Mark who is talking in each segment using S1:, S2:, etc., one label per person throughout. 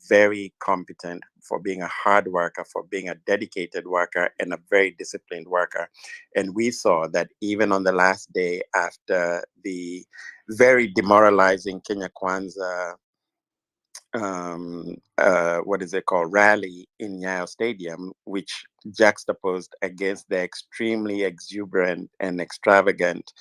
S1: very competent, for being a hard worker, for being a dedicated worker, and a very disciplined worker. And we saw that even on the last day after the very demoralizing Kenya Kwanzaa what is it called, rally in Nyayo Stadium, which juxtaposed against the extremely exuberant and extravagant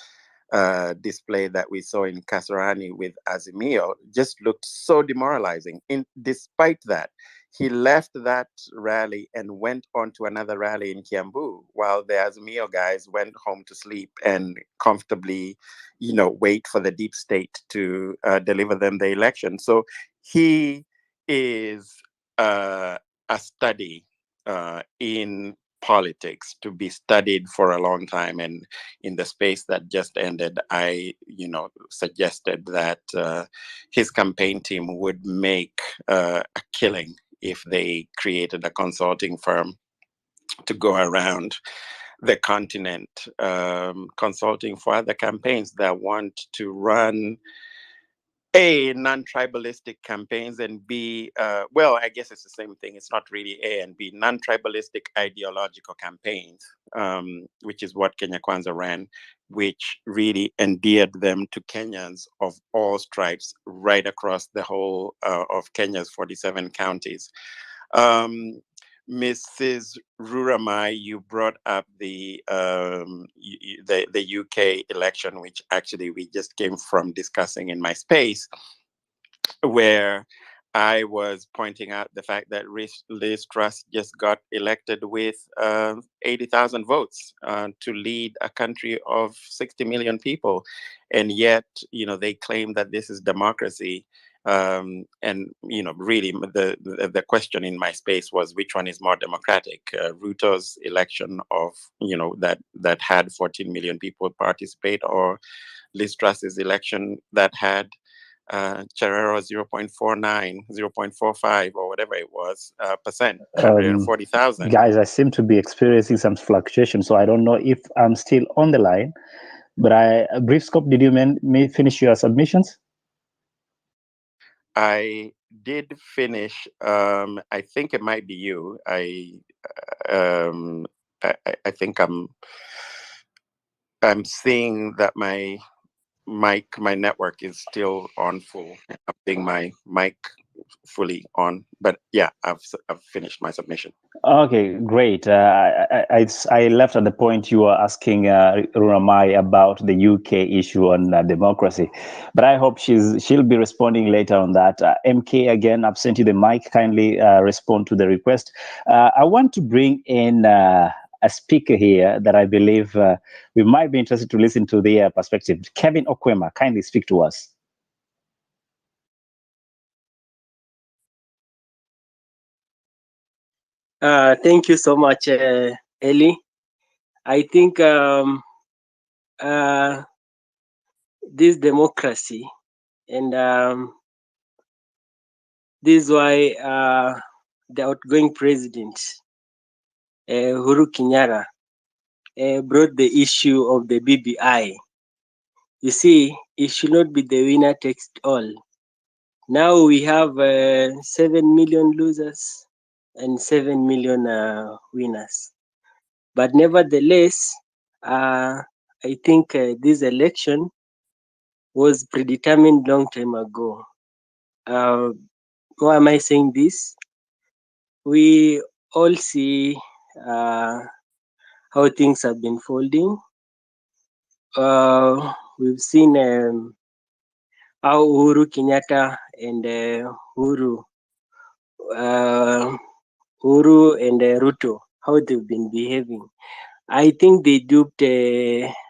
S1: display that we saw in Kasarani with Azimio, just looked so demoralizing. Despite that, he left that rally and went on to another rally in Kiambu, while the Azimio guys went home to sleep and comfortably, wait for the deep state to deliver them the election. So he is a study in politics, to be studied for a long time. And in the space that just ended, I, suggested that his campaign team would make a killing if they created a consulting firm to go around the continent, consulting for other campaigns that want to run A, non-tribalistic campaigns, and B, well, I guess it's the same thing. It's not really A and B, non-tribalistic ideological campaigns, which is what Kenya Kwanza ran, which really endeared them to Kenyans of all stripes right across the whole of Kenya's 47 counties. Mrs. Ruramai, you brought up the UK election, which actually we just came from discussing in my space, where I was pointing out the fact that Liz Truss just got elected with 80,000 votes to lead a country of 60 million people. And yet, they claim that this is democracy. And, really the question in my space was, which one is more democratic? Ruto's election of, that had 14 million people participate, or Liz Truss's election that had Cherrero 0.49, 0.45, or whatever it was, percent, 140,000.
S2: Guys, I seem to be experiencing some fluctuation, so I don't know if I'm still on the line. But a brief scope, did you may finish your submissions?
S1: I did finish. I think it might be you. I think I'm seeing that my network is still on full. I'm seeing my mic fully on, but yeah, I've finished my submission.
S2: Okay, great. I left at the point you were asking Ruramai about the UK issue on democracy, but I hope she'll be responding later on that. MK, again, I've sent you the mic. Kindly respond to the request. I want to bring in a speaker here that I believe we might be interested to listen to their perspective. Kevin Okwema, kindly speak to us.
S3: Thank you so much, Eli. I think this democracy, and this is why the outgoing president, Uhuru Kenyatta, brought the issue of the BBI. You see, it should not be the winner takes it all. Now we have 7 million losers and 7 million winners. But nevertheless, I think this election was predetermined long time ago. Why am I saying this? We all see how things have been folding. We've seen how Uhuru Kenyatta and Uhuru and Ruto, how they've been behaving. I think they duped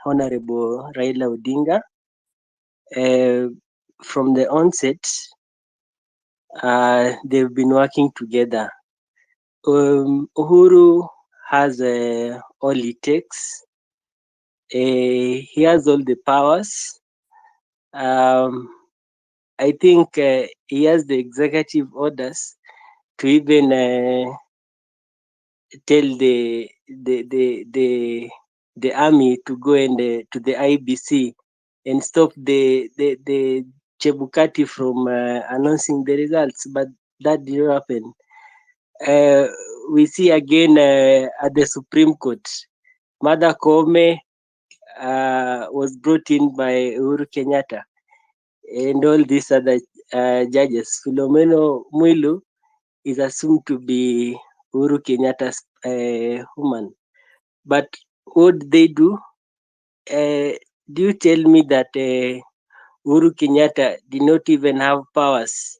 S3: Honorable Raila Odinga. From the onset, they've been working together. Uhuru has all it takes. He has all the powers. I think he has the executive orders to even tell the army to go and to the IBC and stop the Chebukati from announcing the results. But that did not happen. Uh, we see again at the Supreme Court, Mother Koome was brought in by Uhuru Kenyatta and all these other judges. Philomeno Mwilu is assumed to be Uhuru Kenyatta's woman. But what did they do? Do you tell me that Uhuru Kenyatta did not even have powers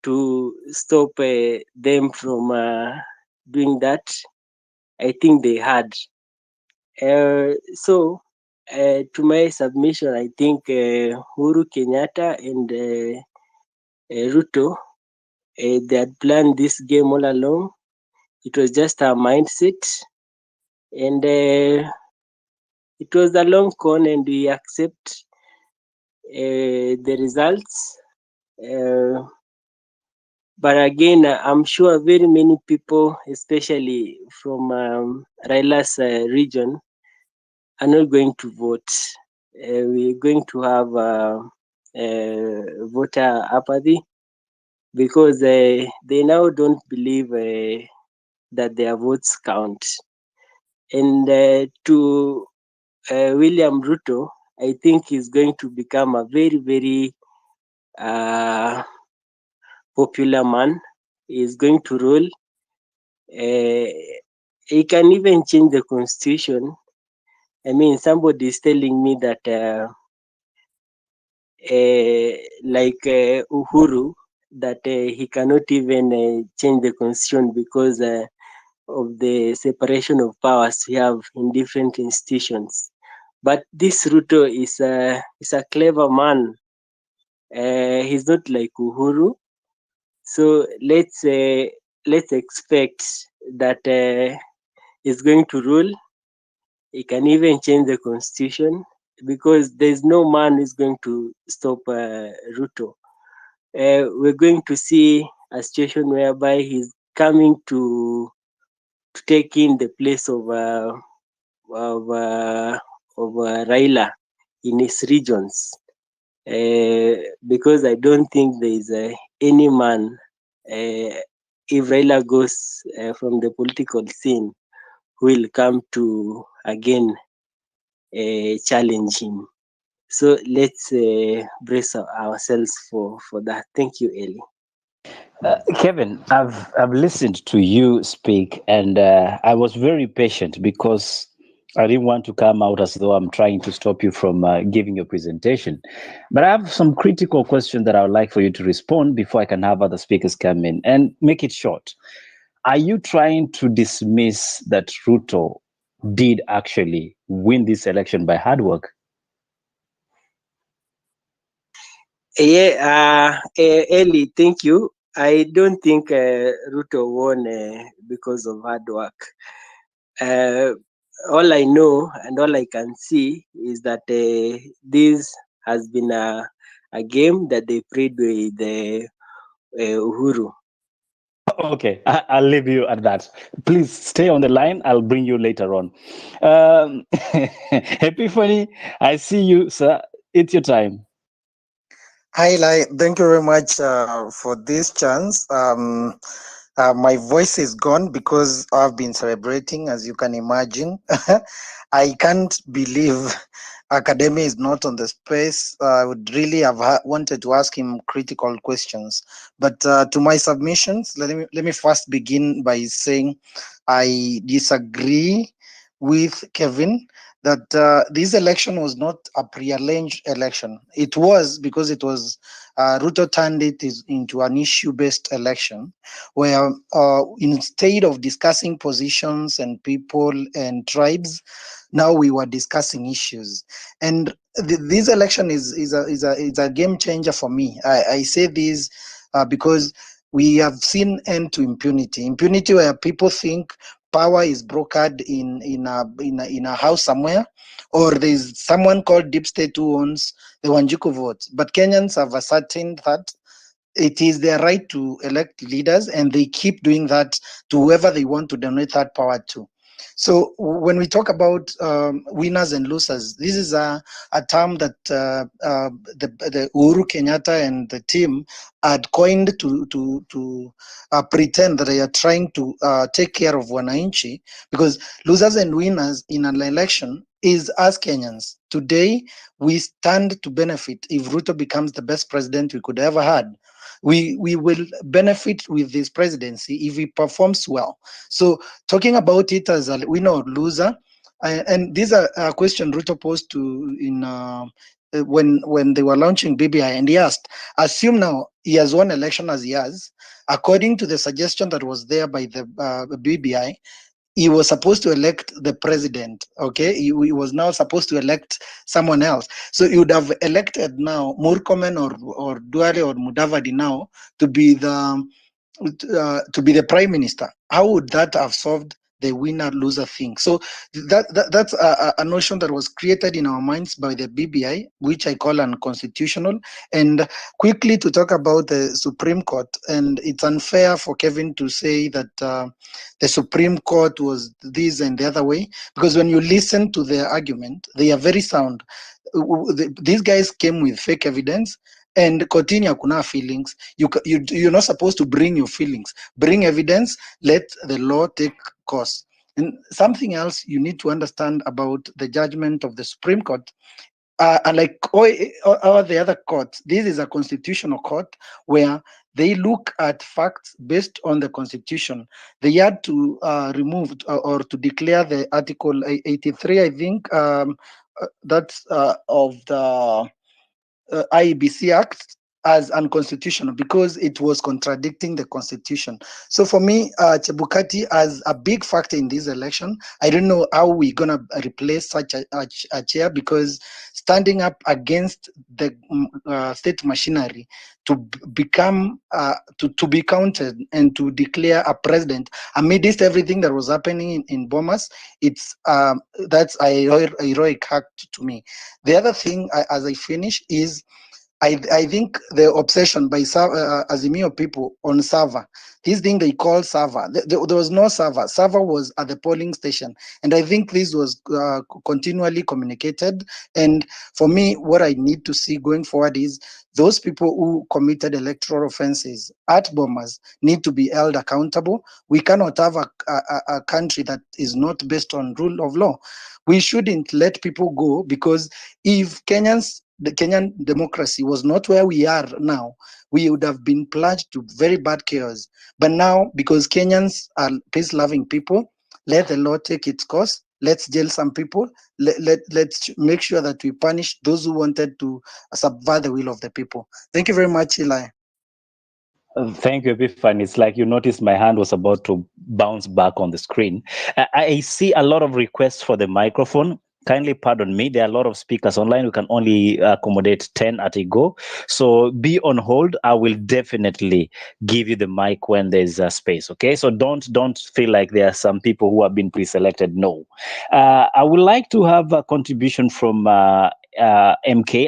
S3: to stop them from doing that? I think they had. To my submission, I think Uhuru Kenyatta and Ruto, they had planned this game all along. It was just a mindset, and it was a long con, and we accept the results. Uh, but again, I'm sure very many people, especially from Raila's region, are not going to vote. We're going to have voter apathy because they now don't believe that their votes count. And to William Ruto, I think he's going to become a very, very uh, popular man. He's going to rule. Uh, he can even change the constitution. I mean, somebody is telling me that like Uhuru, that he cannot even change the constitution because of the separation of powers we have in different institutions. But this Ruto is a clever man. He's not like Uhuru, so let's expect that he's going to rule. He can even change the constitution because there's no man who's going to stop Ruto. We're going to see a situation whereby he's coming to take in the place of, uh, of Raila in his regions. Because I don't think there is any man, if Raila goes from the political scene, who will come to again challenge him. So let's brace ourselves for that. Thank you, Eli.
S2: Kevin, I've listened to you speak, and I was very patient because I didn't want to come out as though I'm trying to stop you from giving your presentation. But I have some critical questions that I would like for you to respond before I can have other speakers come in, and make it short. Are you trying to dismiss that Ruto did actually win this election by hard work?
S3: Yeah, Eli, thank you. I don't think Ruto won because of hard work. Uh, all I know and all I can see is that this has been a game that they played with Uhuru.
S2: Okay, I'll leave you at that. Please stay on the line. I'll bring you later on. Epiphany, I see you, sir. It's your time.
S4: Hi, Lai. Thank you very much for this chance. My voice is gone because I've been celebrating, as you can imagine. I can't believe academia is not on the space. I would really have wanted to ask him critical questions. But to my submissions, let me first begin by saying I disagree with Kevin that this election was not a pre-arranged election. It was because it was Ruto turned it into an issue-based election, where instead of discussing positions and people and tribes, now we were discussing issues. And this election is a game changer for me. I say this because we have seen end to impunity. Impunity where people think power is brokered in a house somewhere, or there's someone called deep state who owns the Wanjiku votes. But Kenyans have ascertained that it is their right to elect leaders, and they keep doing that to whoever they want to donate that power to. So when we talk about winners and losers, this is a term that the Uhuru Kenyatta and the team had coined to pretend that they are trying to take care of wananchi, because losers and winners in an election is us Kenyans. Today, we stand to benefit if Ruto becomes the best president we could ever had. We will benefit with this presidency if he performs well. So talking about it as a winner or loser, and these are a question Ruto posed to in when they were launching BBI, and he asked, assume now he has won election as he has, according to the suggestion that was there by the BBI, he was supposed to elect the president. Okay, he was now supposed to elect someone else. So he would have elected now Murkomen or Duale or Mudavadi now to be the prime minister. How would that have solved the winner loser thing? So that's a notion that was created in our minds by the BBI, which I call unconstitutional. And quickly to talk about the Supreme Court, and it's unfair for Kevin to say that the Supreme Court was this and the other way, because when you listen to their argument, they are very sound. These guys came with fake evidence, and continue kuna feelings. You're not supposed to bring your feelings. Bring evidence. Let the law take course. And something else you need to understand about the judgment of the Supreme Court, unlike all the other courts, this is a constitutional court where they look at facts based on the constitution. They had to remove or to declare the Article 83, I think, that's of the IEBC Act as unconstitutional because it was contradicting the constitution. So for me, Chebukati as a big factor in this election. I don't know how we're gonna replace such a chair, because standing up against the state machinery to become to be counted and to declare a president amidst everything that was happening in Bomas, it's that's a heroic act to me. The other thing, as I finish, is I think the obsession by Azimio people on Sava, this thing they call Sava, there was no Sava. Sava was at the polling station. And I think this was continually communicated. And for me, what I need to see going forward is those people who committed electoral offenses at Bomas need to be held accountable. We cannot have a country that is not based on rule of law. We shouldn't let people go, because if the Kenyan democracy was not where we are now, we would have been plunged to very bad chaos. But now, because Kenyans are peace-loving people, let the law take its course. Let's jail some people. Let's make sure that we punish those who wanted to subvert the will of the people. Thank you very much, Eli.
S2: Thank you, Epiphan. It's like you noticed my hand was about to bounce back on the screen. I see a lot of requests for the microphone. Kindly pardon me. There are a lot of speakers online. We can only accommodate 10 at a go. So be on hold. I will definitely give you the mic when there's a space. Okay. So don't feel like there are some people who have been pre-selected. No. I would like to have a contribution from MK.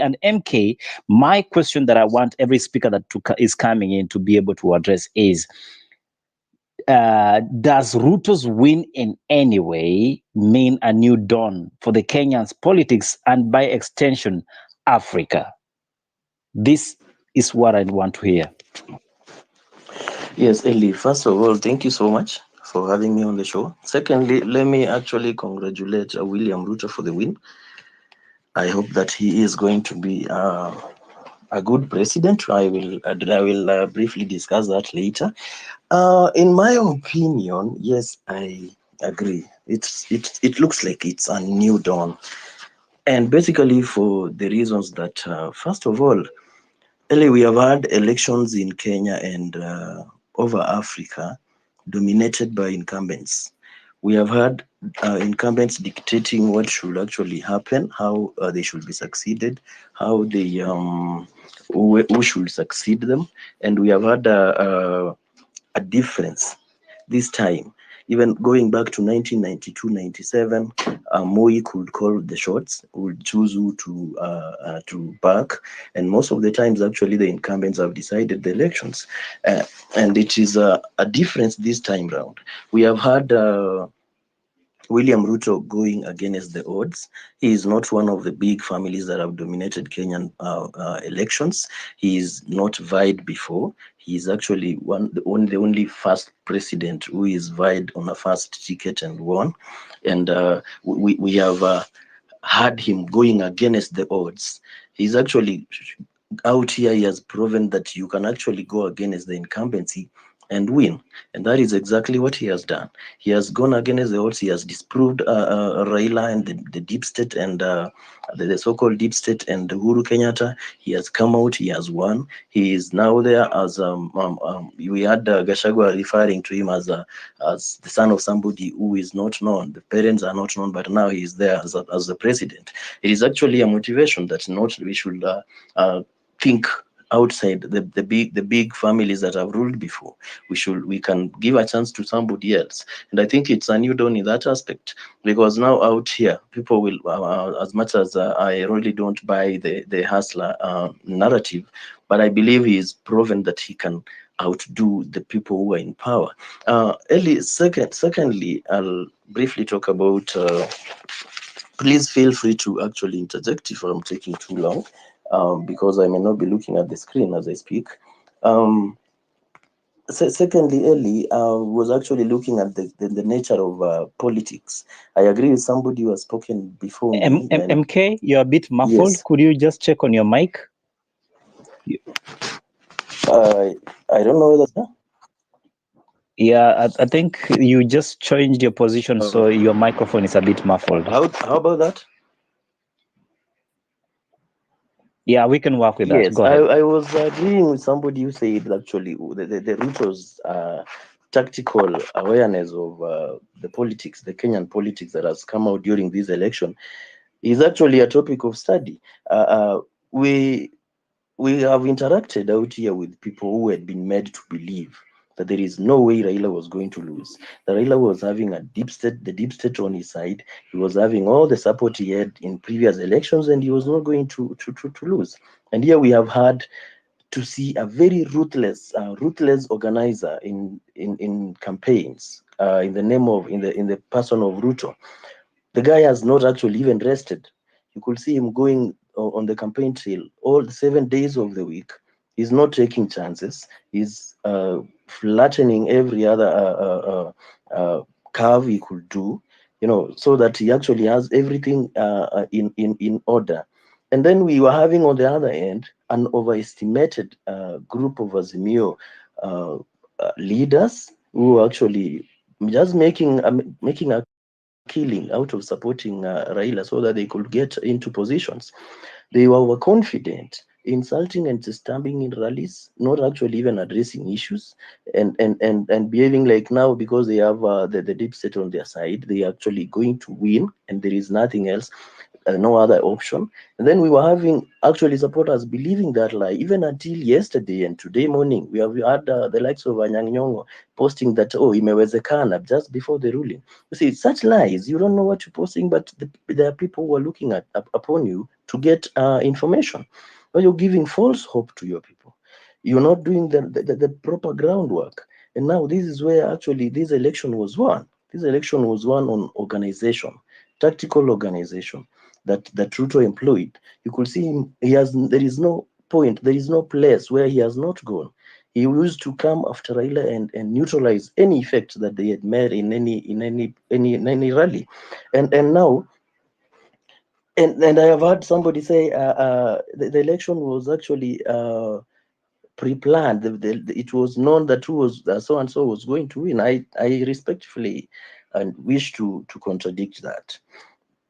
S2: And MK, my question that I want every speaker that is coming in to be able to address is, does Ruto's win in any way mean a new dawn for the Kenyans' politics and by extension, Africa? This is what I want to hear.
S5: Yes, Eli, first of all, thank you so much for having me on the show. Secondly, let me actually congratulate William Ruto for the win. I hope that he is going to be a good president. I will briefly discuss that later. In my opinion, yes, I agree. It looks like it's a new dawn, and basically for the reasons that first of all, Eli, we have had elections in Kenya and over Africa dominated by incumbents. We have had incumbents dictating what should actually happen, how they should be succeeded, how they who should succeed them, and we have had a difference this time. Even going back to 1992-97, Moi could call the shots, would choose who to back, and most of the times, actually, the incumbents have decided the elections, and it is a difference this time round. We have had William Ruto going against the odds. He is not one of the big families that have dominated Kenyan elections. He is not vied before. He is actually the only first president who is vied on a first ticket and won. And we have had him going against the odds. He's actually out here. He has proven that you can actually go against the incumbency and win. And that is exactly what he has done. He has gone against the odds. He has disproved Raila and the deep state and the so-called deep state and Uhuru Kenyatta. He has come out. He has won. He is now there as we had Gashagwa referring to him as the son of somebody who is not known. The parents are not known, but now he is there as the president. It is actually a motivation that not we should think outside the big families that have ruled before. We can give a chance to somebody else, and I think it's a new dawn in that aspect, because now out here people will as much as I really don't buy the hustler narrative, but I believe he's proven that he can outdo the people who are in power. Secondly, I'll briefly talk about please feel free to actually interject if I'm taking too long, because I may not be looking at the screen as I speak. Secondly, Ellie was actually looking at the nature of politics. I agree with somebody who has spoken before me.
S2: MK, you're a bit muffled.
S5: Yes.
S2: Could you just check on your mic?
S5: I don't know whether.
S2: Yeah, I think you just changed your position, so your microphone is a bit muffled.
S5: How about that?
S2: Yeah, we can work with that.
S5: Yes,
S2: Go ahead.
S5: I was agreeing with somebody who said actually the Ruto's tactical awareness of the politics, the Kenyan politics that has come out during this election is actually a topic of study. We have interacted out here with people who had been made to believe that there is no way Raila was going to lose. That Raila was having the deep state on his side. He was having all the support he had in previous elections, and he was not going to lose. And here we have had to see a very ruthless organizer in campaigns in the name of in the person of Ruto. The guy has not actually even rested. You could see him going on the campaign trail all the 7 days of the week. He's not taking chances. He's flattening every other curve he could do, so that he actually has everything in order. And then we were having on the other end an overestimated group of Azimio leaders who were actually just making a killing out of supporting Raila so that they could get into positions. They were confident, insulting and disturbing in rallies, not actually even addressing issues, and behaving like now because they have the deep state on their side, they are actually going to win, and there is nothing else. No other option. And then we were having actually supporters believing that lie, even until yesterday and today morning. We have had the likes of Anyang' Nyong'o posting that, oh, imewezekana, just before the ruling. You see, such lies, you don't know what you're posting, but there are people who are looking upon you to get information. But you're giving false hope to your people. You're not doing the proper groundwork. And now this is where actually this election was won. This election was won on organization, tactical organization that Ruto employed. You could see him. There is no point. There is no place where he has not gone. He used to come after Raila and neutralize any effect that they had made in any rally, and now. And I have heard somebody say the election was actually pre-planned. It was known that who was so and so was going to win. I respectfully and wish to contradict that.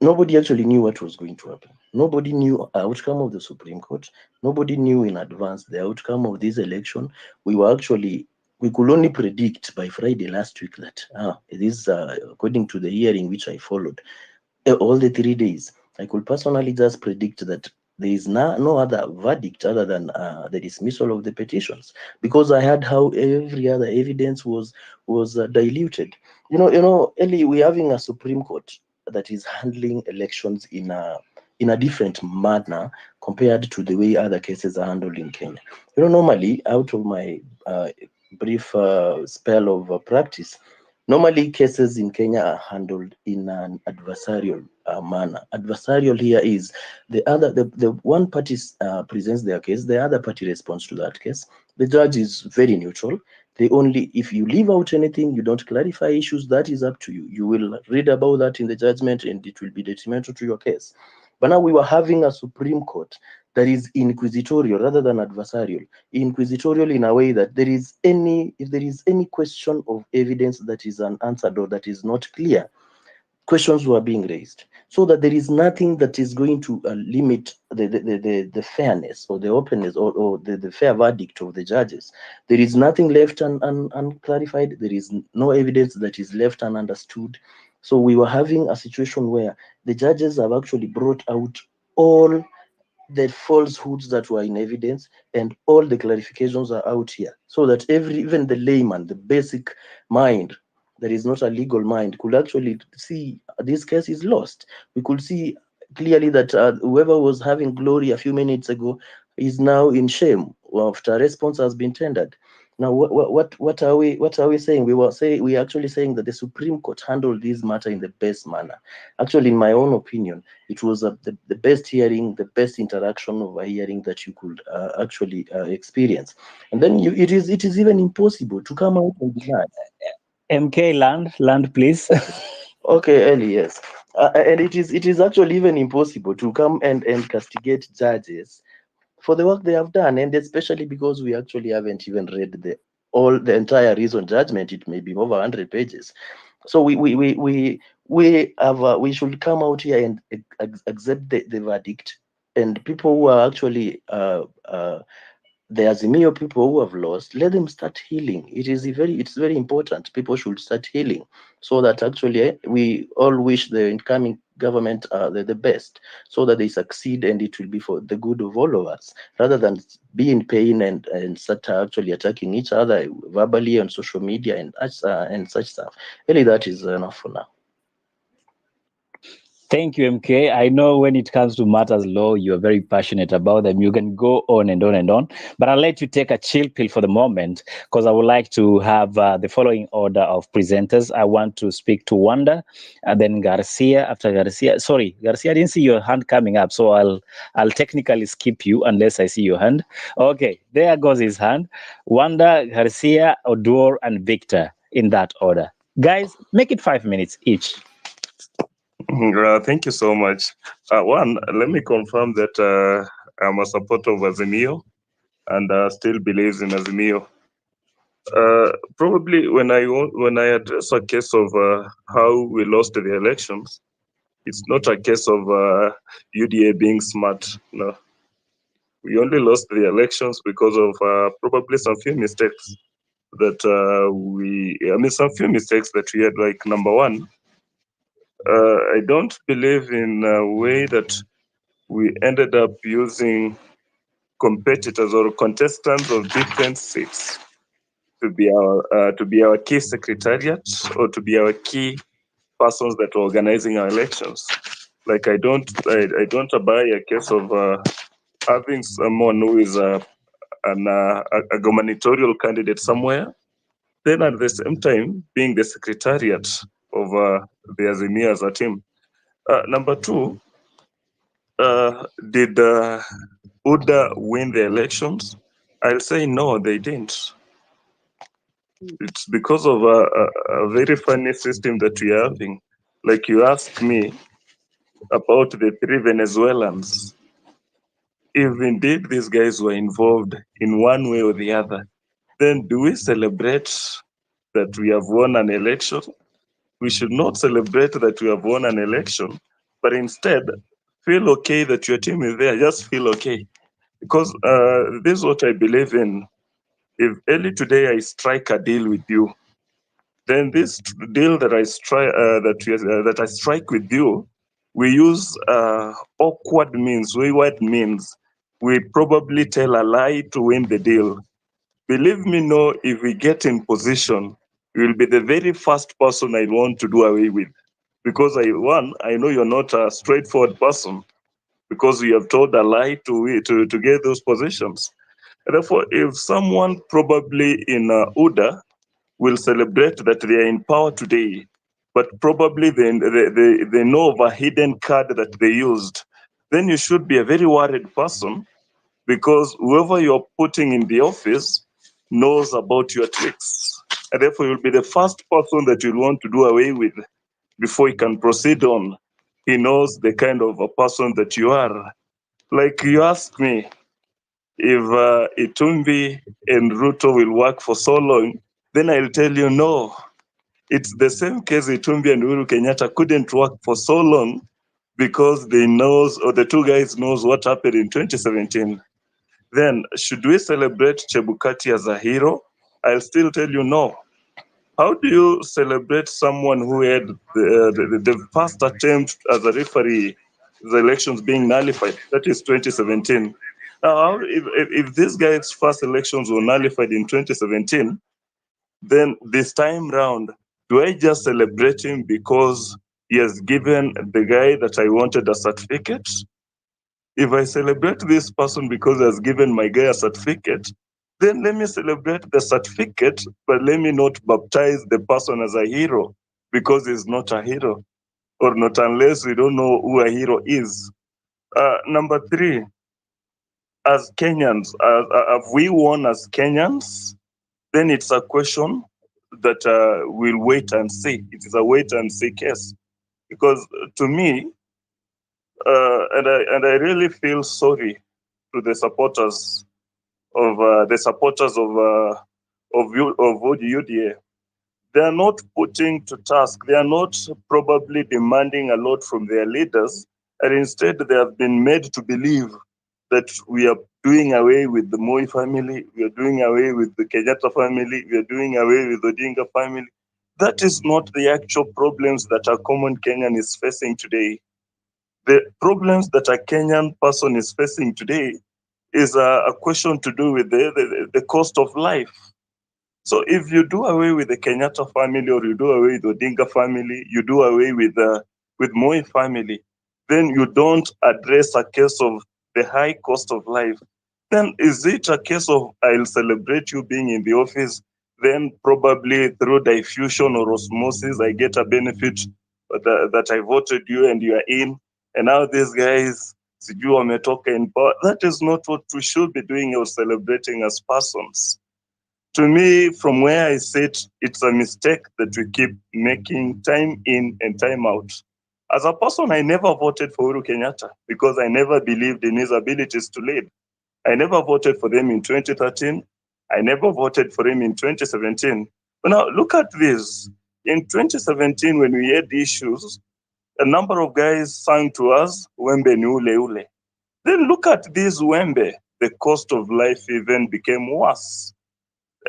S5: Nobody actually knew what was going to happen. Nobody knew the outcome of the Supreme Court. Nobody knew in advance the outcome of this election. We could only predict by Friday last week that this, according to the hearing which I followed, all the 3 days, I could personally just predict that there is no other verdict other than the dismissal of the petitions, because I had how every other evidence was diluted. Ellie, we're having a Supreme Court that is handling elections in a different manner compared to the way other cases are handled in Kenya. Normally, out of my brief spell of practice, Normally, cases in Kenya are handled in an adversarial manner. Adversarial here is the one party presents their case, the other party responds to that case. The judge is very neutral. If you leave out anything, you don't clarify issues, that is up to you. You will read about that in the judgment, and it will be detrimental to your case. But now we were having a Supreme Court that is inquisitorial rather than adversarial. Inquisitorial in a way that if there is any question of evidence that is unanswered or that is not clear, questions were being raised, so that there is nothing that is going to limit the fairness or the openness or the fair verdict of the judges. There is nothing left unclarified. There is no evidence that is left ununderstood. So we were having a situation where the judges have actually brought out all the falsehoods that were in evidence, and all the clarifications are out here, so that even the layman, the basic mind that is not a legal mind, could actually see this case is lost. We could see clearly that whoever was having glory a few minutes ago is now in shame after a response has been tendered. Now, what are we saying? We actually saying that the Supreme Court handled this matter in the best manner. Actually, in my own opinion, it was the best hearing, the best interaction of a hearing that you could actually experience. And then it is even impossible to come out and deny.
S2: MK, land, please.
S5: Okay, Ellie, yes. And it is actually even impossible to come and castigate judges for the work they have done, and especially because we actually haven't even read the entire reason judgment. It may be over 100 pages. So we should come out here and accept the verdict. And people who are actually the Azimio people who have lost, let them start healing. It's very important. People should start healing, so that actually we all wish the incoming government the best, so that they succeed, and it will be for the good of all of us, rather than be in pain and start actually attacking each other verbally on social media and such stuff. Really, that is enough for now.
S2: Thank you, MK. I know when it comes to matters law, you're very passionate about them. You can go on and on and on, but I'll let you take a chill pill for the moment, because I would like to have the following order of presenters. I want to speak to Wanda, and then Garcia. After Garcia, sorry, Garcia, I didn't see your hand coming up, so I'll technically skip you unless I see your hand. Okay, there goes his hand. Wanda, Garcia, Odor, and Victor in that order. Guys, make it 5 minutes each.
S6: Thank you so much. One, let me confirm that I'm a supporter of Azimio and still believes in Azimio. Probably when I address a case of how we lost the elections, it's not a case of UDA being smart. No, we only lost the elections because of probably some few mistakes that some few mistakes that we had. Like, number one, I don't believe in a way that we ended up using competitors or contestants of different seats to be our key secretariat or to be our key persons that were organizing our elections. Like, I don't buy a case of having someone who is a gubernatorial candidate somewhere, then at the same time being the secretariat of the Azimia as a team. Number two, did UDA win the elections? I'll say no, they didn't. It's because of a very funny system that we are having. Like, you asked me about the 3 Venezuelans. If indeed these guys were involved in one way or the other, then do we celebrate that we have won an election? We should not celebrate that we have won an election, but instead feel okay that your team is there. Just feel okay. Because this is what I believe in. If early today I strike a deal with you, then this deal that I strike with you, we use awkward means, wayward means. We probably tell a lie to win the deal. Believe me, no, if we get in position, you will be the very first person I want to do away with. Because I know you're not a straightforward person, because you have told a lie to get those positions. Therefore, if someone probably in UDA will celebrate that they are in power today, but probably they know of a hidden card that they used, then you should be a very worried person, because whoever you're putting in the office knows about your tricks. And therefore, you'll be the first person that you'll want to do away with before he can proceed on. He knows the kind of a person that you are. Like you asked me if Itumbi and Ruto will work for so long, then I'll tell you no. It's the same case. Itumbi and Uhuru Kenyatta couldn't work for so long because they knows, or the two guys knows what happened in 2017. Then should we celebrate Chebukati as a hero? I'll still tell you no. How do you celebrate someone who had the first attempt as a referee, the elections being nullified? That is 2017. Now, if this guy's first elections were nullified in 2017, then this time round, do I just celebrate him because he has given the guy that I wanted a certificate? If I celebrate this person because he has given my guy a certificate, then let me celebrate the certificate, but let me not baptize the person as a hero, because he's not a hero, or not unless we don't know who a hero is. Number three, as Kenyans, have we won as Kenyans? Then it's a question that we'll wait and see. It is a wait and see case, because to me, and I really feel sorry to the supporters of UDA. They are not putting to task. They are not probably demanding a lot from their leaders, and instead they have been made to believe that we are doing away with the Moi family, we are doing away with the Kenyatta family, we are doing away with the Odinga family. That is not the actual problems that a common Kenyan is facing today. The problems that a Kenyan person is facing today is a question to do with the cost of life. So if you do away with the Kenyatta family, or you do away with the Odinga family, you do away with Moi family, then you don't address a case of the high cost of life. Then is it a case of I'll celebrate you being in the office, then probably through diffusion or osmosis, I get a benefit that I voted you and you are in, and now these guys, sijui wametoka in power. That is not what we should be doing or celebrating as persons. To me, from where I sit, it's a mistake that we keep making time in and time out. As a person, I never voted for Uhuru Kenyatta because I never believed in his abilities to lead. I never voted for them in 2013. I never voted for him in 2017. But now look at this. In 2017, when we had issues, a number of guys sang to us, Wembe ni ule ule. Then look at this Wembe. The cost of life even became worse.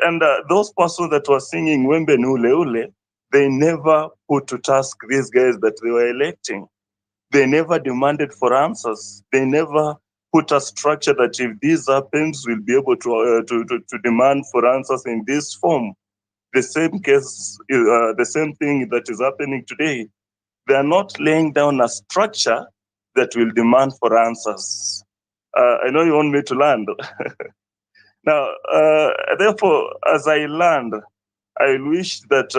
S6: And those persons that were singing Wembe ni ule ule, they never put to task these guys that they were electing. They never demanded for answers. They never put a structure that if this happens, we'll be able to demand for answers in this form. The same case, the same thing that is happening today. They are not laying down a structure that will demand for answers. I know you want me to land. Now, therefore, as I land, I wish that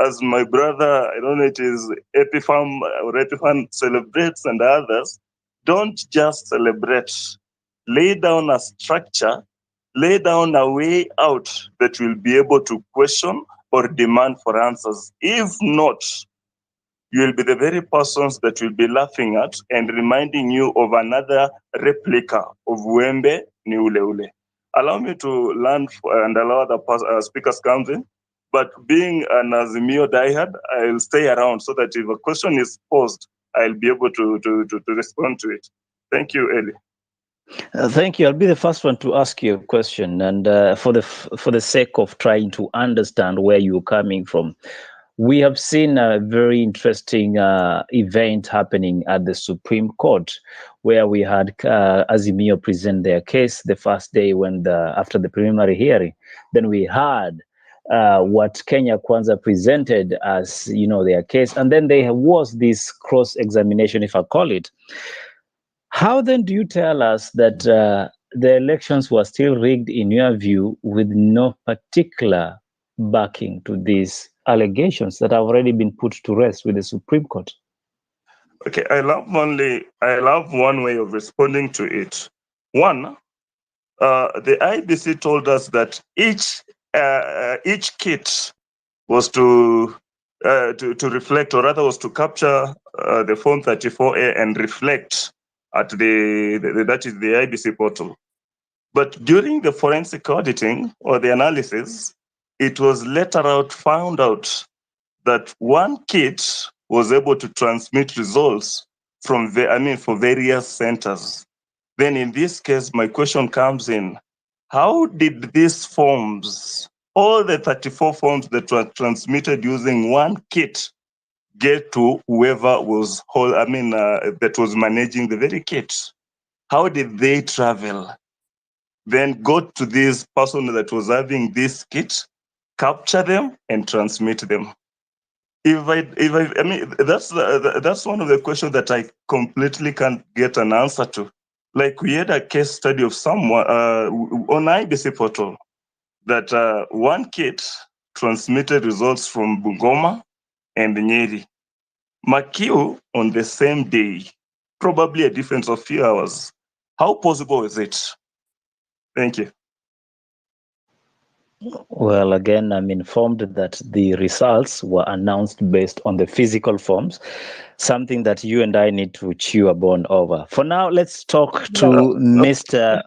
S6: as my brother, I don't know, it is Epifam or Epifan celebrates and others, don't just celebrate. Lay down a structure, lay down a way out that will be able to question or demand for answers. If not, you will be the very persons that will be laughing at and reminding you of another replica of Wembe ni ule ule. Allow me to learn and allow the speakers comes in. But being an Azimio diehard, I'll stay around so that if a question is posed, I'll be able to respond to it. Thank you, Eli.
S2: Thank you. I'll be the first one to ask you a question, and for the sake of trying to understand where you're coming from, we have seen a very interesting event happening at the Supreme Court, where we had Azimio present their case the first day after the preliminary hearing. Then we had what Kenya Kwanza presented as their case, and then there was this cross-examination, if I call it. How then do you tell us that the elections were still rigged in your view with no particular backing to these allegations that have already been put to rest with the Supreme Court?
S6: Okay, I love one way of responding to it. One, the IBC told us that each kit was to reflect, or rather was to capture the Form 34A and reflect at that is the IBC portal. But during the forensic auditing or the analysis, it was found out that one kit was able to transmit results for various centers. Then in this case, my question comes in, how did these forms, all the 34 forms that were transmitted using one kit, get to whoever was that was managing the very kit? How did they travel? Then go to this person that was having this kit, capture them and transmit them. That's one of the questions that I completely can't get an answer to. Like, we had a case study of someone on IBC portal that one kit transmitted results from Bungoma and Nyeri. Makiu on the same day, probably a difference of few hours. How possible is it? Thank you.
S2: Well, again, I'm informed that the results were announced based on the physical forms, something that you and I need to chew a bone over. For now, let's talk to Mr.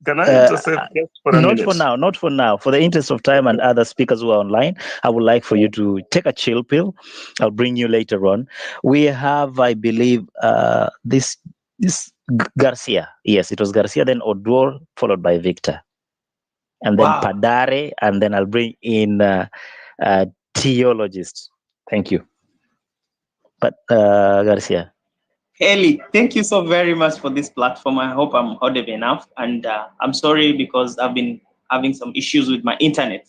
S6: Can I intercept just for a
S2: Not
S6: minute?
S2: for now, not for now. For the interest of time and other speakers who are online, I would like for you to take a chill pill. I'll bring you later on. We have, I believe, this Garcia. Yes, it was Garcia, then Odor, followed by Victor. And then Padare, and then I'll bring in theologists. Thank you. But Garcia.
S7: Eli, thank you so very much for this platform. I hope I'm audible enough. And I'm sorry because I've been having some issues with my internet.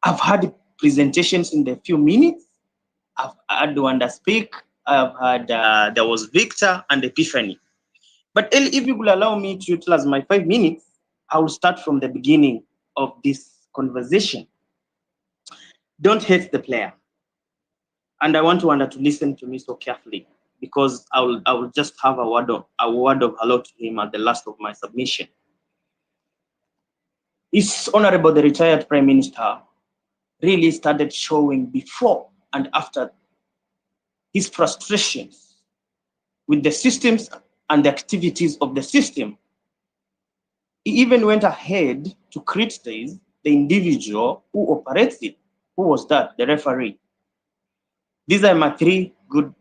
S7: I've had presentations in the few minutes. I've had Wanda speak. I've had, there was Victor and Epiphany. But Eli, if you will allow me to utilize my 5 minutes, I will start from the beginning of this conversation. Don't hate the player. And I want Wanda to listen to me so carefully, because I will just have a word of hello to him at the last of my submission. His Honorable the retired Prime Minister really started showing before and after his frustrations with the systems and the activities of the system. He even went ahead to criticize the individual who operates it. Who was that? The referee. These are my 3 good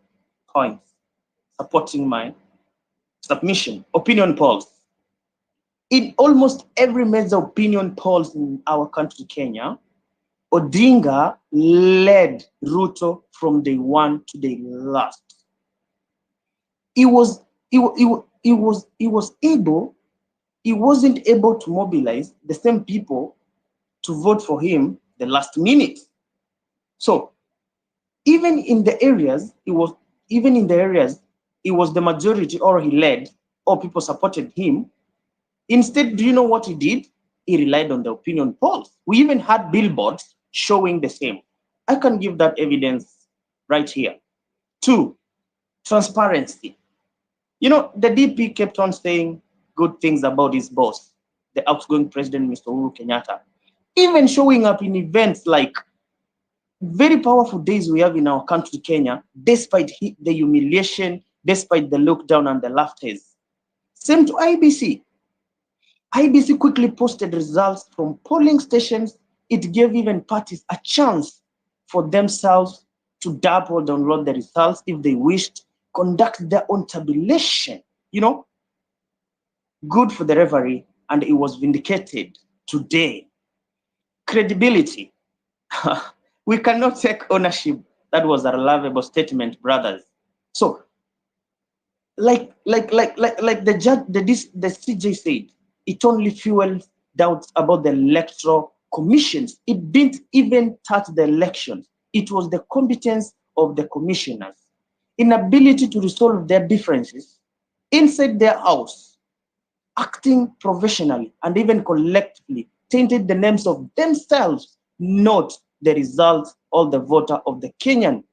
S7: points supporting my submission. Opinion polls. In almost every major opinion polls in our country, Kenya, Odinga led Ruto from day 1 to day last. He wasn't able to mobilize the same people to vote for him the last minute. So even in the areas he was the majority, or he led, or people supported him. Instead, do you know what he did? He relied on the opinion polls. We even had billboards showing the same. I can give that evidence right here. 2, transparency. You know, the DP kept on saying good things about his boss, the outgoing president, Mr. Uhuru Kenyatta, even showing up in events like very powerful days we have in our country, Kenya, despite the humiliation, despite the lockdown and the laughters. Same to IBC. IBC quickly posted results from polling stations. It gave even parties a chance for themselves to download the results if they wished, conduct their own tabulation. You know, good for the referee, and it was vindicated today. Credibility. We cannot take ownership. That was a lovable statement, brothers. So, like the judge, the CJ said, it only fueled doubts about the electoral commissions. It didn't even touch the elections. It was the competence of the commissioners, inability to resolve their differences inside their house, acting professionally and even collectively tainted the names of themselves, not the result or the voter of the Kenyan,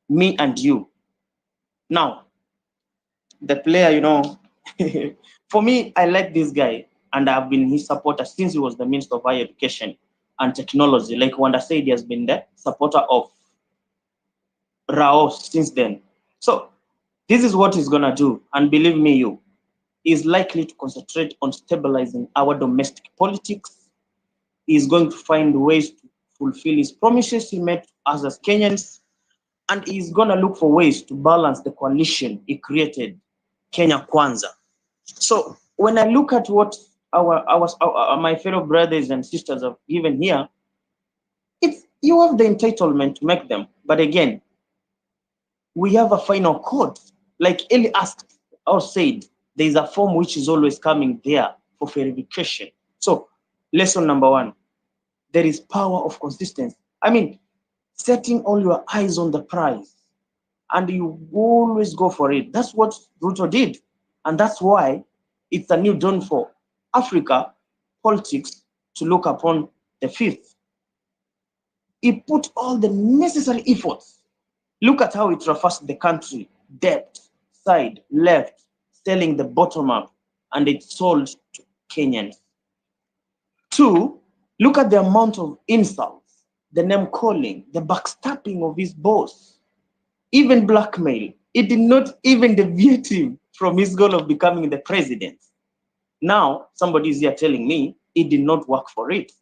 S7: me and you. Now, the player, for me, I like this guy, and I've been his supporter since he was the Minister of Higher Education and Technology. Like Wanda said, he has been the supporter of Rao since then. So this is what he's gonna do, and believe me, he's likely to concentrate on stabilizing our domestic politics. He's going to find ways to fulfill his promises he made to us as Kenyans, and he's gonna look for ways to balance the coalition he created, Kenya Kwanza. So when I look at what my fellow brothers and sisters have given here, you have the entitlement to make them, but again, we have a final code. Like Eli asked or said, there is a form which is always coming there for verification. So lesson number one, there is power of consistency. I mean, setting all your eyes on the prize and you always go for it. That's what Ruto did. And that's why it's a new dawn for Africa politics to look upon the fifth. He put all the necessary efforts. Look at how it traversed the country, depth, side, left, selling the bottom up, and it sold to Kenyans. Two, look at the amount of insults, the name calling, the backstabbing of his boss, even blackmail. It did not even deviate him from his goal of becoming the president. Now, somebody is here telling me it did not work for it.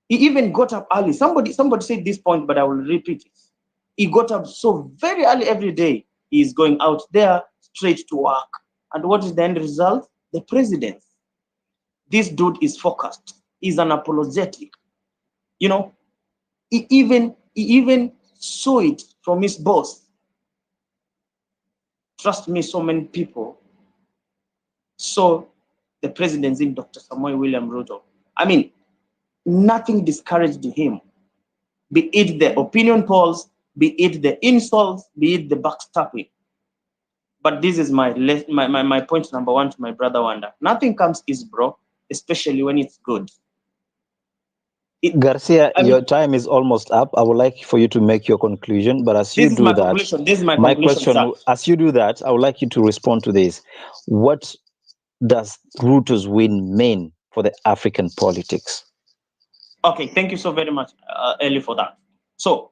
S7: He even got up early. Somebody said this point, but I will repeat it. He got up so very early every day. He is going out there straight to work. And what is the end result? The president. This dude is focused. He's unapologetic. He even saw it from his boss. Trust me, so many people saw the presidency in Dr. Samuel William Ruto. I mean, nothing discouraged him, be it the opinion polls, be it the insults, be it the backstabbing. But this is my point number one to my brother Wanda. Nothing comes easy, bro, especially when it's good.
S2: Garcia, your time is almost up. I would like for you to make your conclusion, but as you do that,
S7: this is my
S2: question,
S7: sir.
S2: As you do that, I would like you to respond to this. What does Ruto's win mean for the African politics?
S7: Okay, thank you so very much, Eli, for that. So,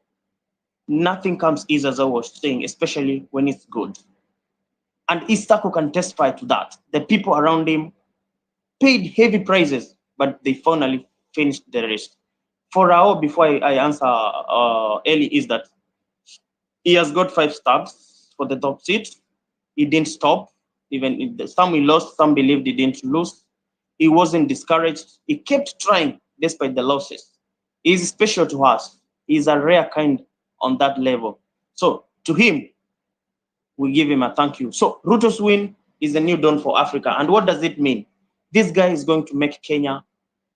S7: nothing comes easy, as I was saying, especially when it's good. And Istako can testify to that. The people around him paid heavy prices, but they finally finished the rest. For Rao, before I answer Eli, is that he has got 5 stabs for the top seat. He didn't stop. Even if some he lost, some believed he didn't lose. He wasn't discouraged. He kept trying despite the losses. He's special to us. He's a rare kind on that level. So to him, we give him a thank you. So Ruto's win is a new dawn for Africa. And what does it mean? This guy is going to make Kenya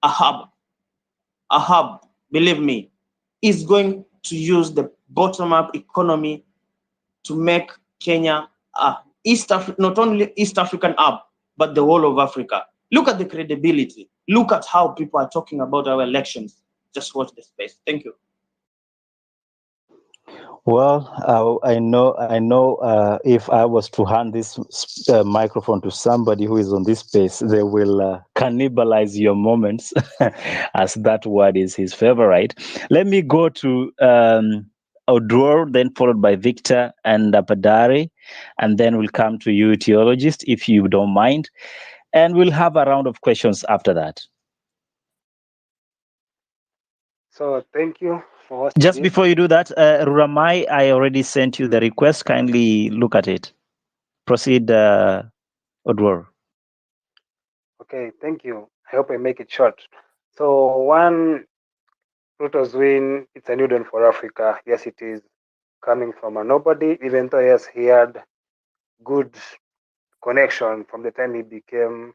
S7: a hub. A hub, believe me. He's going to use the bottom-up economy to make Kenya not only East African hub, but the whole of Africa. Look at the credibility. Look at how people are talking about our elections. Just watch the space. Thank you.
S2: Well, I know. If I was to hand this microphone to somebody who is on this space, they will cannibalize your moments, as that word is his favorite. Let me go to Odwor, then followed by Victor and Padari, and then we'll come to you, theologist, if you don't mind, and we'll have a round of questions after that.
S8: So thank you for
S2: Just before you do that, Ruramai, I already sent you the request. Kindly look at it. Proceed, Odwor.
S8: Okay, thank you. I hope I make it short. So one, Ruto's win, it's a new dawn for Africa. Yes, it is coming from a nobody, even though yes, he had good connection from the time he became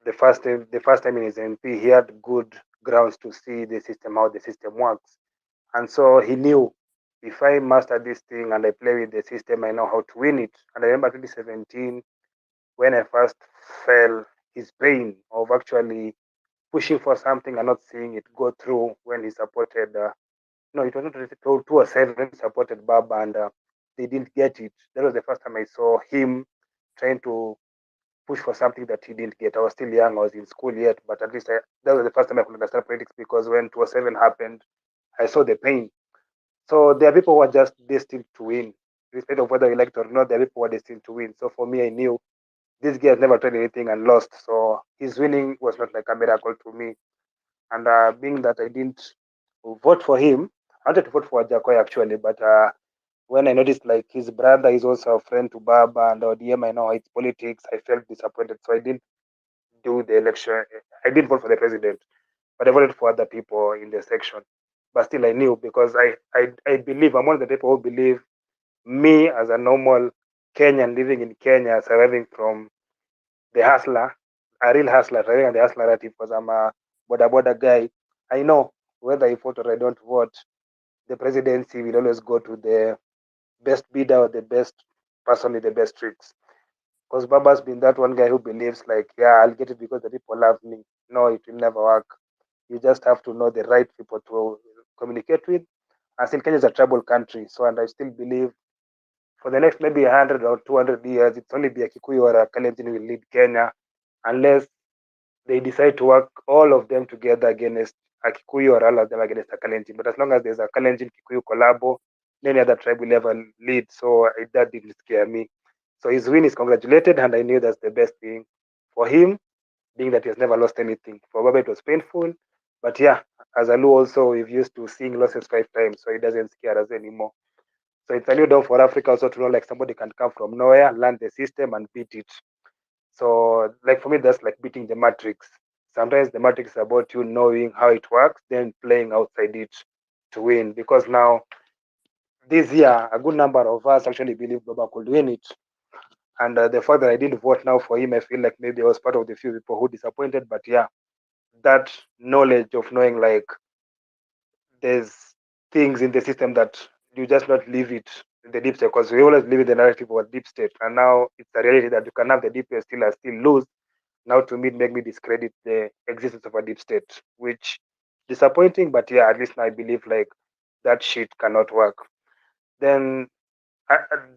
S8: the first time in his MP. He had good grounds to see the system, how the system works. And so he knew, if I master this thing and I play with the system, I know how to win it. And I remember 2017, when I first felt his pain of actually pushing for something and not seeing it go through when he supported. No, it was not 207 supported Baba, and they didn't get it. That was the first time I saw him trying to push for something that he didn't get. I was still young, I was in school yet, but at least that was the first time I could understand politics, because when 207 happened, I saw the pain. So there are people who are just destined to win, irrespective of whether you like it or not. There are people who are destined to win. So for me, I knew this guy has never tried anything and lost. So his winning was not like a miracle to me. And being that I didn't vote for him, I wanted to vote for Jacoy actually, but when I noticed like his brother is also a friend to Baba and ODM, I know it's politics, I felt disappointed. So I didn't do the election. I didn't vote for the president, but I voted for other people in the section. But still, I knew, because I believe, I'm one of the people who believe, me as a normal Kenyan living in Kenya, surviving from the hustler, a real hustler, surviving on the hustler narrative, because I'm a border guy. I know whether I vote or I don't vote, the presidency will always go to the best bidder or the best person with the best tricks. Because Baba's been that one guy who believes like, yeah, I'll get it because the people love me. No, it will never work. You just have to know the right people to communicate with. And still, Kenya is a tribal country. So, and I still believe for the next maybe 100 or 200 years, it's only be a Kikuyu or a Kalenjin will lead Kenya, unless they decide to work all of them together against a Kikuyu or all of them against a Kalenjin. But as long as there's a Kalenjin Kikuyu collabo, any other tribe will ever lead. So that didn't scare me. So his win is congratulated, and I knew that's the best thing for him, being that he has never lost anything. For Baba, it was painful. But yeah, as a Luo also, we've used to seeing losses 5 times, so it doesn't scare us anymore. So it's a new dawn for Africa also to know like somebody can come from nowhere, learn the system, and beat it. So like for me, that's like beating the matrix. Sometimes the matrix is about you knowing how it works, then playing outside it to win. Because now this year, a good number of us actually believe Baba could win it. And the fact that I didn't vote now for him, I feel like maybe I was part of the few people who disappointed. But yeah, that knowledge of knowing like there's things in the system that you just not leave it in the deep state, because we always live in the narrative of a deep state, and now it's a reality that you can have the deep state still and still lose. Now to me, it make me discredit the existence of a deep state, which disappointing. But yeah, at least now I believe like that shit cannot work. Then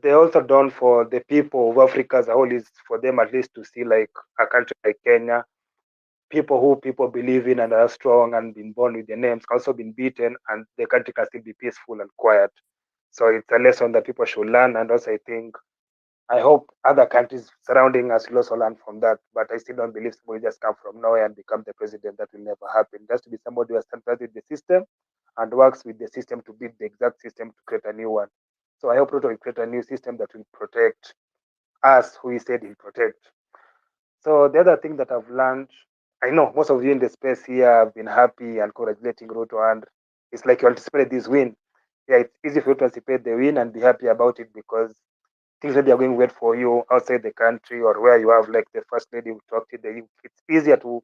S8: they also done for the people of Africa as a whole is for them at least to see like a country like Kenya, people who people believe in and are strong and been born with their names, also been beaten, and the country can still be peaceful and quiet. So it's a lesson that people should learn, and also I hope other countries surrounding us will also learn from that. But I still don't believe somebody just come from nowhere and become the president. That will never happen. It has to be somebody who has sympathized with the system and works with the system to beat the exact system to create a new one. So I hope Ruto will create a new system that will protect us, who he said he'll protect. So the other thing that I've learned, I know most of you in the space here have been happy and congratulating Ruto, and it's like you anticipated this win. Yeah, it's easy for you to anticipate the win and be happy about it, because things maybe are going well for you outside the country, or where you have like the first lady who talked to you. It's easier to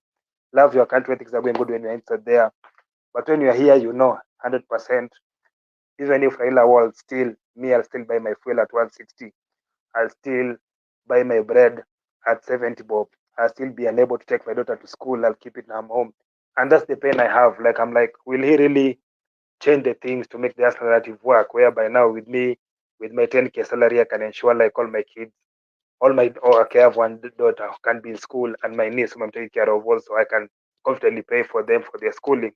S8: love your country when things are going good when you're inside there. But when you're here, you know 100%. Even if Raila was still, me, I'll still buy my fuel at 160. I'll still buy my bread at 70 bob. I'll still be unable to take my daughter to school. I'll keep it when I'm home. And that's the pain I have. Like, I'm like, will he really change the things to make the Arsenal narrative work? Whereby now with me, with my 10K salary, I can ensure like all my kids, okay, I have one daughter who can be in school, and my niece whom I'm taking care of also, I can comfortably pay for them for their schooling.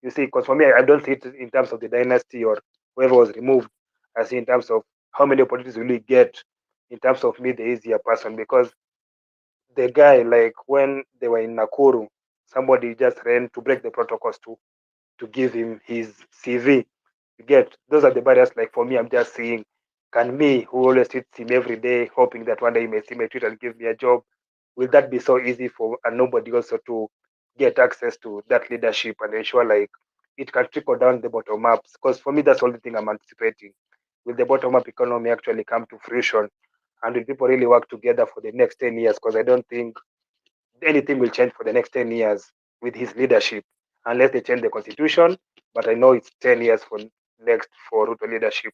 S8: You see, because for me, I don't see it in terms of the dynasty or whoever was removed. I see in terms of how many opportunities will we get in terms of me, the easier person. Because the guy, like when they were in Nakuru, somebody just ran to break the protocols to give him his CV. You get, those are the barriers. Like for me, I'm just seeing, can me, who always tweets him every day, hoping that one day he may see my tweet and give me a job, will that be so easy for a nobody also to get access to that leadership and ensure like it can trickle down the bottom up? Because for me, that's the only thing I'm anticipating. Will the bottom up economy actually come to fruition? And will people really work together for the next 10 years? Because I don't think anything will change for the next 10 years with his leadership, unless they change the constitution. But I know it's 10 years for next for Ruto leadership.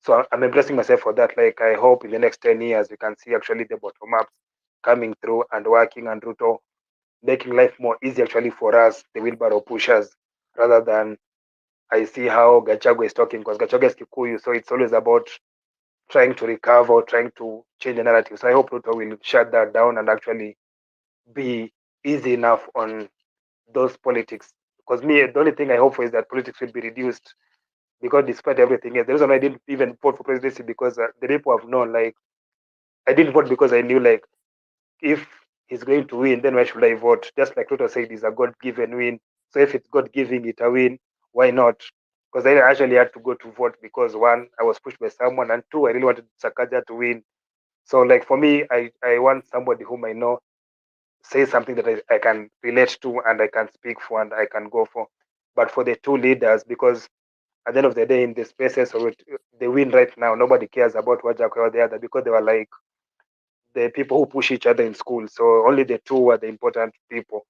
S8: So I'm embracing myself for that. Like, I hope in the next 10 years we can see actually the bottom ups coming through and working, and Ruto making life more easy actually for us, the wheelbarrow pushers, rather than I see how Gachagua is talking, because Gachagua is Kikuyu, so it's always about trying to recover or trying to change the narrative. So I hope Ruto will shut that down and actually be easy enough on those politics. Because me, the only thing I hope for is that politics will be reduced. Because despite everything else, the reason I didn't even vote for presidency because the people have known, like, I didn't vote because I knew, like, if he's going to win, then why should I vote? Just like Ruto said, it's a God-given win. So if it's God giving it a win, why not? Because I actually had to go to vote because one, I was pushed by someone, and two, I really wanted Sakaja to win. So like for me, I want somebody whom I know say something that I can relate to and I can speak for and I can go for. But for the two leaders, because at the end of the day, in the spaces of it, they win right now, nobody cares about what Jack or the other because they were like the people who push each other in school. So only the two were the important people.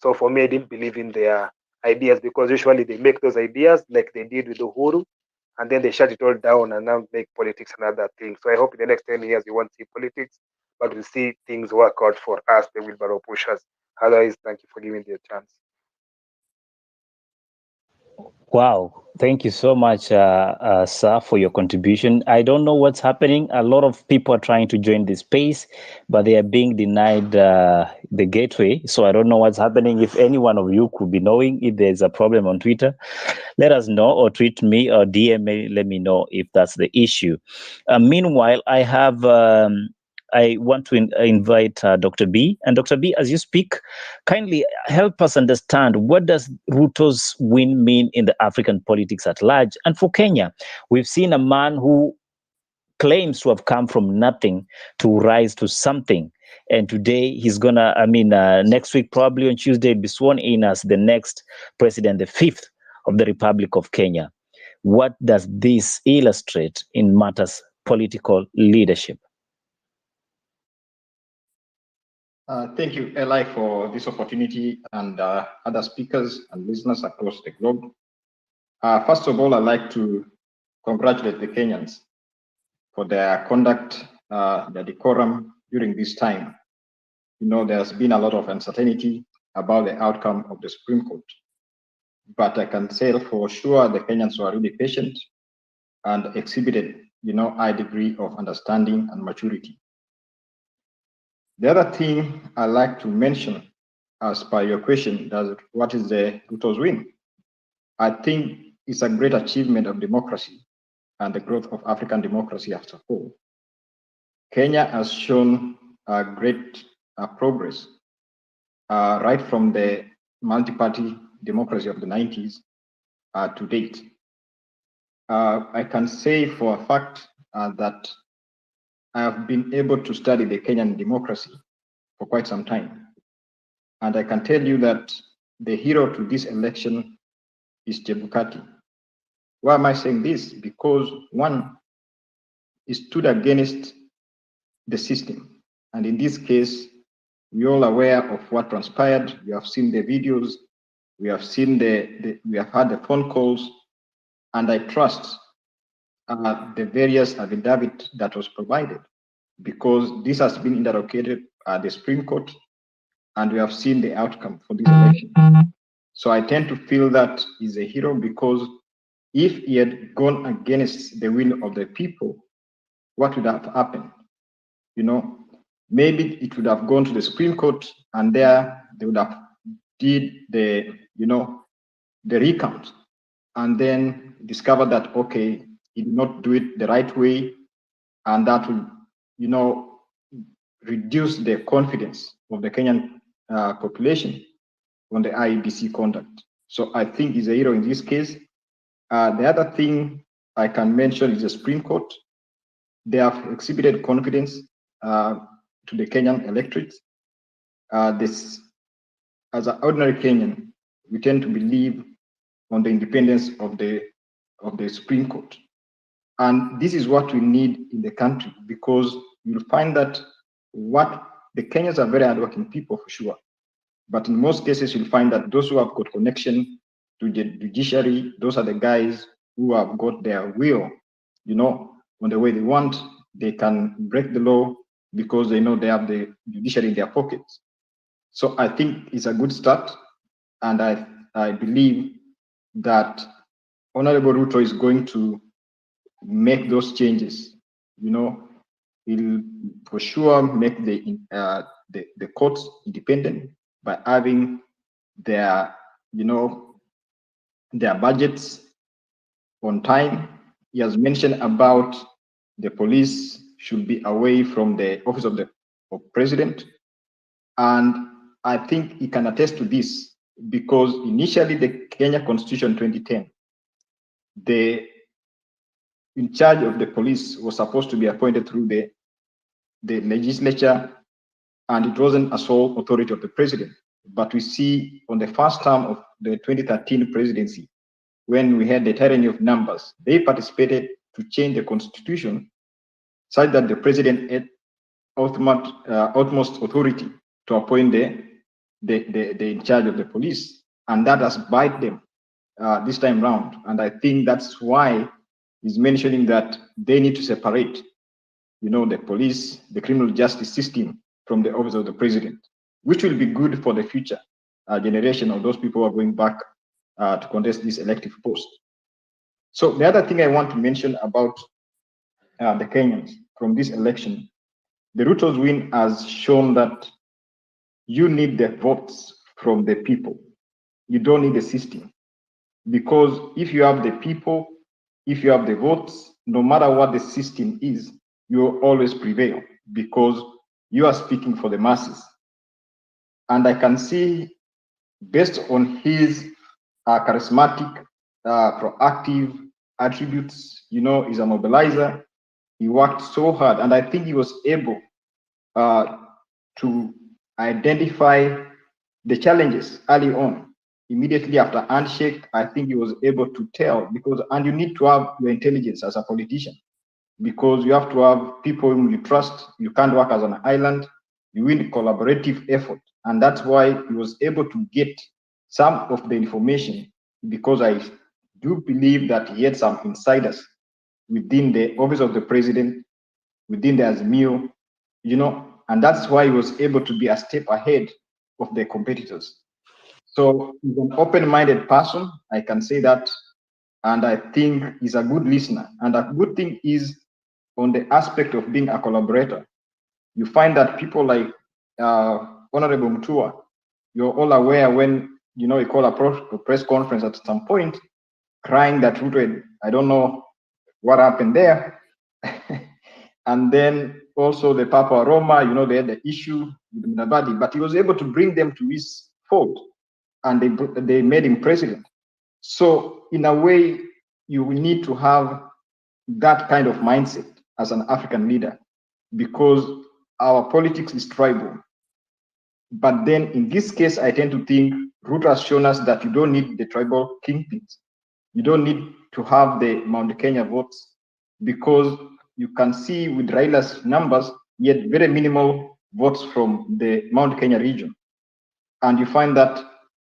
S8: So for me, I didn't believe in their ideas because usually they make those ideas like they did with Uhuru, and then they shut it all down and now make politics another thing. So I hope in the next 10 years we won't see politics, but we'll see things work out for us, the wheelbarrow pushers. Otherwise, thank you for giving me the chance.
S2: Wow. Thank you so much, sir, for your contribution. I don't know what's happening. A lot of people are trying to join this space, but they are being denied the gateway. So I don't know what's happening. If any one of you could be knowing if there's a problem on Twitter, let us know, or tweet me or DM me. Let me know if that's the issue. Meanwhile, I want to invite Dr. B. And Dr. B, as you speak, kindly help us understand, what does Ruto's win mean in the African politics at large? And for Kenya, we've seen a man who claims to have come from nothing to rise to something. And today he's gonna, next week, probably on Tuesday, be sworn in as the next president, the fifth of the Republic of Kenya. What does this illustrate in matters political leadership?
S9: Thank you, Eli, for this opportunity, and other speakers and listeners across the globe. First of all, I'd like to congratulate the Kenyans for their conduct, their decorum during this time. You know, there's been a lot of uncertainty about the outcome of the Supreme Court, but I can say for sure the Kenyans were really patient and exhibited, high degree of understanding and maturity. The other thing I'd like to mention, as per your question, what is the Ruto's win? I think it's a great achievement of democracy and the growth of African democracy as a whole. Kenya has shown great progress right from the multi-party democracy of the 90s to date. I can say for a fact that I have been able to study the Kenyan democracy for quite some time. And I can tell you that the hero to this election is Chebukati. Why am I saying this? Because one, he stood against the system. And in this case, we're all aware of what transpired. We have seen the videos, we have seen we have had the phone calls, and I trust the various affidavit that was provided, because this has been interrogated at the Supreme Court, and we have seen the outcome for this election. So I tend to feel that he's a hero, because if he had gone against the will of the people, what would have happened? Maybe it would have gone to the Supreme Court, and there they would have did the recount, and then discover that, okay, he did not do it the right way, and that will, reduce the confidence of the Kenyan population on the IEBC conduct. So I think he's a hero in this case. The other thing I can mention is the Supreme Court. They have exhibited confidence to the Kenyan electorate. This, as an ordinary Kenyan, we tend to believe on the independence of the Supreme Court. And this is what we need in the country, because you'll find that the Kenyans are very hardworking people for sure. But in most cases, you'll find that those who have got connection to the judiciary, those are the guys who have got their will, on the way they want. They can break the law because they know they have the judiciary in their pockets. So I think it's a good start, and I believe that Honorable Ruto is going to make those changes. You know, he'll for sure make the courts independent by having their, you know, their budgets on time. He has mentioned about the police should be away from the office of the president. And I think he can attest to this because initially the Kenya Constitution 2010, the in charge of the police was supposed to be appointed through the legislature, and it wasn't a sole authority of the president. But we see on the first term of the 2013 presidency, when we had the tyranny of numbers, they participated to change the constitution such that the president had utmost authority to appoint the in charge of the police, and that has bite them this time round. And I think that's why he's mentioning that they need to separate, you know, the police, the criminal justice system from the office of the president, which will be good for the future generation of those people who are going back to contest this elective post. So the other thing I want to mention about the Kenyans from this election, the Ruto's win has shown that you need the votes from the people. You don't need the system. Because if you have the people, if you have the votes, no matter what the system is, you will always prevail because you are speaking for the masses. And I can see, based on his charismatic, proactive attributes, you know, he's a mobilizer. He worked so hard, and I think he was able to identify the challenges early on. Immediately after handshake, I think he was able to tell because, and you need to have your intelligence as a politician because you have to have people whom you trust. You can't work as an island. You need collaborative effort. And that's why he was able to get some of the information because I do believe that he had some insiders within the office of the president, within the Azimio, you know, and that's why he was able to be a step ahead of the competitors. So he's an open-minded person, I can say that, and I think he's a good listener. And a good thing is on the aspect of being a collaborator. You find that people like Honorable Mutua, you're all aware when, you know, he called a press conference at some point, crying that Ruto, I don't know what happened there. And then also the Papa Roma, you know, they had the issue with Mnabadi, but he was able to bring them to his fold, and they made him president. So in a way, you will need to have that kind of mindset as an African leader, because our politics is tribal. But then in this case, I tend to think Ruto has shown us that you don't need the tribal kingpins. You don't need to have the Mount Kenya votes, because you can see with Raila's numbers, he had very minimal votes from the Mount Kenya region. And you find that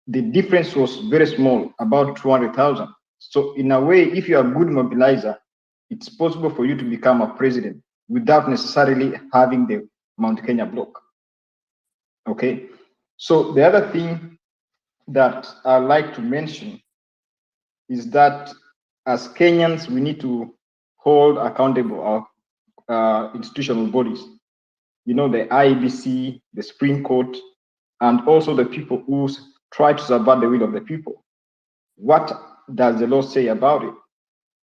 S9: the difference was very small, about 200,000. So in a way, if you're a good mobilizer, it's possible for you to become a president without necessarily having the Mount Kenya block. Okay. So the other thing that I'd like to mention is that as Kenyans, we need to hold accountable our institutional bodies. You know, the IEBC, the Supreme Court, and also the people who try to subvert the will of the people. What does the law say about it?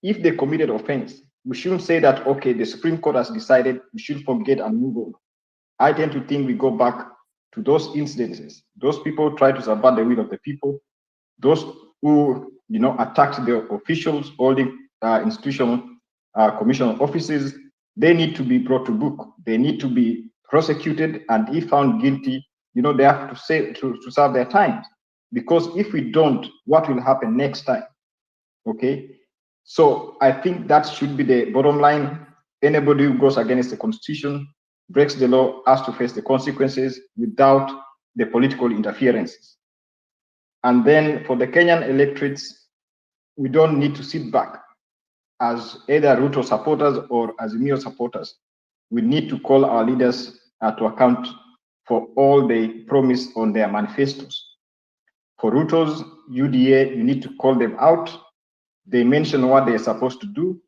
S9: If they committed offense, we shouldn't say that, okay, the Supreme Court has decided, we should forget and move on. I tend to think we go back to those incidences. Those people try to subvert the will of the people. Those who, you know, attacked the officials holding institutional commission offices, they need to be brought to book. They need to be prosecuted, and if found guilty, you know, they have to serve their time. Because if we don't, what will happen next time? Okay, so I think that should be the bottom line. Anybody who goes against the constitution, breaks the law, has to face the consequences without the political interferences. And then for the Kenyan electorates, we don't need to sit back as either Ruto supporters or Azimio supporters. We need to call our leaders to account for all they promise on their manifestos. For Ruto's UDA, you need to call them out. They mention what they're supposed to do.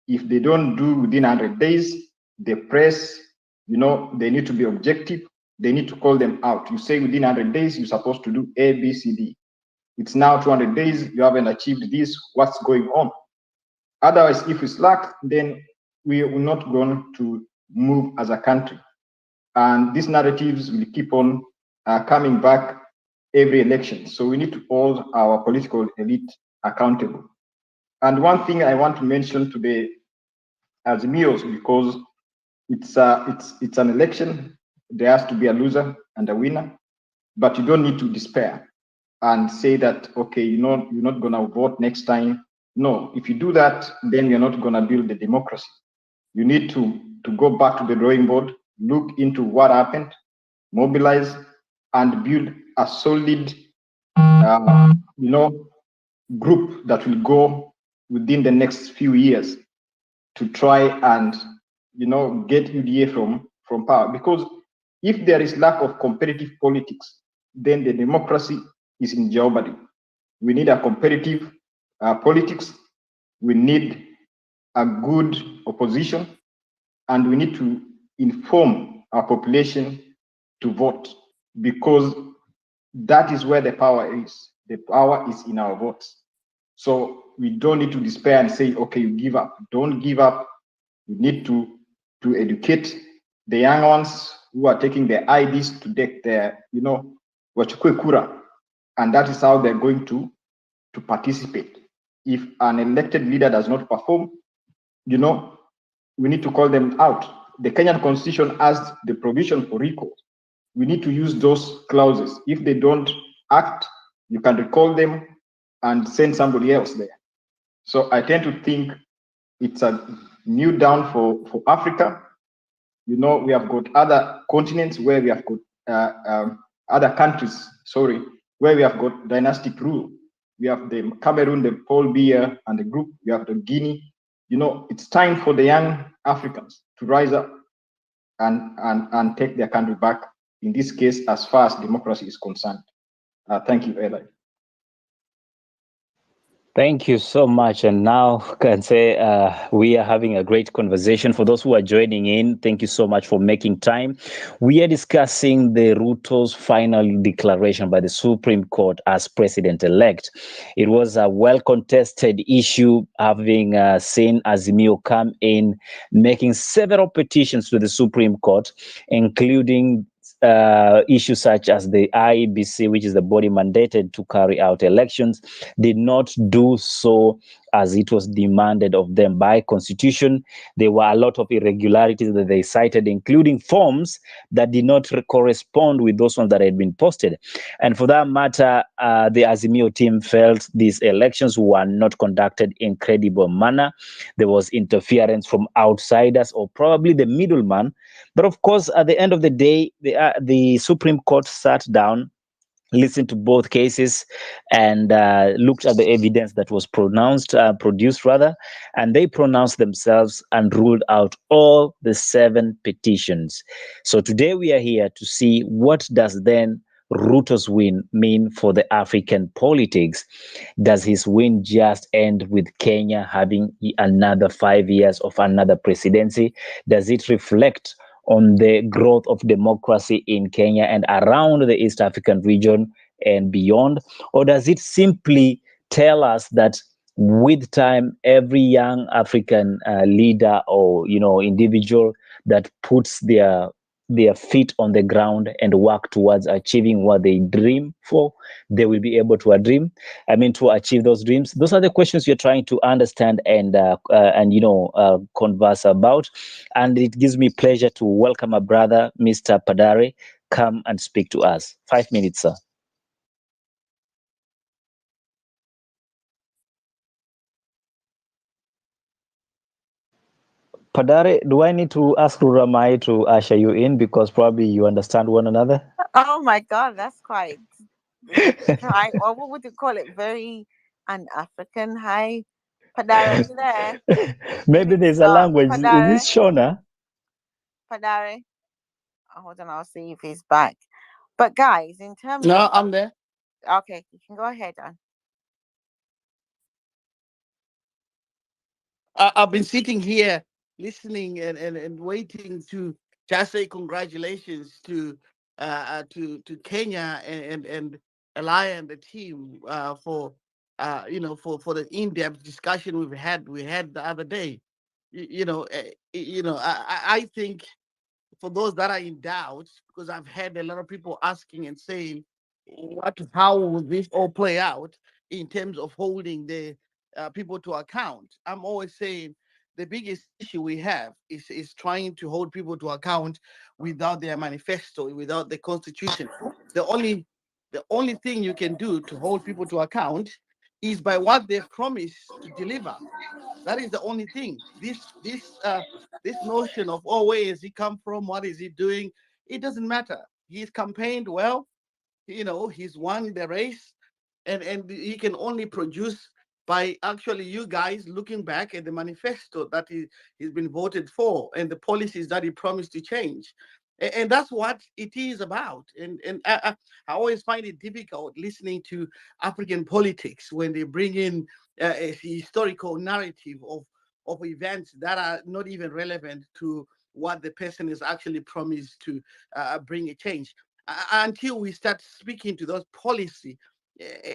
S9: If they don't do within 100 days, the press, they need to be objective. They need to call them out. You say within 100 days, you're supposed to do A, B, C, D. It's now 200 days, you haven't achieved this, what's going on? Otherwise, if we slack, then we are not going to move as a country. And these narratives will keep on coming back every election. So we need to hold our political elite accountable. And one thing I want to mention today, Azimios, because it's an election, there has to be a loser and a winner, but you don't need to despair and say that, okay, you're not going to vote next time. No, if you do that, then you're not going to build the democracy. You need to go back to the drawing board, look into what happened, mobilize, and build a solid, group that will go within the next few years to try and, get UDA from power. Because if there is lack of competitive politics, then the democracy is in jeopardy. We need a competitive politics. We need a good opposition, and we need to inform our population to vote, because that is where the power is. The power is in our votes. So we don't need to despair and say, okay, you give up. Don't give up. We need to educate the young ones who are taking their IDs to take their, wachukue kura. And that is how they're going to participate. If an elected leader does not perform, we need to call them out. The Kenyan Constitution has the provision for recall. We need to use those clauses. If they don't act, you can recall them and send somebody else there. So I tend to think it's a new dawn for Africa. We have got other continents where we have got other countries, where we have got dynastic rule. We have the Cameroon, the Paul Biya and the group. We have the Guinea. It's time for the young Africans to rise up and take their country back, in this case, as far as democracy is concerned. Thank you, Eli.
S2: Thank you so much. And now I can say we are having a great conversation. For those who are joining in, thank you so much for making time. We are discussing the Ruto's final declaration by the Supreme Court as president-elect. It was a well-contested issue, having seen Azimio come in, making several petitions to the Supreme Court, including issues such as the IEBC, which is the body mandated to carry out elections, did not do so as it was demanded of them by constitution. There were a lot of irregularities that they cited, including forms that did not correspond with those ones that had been posted. And for that matter, the Azimio team felt these elections were not conducted in credible manner. There was interference from outsiders or probably the middleman. But of course, at the end of the day, the Supreme Court sat down, listened to both cases, and looked at the evidence that was produced, and they pronounced themselves and ruled out all the 7 petitions. So today we are here to see what does then Ruto's win mean for the African politics. Does his win just end with Kenya having another 5 years of another presidency? Does it reflect on the growth of democracy in Kenya and around the East African region and beyond? Or does it simply tell us that with time, every young African leader or individual that puts their feet on the ground and work towards achieving what they dream for, they will be able to to achieve those dreams? Those are the questions you're trying to understand and converse about. And it gives me pleasure to welcome a brother, Mr. Padare. Come and speak to us. 5 minutes, sir. Padare, do I need to ask Ruramai to usher you in, because probably you understand one another?
S10: Oh my God, that's quite trying. Or what would you call it? Very un-African. Hi, Padare, are you there?
S2: Maybe there's a language. Is
S10: Padare,
S2: this Shona?
S10: Padare. hold on, I'll see if he's back. But guys, in terms
S11: No,
S10: of
S11: I'm there.
S10: okay, you can go ahead, Dan.
S11: I've been sitting here listening and waiting to just say congratulations to Kenya and Elia and the team for for the in-depth discussion we had the other day. I think for those that are in doubt, because I've had a lot of people asking and saying, how will this all play out in terms of holding the people to account? I'm always saying the biggest issue we have is trying to hold people to account without their manifesto, without the constitution. The only the only thing you can do to hold people to account is by what they've promised to deliver. That is the only thing. This notion of, oh, where is he come from? What is he doing? It doesn't matter. He's campaigned well. He's won the race, and he can only produce by actually you guys looking back at the manifesto that he's been voted for and the policies that he promised to change. And that's what it is about. And I always find it difficult listening to African politics when they bring in a historical narrative of events that are not even relevant to what the person is actually promised to bring a change. Until we start speaking to those policy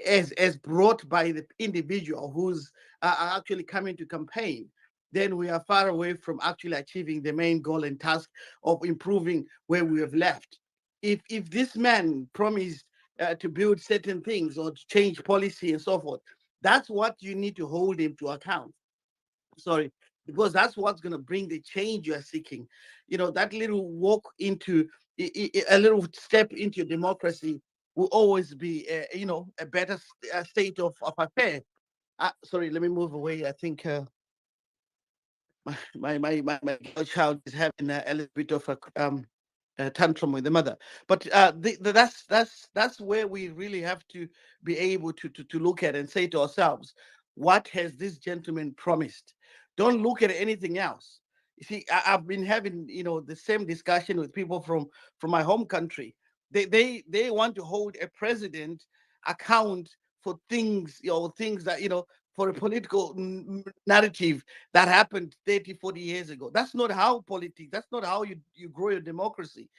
S11: as brought by the individual who's actually coming to campaign, then we are far away from actually achieving the main goal and task of improving where we have left. If this man promised to build certain things or to change policy and so forth, that's what you need to hold him to account. Sorry, because that's what's going to bring the change you are seeking. That little walk into a little step into democracy will always be a better state of affair. Sorry, let me move away. I think my girl child is having a little bit of a tantrum with the mother. But that's where we really have to be able to look at and say to ourselves, what has this gentleman promised? Don't look at anything else. You see, I've been having the same discussion with people from my home country. They want to hold a president account for things that for a political narrative that happened 30, 40 years ago. That's not how politics, that's not how you grow your democracy.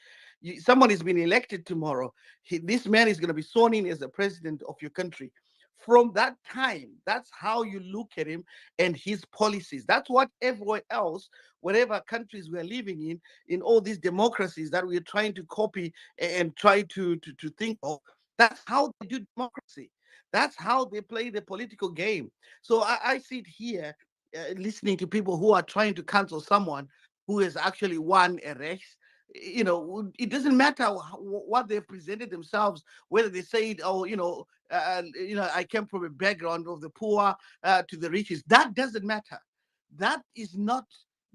S11: Someone is being elected tomorrow. This man is going to be sworn in as the president of your country. From that time, that's how you look at him and his policies. That's what everywhere else, whatever countries we're living in all these democracies that we're trying to copy and try to think of, that's how they do democracy. That's how they play the political game. So I sit here listening to people who are trying to cancel someone who has actually won a race. It doesn't matter what they've presented themselves, whether they say, oh, I came from a background of the poor to the riches. That doesn't matter. That is not.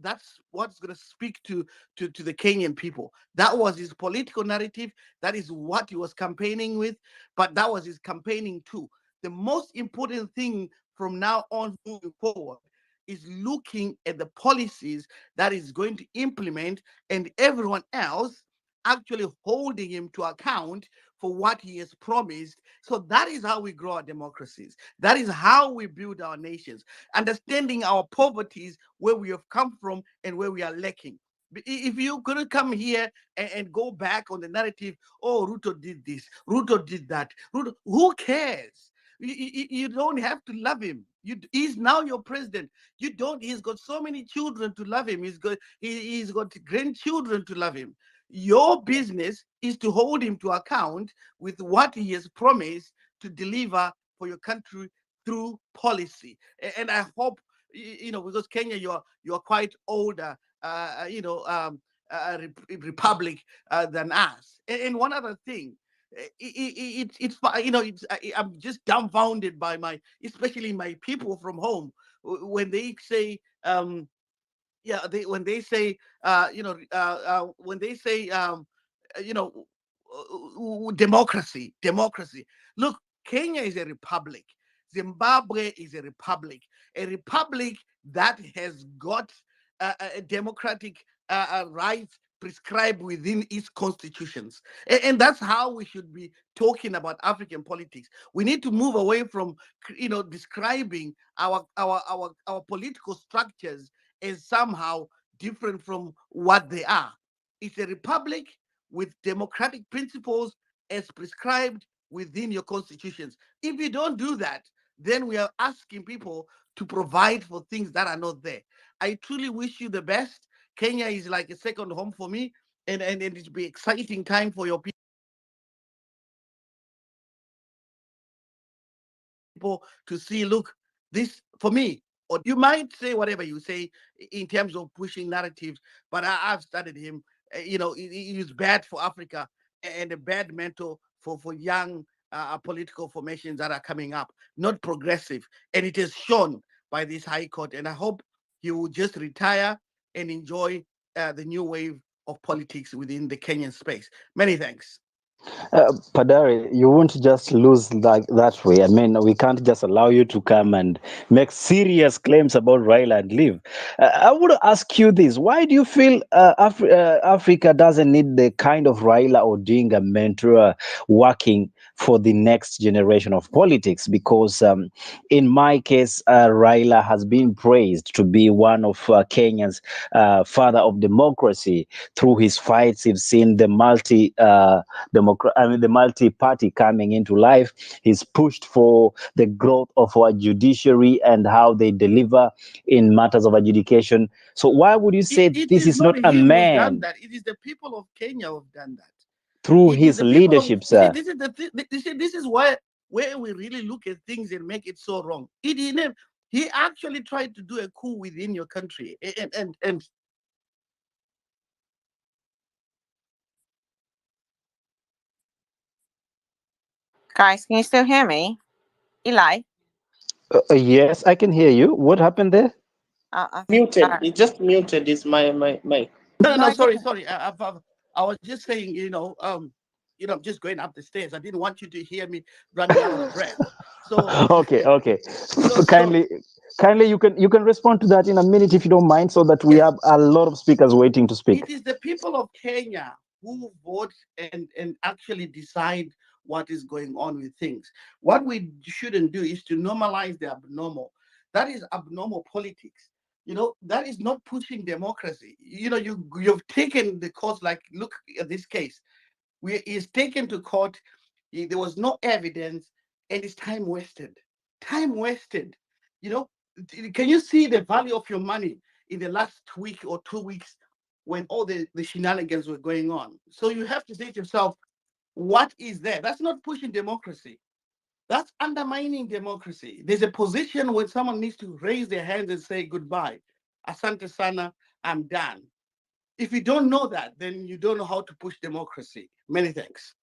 S11: That's what's going to speak to the Kenyan people. That was his political narrative. That is what he was campaigning with. But that was his campaigning too. The most important thing from now on moving forward is looking at the policies that is going to implement, and everyone else actually holding him to account for what he has promised. So that is how we grow our democracies. That is how we build our nations, understanding our poverties, where we have come from and where we are lacking. If you're going to come here and go back on the narrative, oh, Ruto did this, Ruto did that, Ruto, who cares? You don't have to love him. He's now your president. You don't. He's got so many children to love him. He's got grandchildren to love him. Your business is to hold him to account with what he has promised to deliver for your country through policy. And I hope because Kenya, you're quite older, republic than us. And one other thing, I'm just dumbfounded by especially my people from home when they say yeah they when they say when they say you know democracy. Look, Kenya is a republic. Zimbabwe is a republic that has got democratic rights prescribed within its constitutions. And that's how we should be talking about African politics. We need to move away from, describing our political structures as somehow different from what they are. It's a republic with democratic principles as prescribed within your constitutions. If you don't do that, then we are asking people to provide for things that are not there. I truly wish you the best. Kenya is like a second home for me, and it'll be exciting time for your people to see, look, this for me. Or you might say whatever you say in terms of pushing narratives, but I've studied him. He's bad for Africa and a bad mentor for young political formations that are coming up, not progressive. And it is shown by this High Court. And I hope he will just retire and enjoy the new wave of politics within the Kenyan space. Many thanks.
S2: Padari, you won't just lose like that way. I mean, we can't just allow you to come and make serious claims about Raila and leave. I would ask you this: why do you feel Africa doesn't need the kind of Raila Odinga mentor working for the next generation of politics? Because in my case, Raila has been praised to be one of Kenya's father of democracy through his fights. We've seen the the multi-party coming into life. He's pushed for the growth of our judiciary and how they deliver in matters of adjudication. So why would you say
S11: It
S2: this
S11: is
S2: is
S11: not
S2: not a
S11: him who's done
S2: man
S11: that. It is the people of Kenya who've done that.
S2: through
S11: It is
S2: his
S11: the people of,
S2: leadership,
S11: you see,
S2: sir?
S11: this is this is where we really look at things and make it so wrong. He actually tried to do a coup within your country, and
S10: Guys, can you still hear me? Eli?
S2: Yes, I can hear you. What happened there?
S10: I think
S7: Muted. It just muted his my mic.
S11: no,
S10: no,
S11: no,
S10: I
S11: sorry,
S10: didn't.
S11: sorry. I was just saying, I'm just going up the stairs. I didn't want you to hear me running out of breath. So,
S2: Okay, okay.
S11: so
S2: Kindly, you can respond to that in a minute if you don't mind, so that we
S11: yes,
S2: have a lot of speakers waiting to speak.
S11: it is the people of Kenya who vote and actually decide what is going on with things. What we shouldn't do is to normalize the abnormal. That is abnormal politics. That is not pushing democracy. You've taken the course, like, look at this case. Is taken to court. There was no evidence, and it's time wasted. Time wasted. You know, can you see the value of your money in the last week or 2 weeks when all the shenanigans were going on? So you have to say to yourself, what is there? That's not pushing democracy. That's undermining democracy. There's a position where someone needs to raise their hands and say goodbye. Asante sana, I'm done. If you don't know that, then you don't know how to push democracy. Many thanks.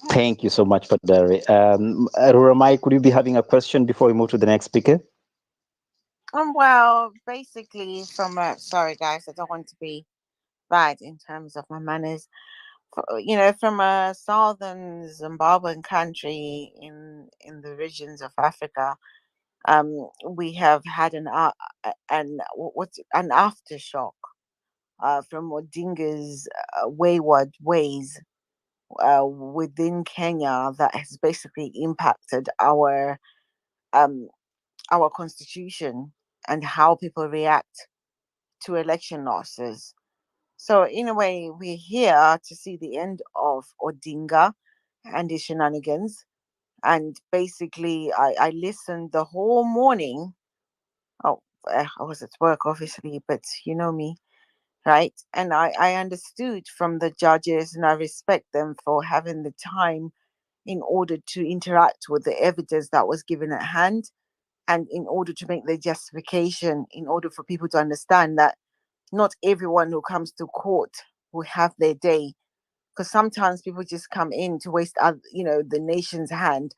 S2: Thank you so much, Padari. Ramai, could you be having a question before we move to the next speaker?
S10: Well, basically, sorry guys, I don't want to be bad in terms of my manners. From a southern Zimbabwean country in the regions of Africa, we have had an aftershock from Odinga's wayward ways within Kenya that has basically impacted um our constitution and how people react to election losses. So in a way, we're here to see the end of Odinga and his shenanigans. And basically, I listened the whole morning. Oh, I was at work, obviously, but you know me, right? And I understood from the judges, and I respect them for having the time in order to interact with the evidence that was given at hand, and in order to make the justification, in order for people to understand that not everyone who comes to court will have their day, because sometimes people just come in to waste the nation's hand,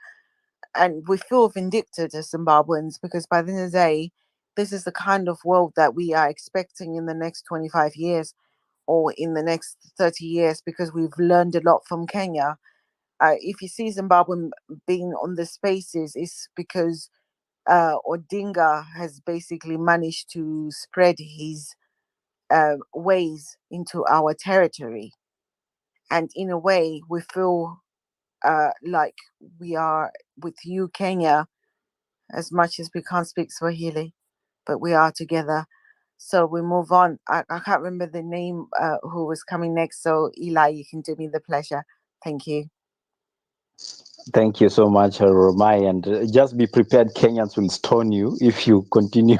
S10: and we feel vindictive as Zimbabweans, because by the end of the day, this is the kind of world that we are expecting in the next 25 years or in the next 30 years, because we've learned a lot from Kenya. If you see Zimbabwe being on the spaces, it's because Odinga has basically managed to spread his ways into our territory. And in a way, we feel like we are with you, Kenya, as much as we can't speak Swahili, but we are together. So we move on. I can't remember the name who was coming next. So Eli, you can do me the pleasure. Thank you.
S2: Thank you so much, Romai, and just be prepared. Kenyans will stone you if you continue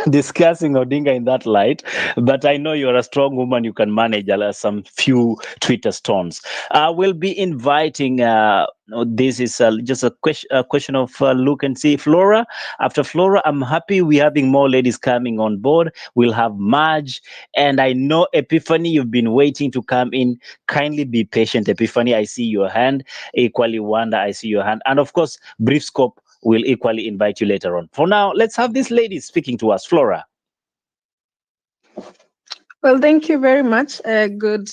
S2: discussing Odinga in that light. But I know you're a strong woman; you can manage some few Twitter stones. We'll be inviting. This is just a question of look and see. Flora, after Flora, I'm happy we're having more ladies coming on board. We'll have Marge, and I know Epiphany, you've been waiting to come in. Kindly be patient, Epiphany. I see your hand. Equally, Wanda, I see your hand. And of course, Brief Scope will equally invite you later on. For now, let's have this lady speaking to us. Flora.
S12: Well, thank you very much. Good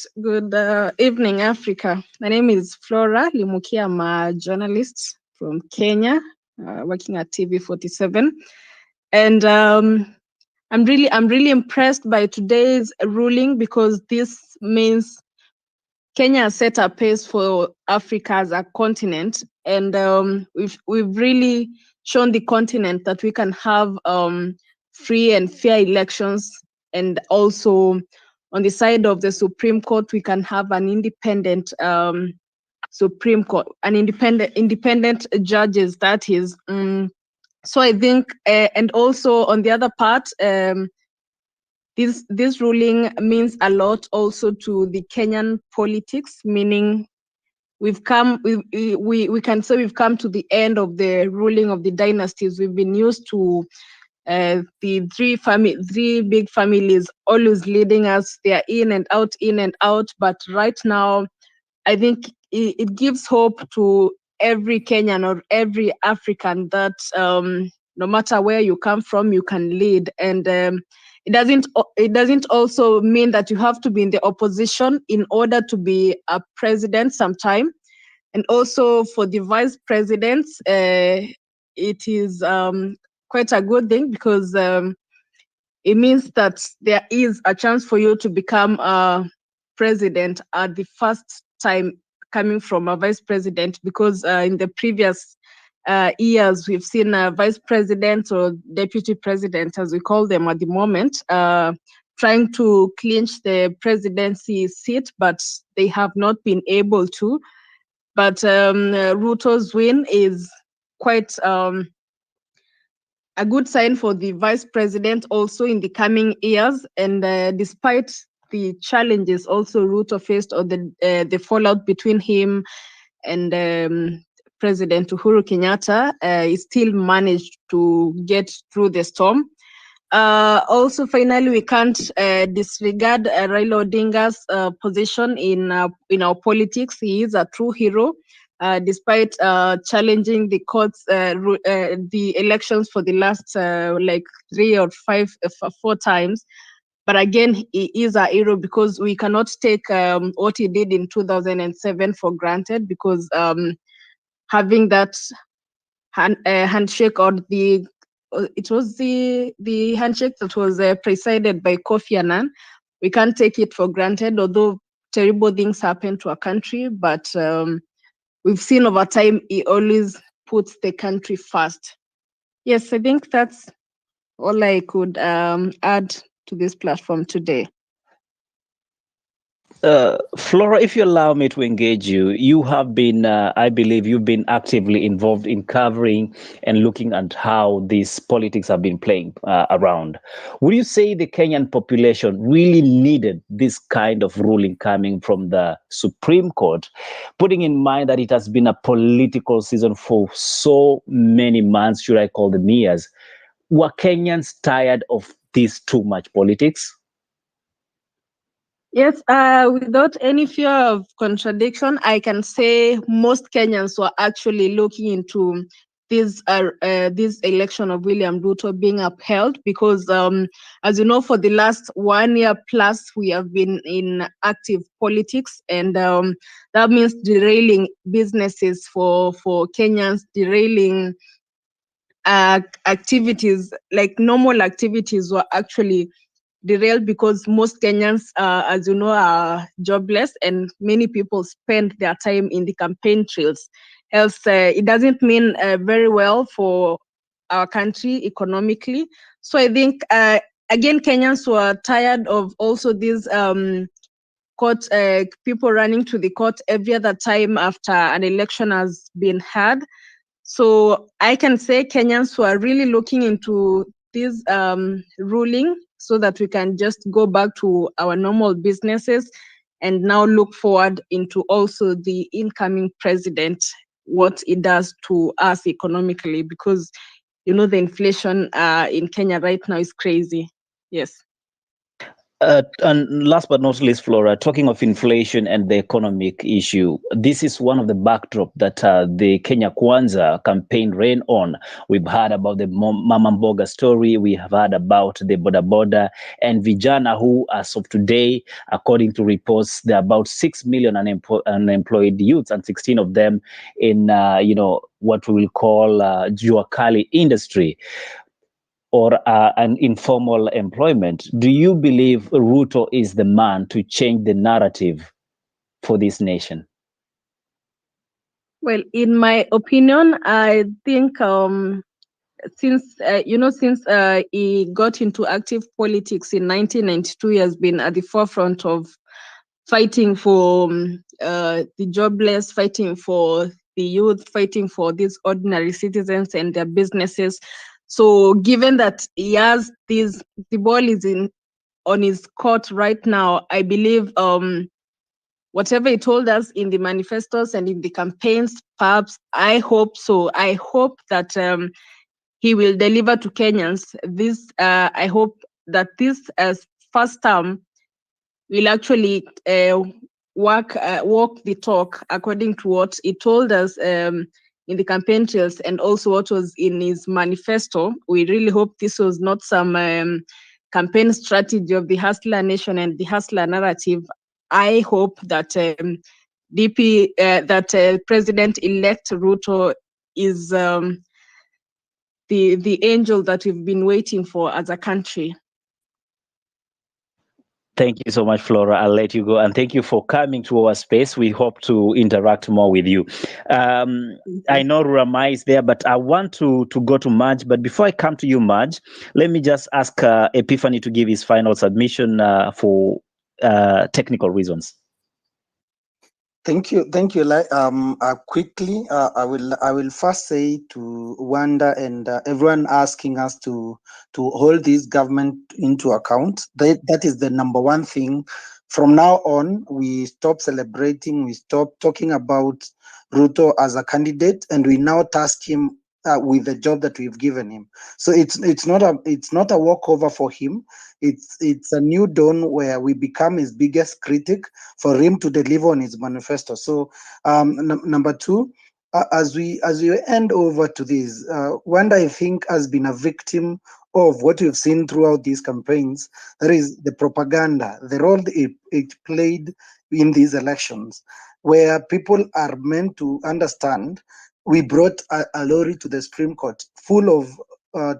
S12: evening, Africa. My name is Flora Limukia. I'm a journalist from Kenya, working at TV47, and I'm really impressed by today's ruling, because this means Kenya has set a pace for Africa as a continent, and we've really shown the continent that we can have free and fair elections, and also on the side of the Supreme Court, we can have an independent Supreme Court, an independent judges. That is, so I think, and also on the other part, this ruling means a lot also to the Kenyan politics, meaning we can say we've come to the end of the ruling of the dynasties. We've been used to the three big families always leading us. They are in and out. But right now, I think it gives hope to every Kenyan or every African that no matter where you come from, you can lead. And it doesn't also mean that you have to be in the opposition in order to be a president sometime. And also for the vice presidents, it is quite a good thing, because it means that there is a chance for you to become a president at the first time coming from a vice president, because in the previous years, we've seen vice presidents or deputy presidents, as we call them at the moment, trying to clinch the presidency seat, but they have not been able to. But Ruto's win is quite a good sign for the vice president also in the coming years. And despite the challenges also Ruto faced, or the fallout between him and President Uhuru Kenyatta, he still managed to get through the storm. Also, finally, we can't disregard Raila Odinga's position in our politics. He is a true hero. Despite challenging the courts, the elections for the last 3 or 4 times. But again, he is a hero, because we cannot take what he did in 2007 for granted, because having that handshake, or it was the handshake that was presided by Kofi Annan. We can't take it for granted, although terrible things happen to our country. But we've seen over time, he always puts the country first. Yes, I think that's all I could add to this platform today.
S2: Flora, if you allow me to engage you, you have been, I believe, you've been actively involved in covering and looking at how these politics have been playing around. Would you say the Kenyan population really needed this kind of ruling coming from the Supreme Court, putting in mind that it has been a political season for so many months, should I call them years? Were Kenyans tired of this too much politics?
S12: Yes, without any fear of contradiction, I can say most Kenyans were actually looking into this election of William Ruto being upheld, because as you know, for the last 1 year plus, we have been in active politics, and that means derailing businesses for Kenyans, derailing activities, like normal activities, were actually derailed because most Kenyans, as you know, are jobless, and many people spend their time in the campaign trails. Else, it doesn't mean very well for our country economically. So I think, again, Kenyans were tired of also these court, people running to the court every other time after an election has been had. So I can say Kenyans who are really looking into this ruling so that we can just go back to our normal businesses and now look forward into also the incoming president, what it does to us economically, because you know the inflation in Kenya right now is crazy. Yes.
S2: And last but not least, Flora, talking of inflation and the economic issue, this is one of the backdrop that the Kenya Kwanza campaign ran on. We've heard about the Mama Mboga story. We have heard about the Boda Boda and Vijana, who, as of today, according to reports, there are about 6 million unemployed youths, and 16 of them in, what we will call Jua Kali industry, or an informal employment. Do you believe Ruto is the man to change the narrative for this nation?
S12: Well, in my opinion, I think since he got into active politics in 1992, he has been at the forefront of fighting for the jobless, fighting for the youth, fighting for these ordinary citizens and their businesses. So given that he has the ball is on his court right now, I believe whatever he told us in the manifestos and in the campaigns, perhaps, I hope so. I hope that he will deliver to Kenyans. This, I hope that this first term will actually walk the talk according to what he told us in the campaign trails and also what was in his manifesto. We really hope this was not some campaign strategy of the Hustler Nation and the Hustler narrative. I hope that President-elect Ruto is the angel that we've been waiting for as a country.
S2: Thank you so much, Flora. I'll let you go. And thank you for coming to our space. We hope to interact more with you. I know Ruramai is there, but I want to go to Marge. But before I come to you, Marge, let me just ask Epiphany to give his final submission for technical reasons.
S4: Thank you. Quickly, I will first say to Wanda and everyone asking us to hold this government into account. That is the number one thing. From now on, we stop celebrating. We stop talking about Ruto as a candidate, and we now task him with the job that we've given him. So it's not a walkover for him. It's a new dawn where we become his biggest critic for him to deliver on his manifesto. So number two, as we end over to this, Wanda, I think, has been a victim of what we've seen throughout these campaigns. That is the propaganda, the role it played in these elections, where people are meant to understand. We brought a lorry to the Supreme Court full of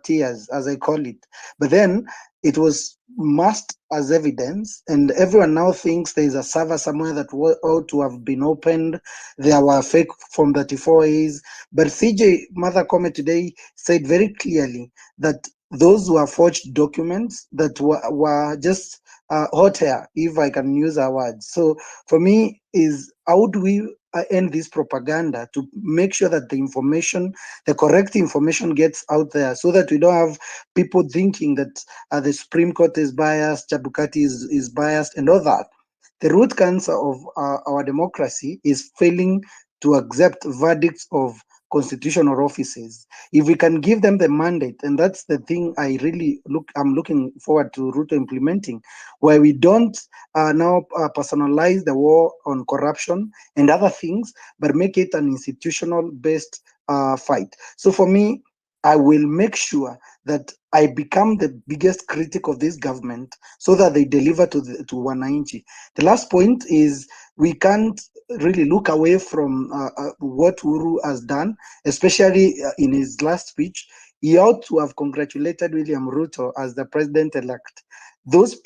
S4: tears, as I call it. But then it was masked as evidence, and everyone now thinks there is a server somewhere that ought to have been opened. There were fake Form 34As. But CJ Mother Kome today said very clearly that those were forged documents that were just hot air, if I can use a word. So for me, is how do we end this propaganda to make sure that the correct information gets out there, so that we don't have people thinking that the Supreme Court is biased, Chebukati is biased, and all that. The root cancer of our democracy is failing to accept verdicts of constitutional offices. If we can give them the mandate, and that's the thing I'm looking forward to Ruto implementing, where we don't now personalize the war on corruption and other things, but make it an institutional based fight. So for me, I will make sure that I become the biggest critic of this government so that they deliver to Wananchi. The last point is we can't really look away from what Uhuru has done, especially in his last speech.
S13: he ought to have congratulated William Ruto as the president-elect.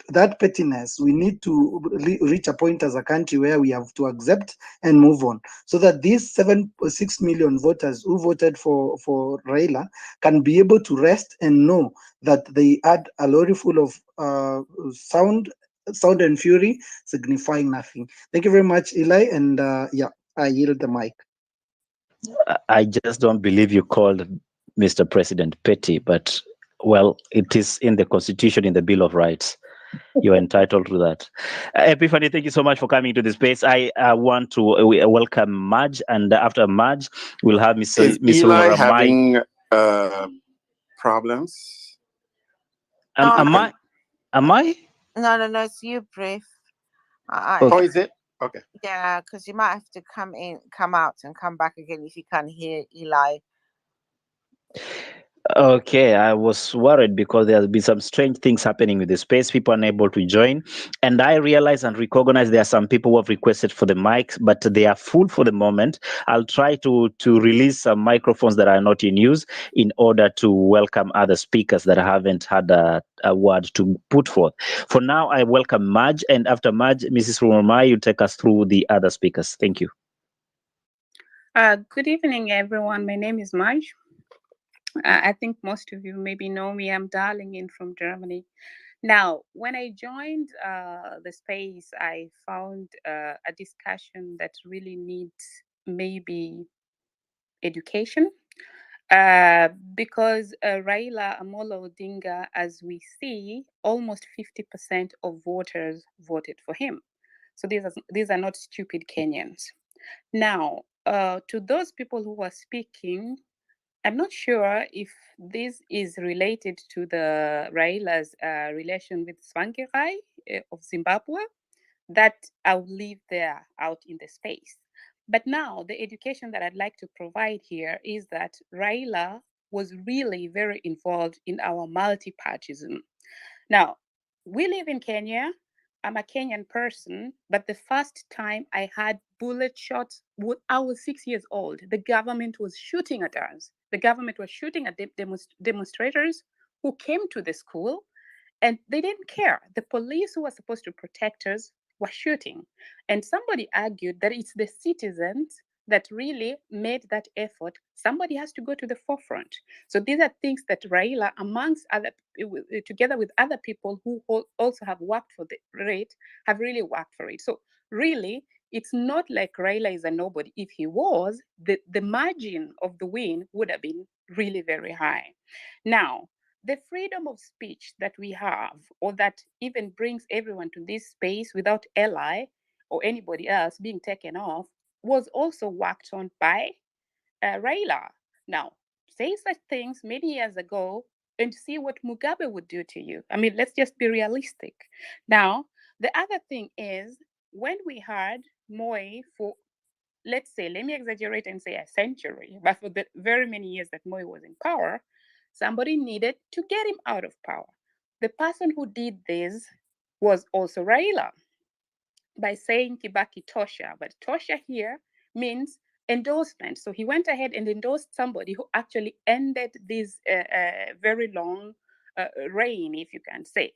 S13: That pettiness, we need to reach a point as a country where we have to accept and move on, so that these 6 million voters who voted for Raila can be able to rest and know that they had a lorry full of sound and fury signifying nothing. Thank you very much, Eli, and yeah, I yield the mic.
S2: I just don't believe you called Mr. President petty, but well, it is in the Constitution, in the Bill of Rights. You're entitled to that. Epiphany, thank you so much for coming to the space. I want to welcome Marge, and after Marge, we'll have Miss
S1: Eli
S2: Ramai.
S1: having problems?
S2: Am I?
S10: No, it's you, Brief.
S1: Oh, is it? Okay.
S10: Yeah, because you might have to come out and come back again if you can't hear Eli.
S2: Okay, I was worried because there's been some strange things happening with the space. People are unable to join. And I realize and recognize there are some people who have requested for the mics, but they are full for the moment. I'll try to release some microphones that are not in use in order to welcome other speakers that haven't had a word to put forth. For now, I welcome Marge, and after Marge, Mrs. Rumai, you take us through the other speakers. Thank you.
S14: Good evening, everyone. My name is Marge. I think most of you maybe know me. I'm dialing in from Germany. Now, when I joined the space, I found a discussion that really needs maybe education. Because Raila Amolo Odinga, as we see, almost 50% of voters voted for him. So these are not stupid Kenyans. Now, to those people who were speaking, I'm not sure if this is related to the Raila's relation with Swangirai of Zimbabwe. That I'll leave there out in the space. But now the education that I'd like to provide here is that Raila was really very involved in our multi-partyism. Now, we live in Kenya. I'm a Kenyan person, but the first time I had bullet shots, I was 6 years old. The government was shooting at us. The government was shooting at demonstrators who came to the school, and they didn't care. The police who were supposed to protect us were shooting. And somebody argued that it's the citizens that really made that effort. Somebody has to go to the forefront. So these are things that Raila, amongst other, together with other people who also have worked for it, have really worked for it. So really, it's not like Raila is a nobody. If he was, the margin of the win would have been really very high. Now, the freedom of speech that we have, or that even brings everyone to this space without ally or anybody else being taken off, was also worked on by Raila. Now, say such things many years ago and see what Mugabe would do to you. I mean, let's just be realistic. Now, the other thing is, when we had Moi for, let's say, let me exaggerate and say a century, but for the very many years that Moi was in power, somebody needed to get him out of power. The person who did this was also Raila by saying Kibaki Tosha, but Tosha here means endorsement. So he went ahead and endorsed somebody who actually ended this very long reign, if you can say.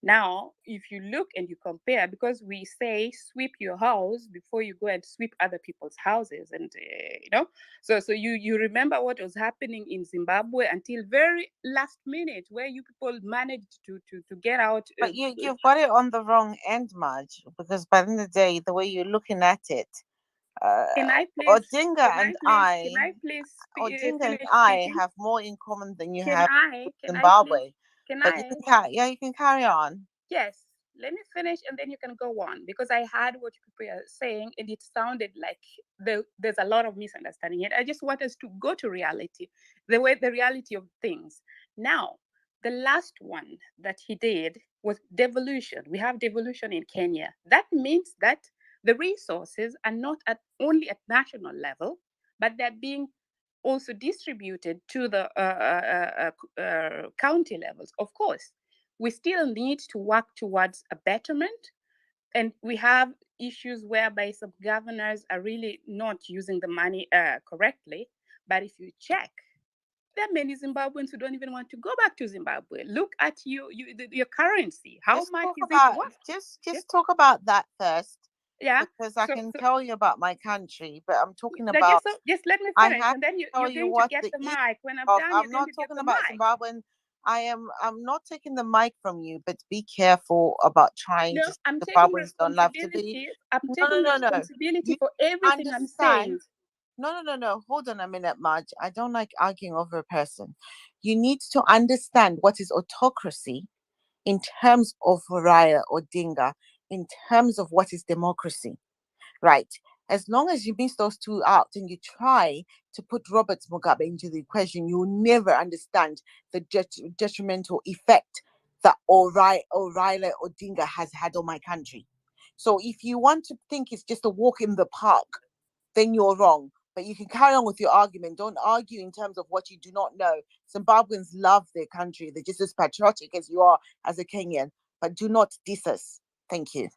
S14: Now, if you look and you compare, because we say sweep your house before you go and sweep other people's houses, and so you remember what was happening in Zimbabwe until very last minute, where you people managed to get out.
S10: But you've got it on the wrong end, Marge, because by the end of the day, the way you're looking at it,
S14: can I please,
S10: Odinga and I have more in common than you have with Zimbabwe. You can carry on.
S14: Yes, let me finish and then you can go on, because I heard what people are saying and it sounded like there's a lot of misunderstanding. And I just want us to go to reality, the reality of things. Now, the last one that he did was devolution. We have devolution in Kenya. That means that the resources are not only at national level, but they're being also distributed to the county levels. Of course, we still need to work towards a betterment, and we have issues whereby some governors are really not using the money correctly. But if you check There are many Zimbabweans who don't even want to go back to Zimbabwe. Look at your currency. How much is it worth?
S10: Just talk about that first.
S14: Yeah.
S10: Because I can tell you about my country, but I'm talking about.
S14: Just let me
S10: I
S14: finish,
S10: have
S14: and then you're
S10: tell you
S14: going to
S10: what
S14: get
S10: the
S14: the mic. When I'm
S10: of.
S14: done,
S10: I'm
S14: you're going
S10: not
S14: to get
S10: talking
S14: the
S10: about
S14: mic.
S10: Zimbabwean. I'm not taking the mic from you, but be careful about trying
S14: No,
S10: to.
S14: I'm
S10: The
S14: taking
S10: Zimbabweans don't love to be.
S14: responsibility. I'm taking
S10: No.
S14: responsibility
S10: You
S14: for everything I'm saying.
S10: understand? No. Hold on a minute, Marge. I don't like arguing over a person. You need to understand what is autocracy in terms of Raila or Dinga, in terms of what is democracy, right? As long as you miss those two out and you try to put Robert Mugabe into the equation, you will never understand the detrimental effect that O'Reilly Odinga has had on my country. So if you want to think it's just a walk in the park, then you're wrong. But you can carry on with your argument. Don't argue in terms of what you do not know. Zimbabweans love their country. They're just as patriotic as you are as a Kenyan. But do not diss us. Thank you.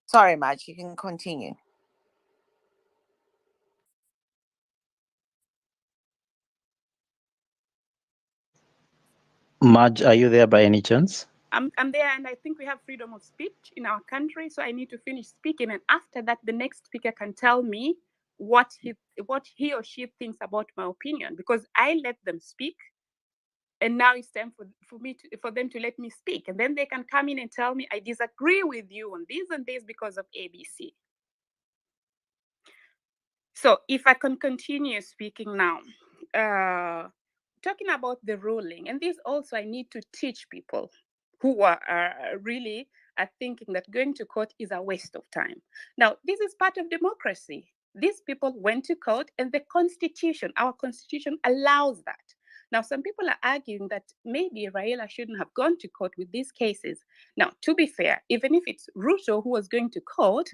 S10: Sorry, Madge, you can continue.
S2: Madge, are you there by any chance?
S14: I'm there, and I think we have freedom of speech in our country, so I need to finish speaking, and after that, the next speaker can tell me what he or she thinks about my opinion, because I let them speak, and now it's time for them to let me speak, and then they can come in and tell me I disagree with you on this and this because of ABC. So if I can continue speaking now, talking about the ruling, and this also I need to teach people who are really are thinking that going to court is a waste of time. Now, this is part of democracy. These people went to court, and the Constitution, our Constitution, allows that. Now, some people are arguing that maybe Raila shouldn't have gone to court with these cases. Now, to be fair, even if it's Ruto who was going to court,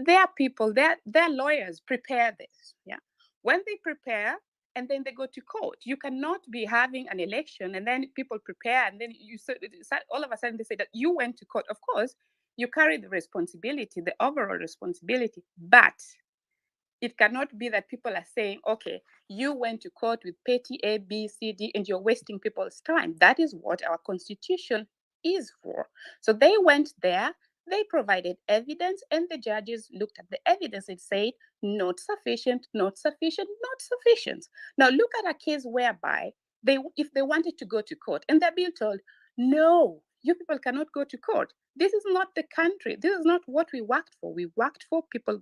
S14: their people, their lawyers prepare this. Yeah. When they prepare and then they go to court, you cannot be having an election and then people prepare and then all of a sudden they say that you went to court. Of course, you carry the responsibility, the overall responsibility, but it cannot be that people are saying, okay, you went to court with petty A, B, C, D, and you're wasting people's time. That is what our Constitution is for. So they went there, they provided evidence, and the judges looked at the evidence and said, not sufficient, not sufficient, not sufficient. Now look at a case whereby if they wanted to go to court and they're being told, no, you people cannot go to court. This is not the country. This is not what we worked for. We worked for people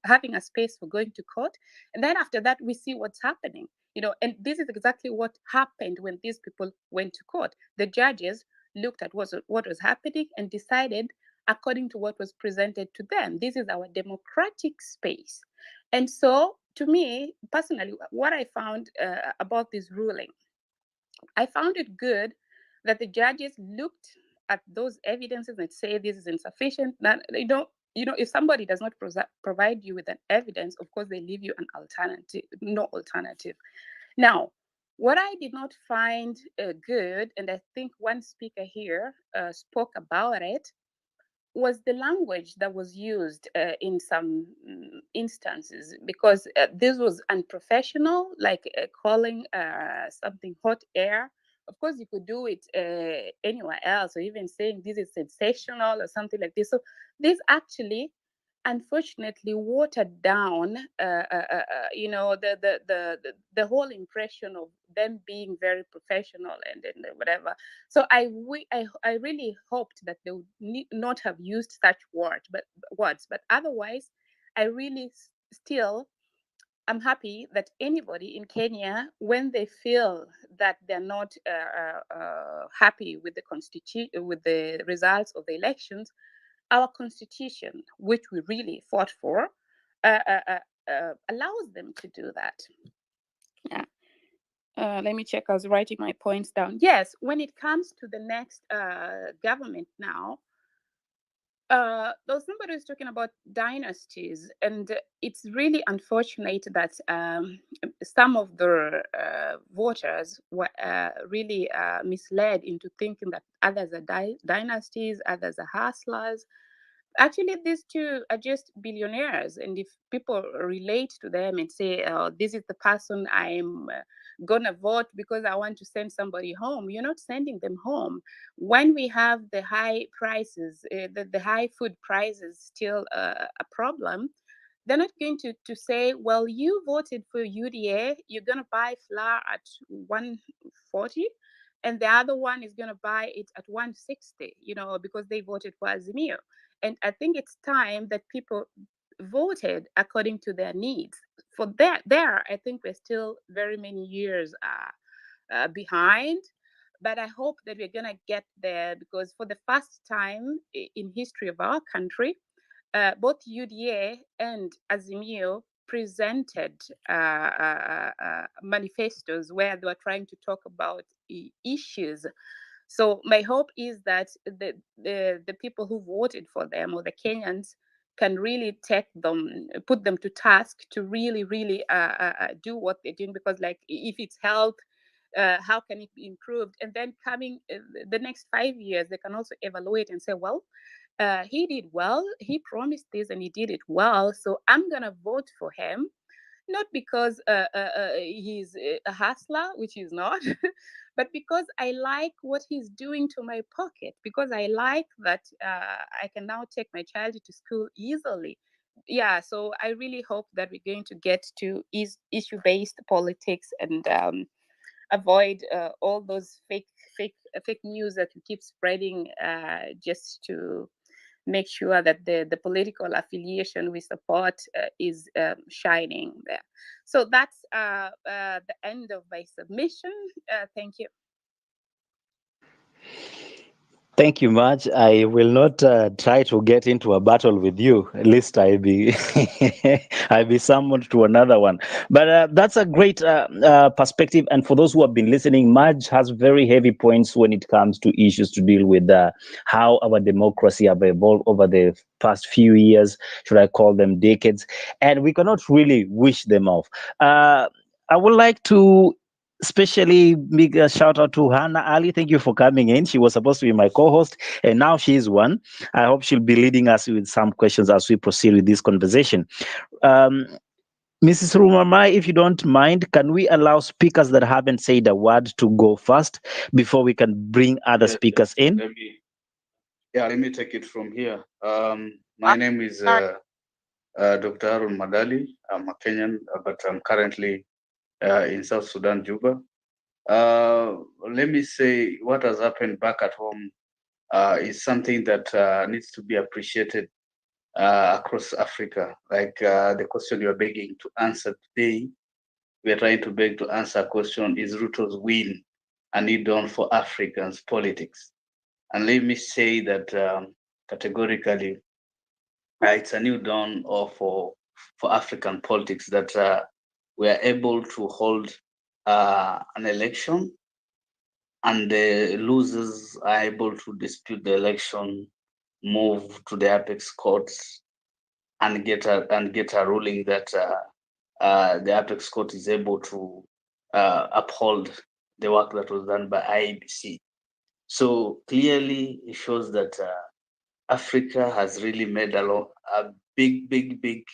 S14: having a space for going to court. And then after that, we see what's happening. And this is exactly what happened when these people went to court. The judges looked at what was happening and decided according to what was presented to them. This is our democratic space. And so, to me, personally, what I found about this ruling, I found it good that the judges looked at those evidences and say this is insufficient. That if somebody does not provide you with an evidence, of course they leave you an alternative, no alternative. Now, what I did not find good, and I think one speaker here spoke about it, was the language that was used in some instances, because this was unprofessional, like calling something hot air. Of course, you could do it anywhere else, or even saying this is sensational or something like this. So this actually, unfortunately, watered down, the whole impression of them being very professional and whatever. So I really hoped that they would not have used such words, but otherwise, I really still I'm happy that anybody in Kenya, when they feel that they're not happy with with the results of the elections, our constitution, which we really fought for, allows them to do that. Yeah. Let me check. I was writing my points down. Yes, when it comes to the next government now, though somebody was talking about dynasties, and it's really unfortunate that some of the voters were really misled into thinking that others are dynasties, others are hustlers. Actually, these two are just billionaires, and if people relate to them and say, "This is the person I'm gonna vote because I want to send somebody home," you're not sending them home. When we have the high prices, the high food prices still a problem, they're not going to say, well, you voted for UDA, you're going to buy flour at 140, and the other one is going to buy it at 160, because they voted for Azimio. And I think it's time that people voted according to their needs. For there, I think we're still very many years behind. But I hope that we're going to get there, because for the first time in history of our country, both UDA and Azimio presented manifestos where they were trying to talk about issues. So my hope is that the people who voted for them, or the Kenyans, can really put them to task to really do what they're doing. Because, like, if it's health, how can it be improved? And then coming the next 5 years, they can also evaluate and say, well, he did well, he promised this and he did it well, so I'm gonna vote for him, not because he's a hustler, which he's not, but because I like what he's doing to my pocket, because I like that I can now take my child to school easily. Yeah, so I really hope that we're going to get to issue-based politics, and avoid all those fake news that we keep spreading, just to make sure that the political affiliation we support is shining there. So that's the end of my submission. Thank you.
S2: Thank you much. I will not try to get into a battle with you. At least I be I be summoned to another one. But that's a great perspective. And for those who have been listening, Marge has very heavy points when it comes to issues to deal with how our democracy have evolved over the past few years. Should I call them decades? And we cannot really wish them off. I would like to especially big shout out to Hannah Ali. Thank you for coming in. She was supposed to be my co-host, and now she is one. I hope she'll be leading us with some questions as we proceed with this conversation. Mrs. Rumamai, if you don't mind, can we allow speakers that haven't said a word to go first before we can bring other speakers in?
S15: Let me take it from here. My name is Dr. Arun Madali. I'm a Kenyan, but I'm currently in South Sudan, Juba. Let me say what has happened back at home is something that needs to be appreciated across Africa. Like the question you're begging to answer today, we are trying to beg to answer a question: is Ruto's win a new dawn for Africans politics? And let me say that categorically, it's a new dawn for African politics, that we are able to hold an election, and the losers are able to dispute the election, move to the apex courts, and get a ruling that the apex court is able to uphold the work that was done by IEBC. So clearly, it shows that Africa has really made a big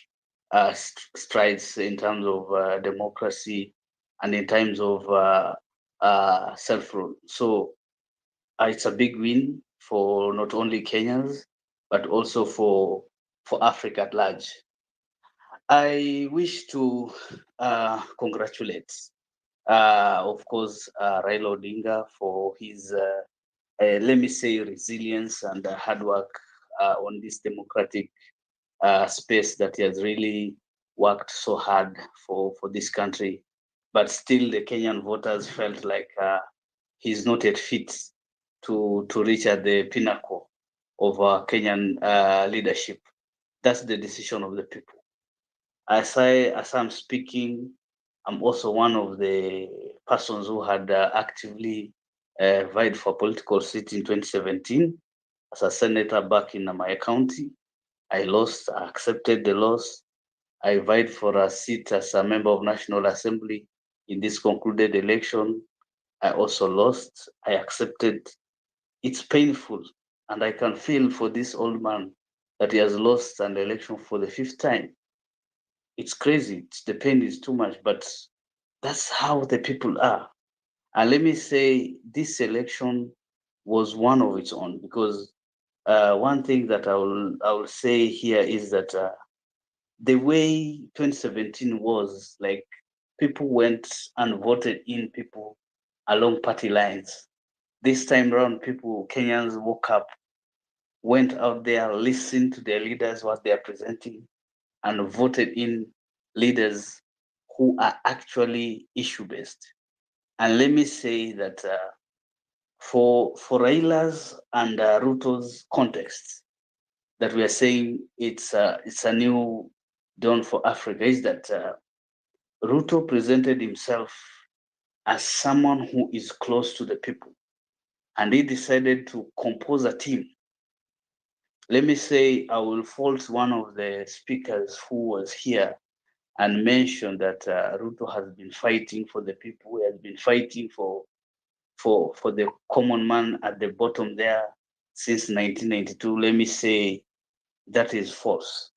S15: strides in terms of democracy and in terms of self-rule. So it's a big win for not only Kenyans, but also for Africa at large. I wish to congratulate, of course, Raila Odinga for his, let me say, resilience and hard work on this democratic space, that he has really worked so hard for this country. But still, the Kenyan voters felt like he's not yet fit to reach at the pinnacle of Kenyan leadership. That's the decision of the people. As I'm speaking, I'm also one of the persons who had actively vied for political seat in 2017. as a senator back in my county. I lost, I accepted the loss. I vied for a seat as a member of National Assembly in this concluded election. I also lost. I accepted. It's painful, and I can feel for this old man that he has lost an election for the 5th time. It's crazy. The pain is too much, but that's how the people are. And let me say, this election was one of its own, because one thing that I will say here is that the way 2017 was, like, people went and voted in people along party lines. This time around, Kenyans woke up, went out there, listened to their leaders, what they are presenting, and voted in leaders who are actually issue-based. And let me say that for Raila's and Ruto's context, that we are saying it's a new dawn for Africa, is that Ruto presented himself as someone who is close to the people, and he decided to compose a team. Let me say, I will fault one of the speakers who was here and mentioned that Ruto has been fighting for the people. He has been fighting for the common man at the bottom there since 1992. Let me say that is false.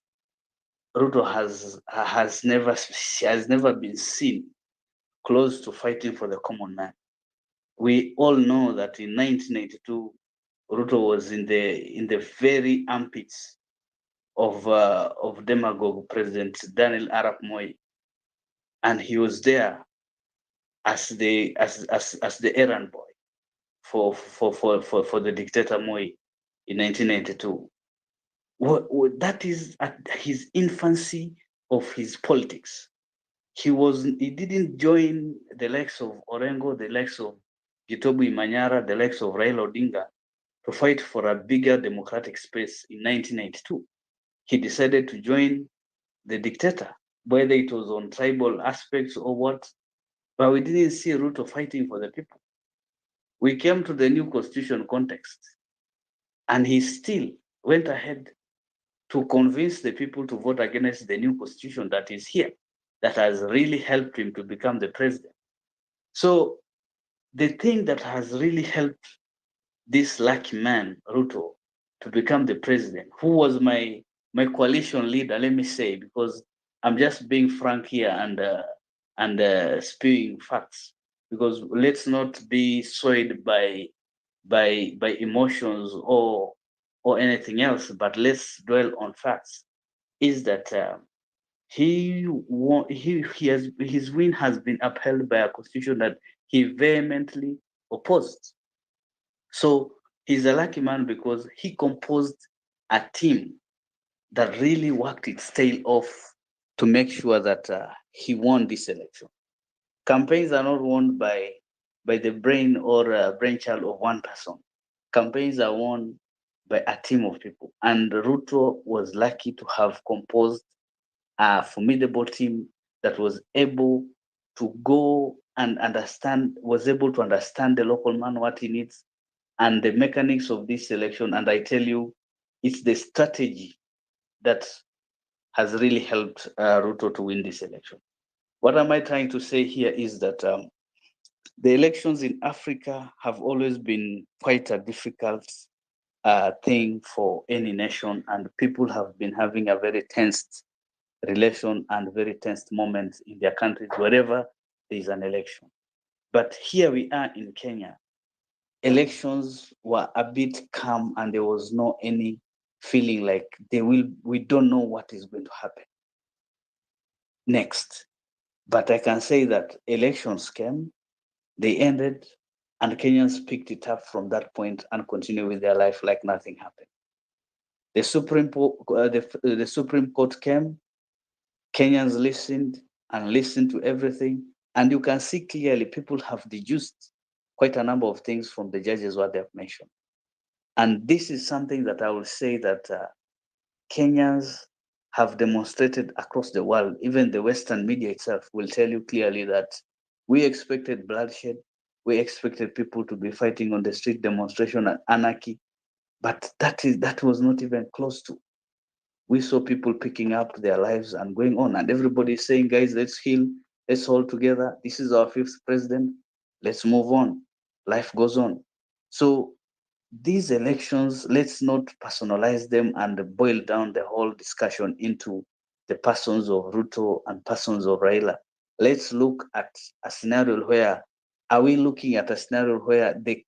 S15: Ruto has never been seen close to fighting for the common man. We all know that in 1992, Ruto was in the very armpits of demagogue President Daniel Arap Moi, and he was there as the errand boy for the dictator Moi in 1992. That is at his infancy of his politics. He didn't join the likes of Orengo, the likes of Gitobu Imanyara, the likes of Raila Odinga to fight for a bigger democratic space in 1992. He decided to join the dictator, whether it was on tribal aspects or what, but we didn't see Ruto fighting for the people. We came to the new constitution context, and he still went ahead to convince the people to vote against the new constitution that is here, that has really helped him to become the president. So the thing that has really helped this lucky man, Ruto, to become the president, who was my coalition leader, let me say, because I'm just being frank here and spewing facts, because let's not be swayed by emotions or anything else, but let's dwell on facts. Is that his win has been upheld by a constitution that he vehemently opposed. So he's a lucky man because he composed a team that really worked its tail off to make sure that he won this election. Campaigns are not won by the brain or brainchild of one person. Campaigns are won by a team of people. And Ruto was lucky to have composed a formidable team that was able to go and was able to understand the local man, what he needs, and the mechanics of this election. And I tell you, it's the strategy that has really helped Ruto to win this election. What am I trying to say here is that the elections in Africa have always been quite a difficult thing for any nation, and people have been having a very tensed relation and very tensed moments in their countries wherever there is an election. But here we are in Kenya. Elections were a bit calm, and there was no any feeling like we don't know what is going to happen next. But I can say that elections came, they ended, and Kenyans picked it up from that point and continued with their life like nothing happened. The Supreme Court came, Kenyans listened and listened to everything, and you can see clearly people have deduced quite a number of things from the judges what they've mentioned. And this is something that I will say that Kenyans have demonstrated across the world. Even the Western media itself will tell you clearly that we expected bloodshed. We expected people to be fighting on the street, demonstration and anarchy. But that was not even close to. We saw people picking up their lives and going on, and everybody saying, guys, let's heal, let's hold together. This is our fifth president. Let's move on. Life goes on. So these elections, let's not personalize them and boil down the whole discussion into the persons of Ruto and persons of Raila. Let's look at a scenario where, are we looking at a scenario where the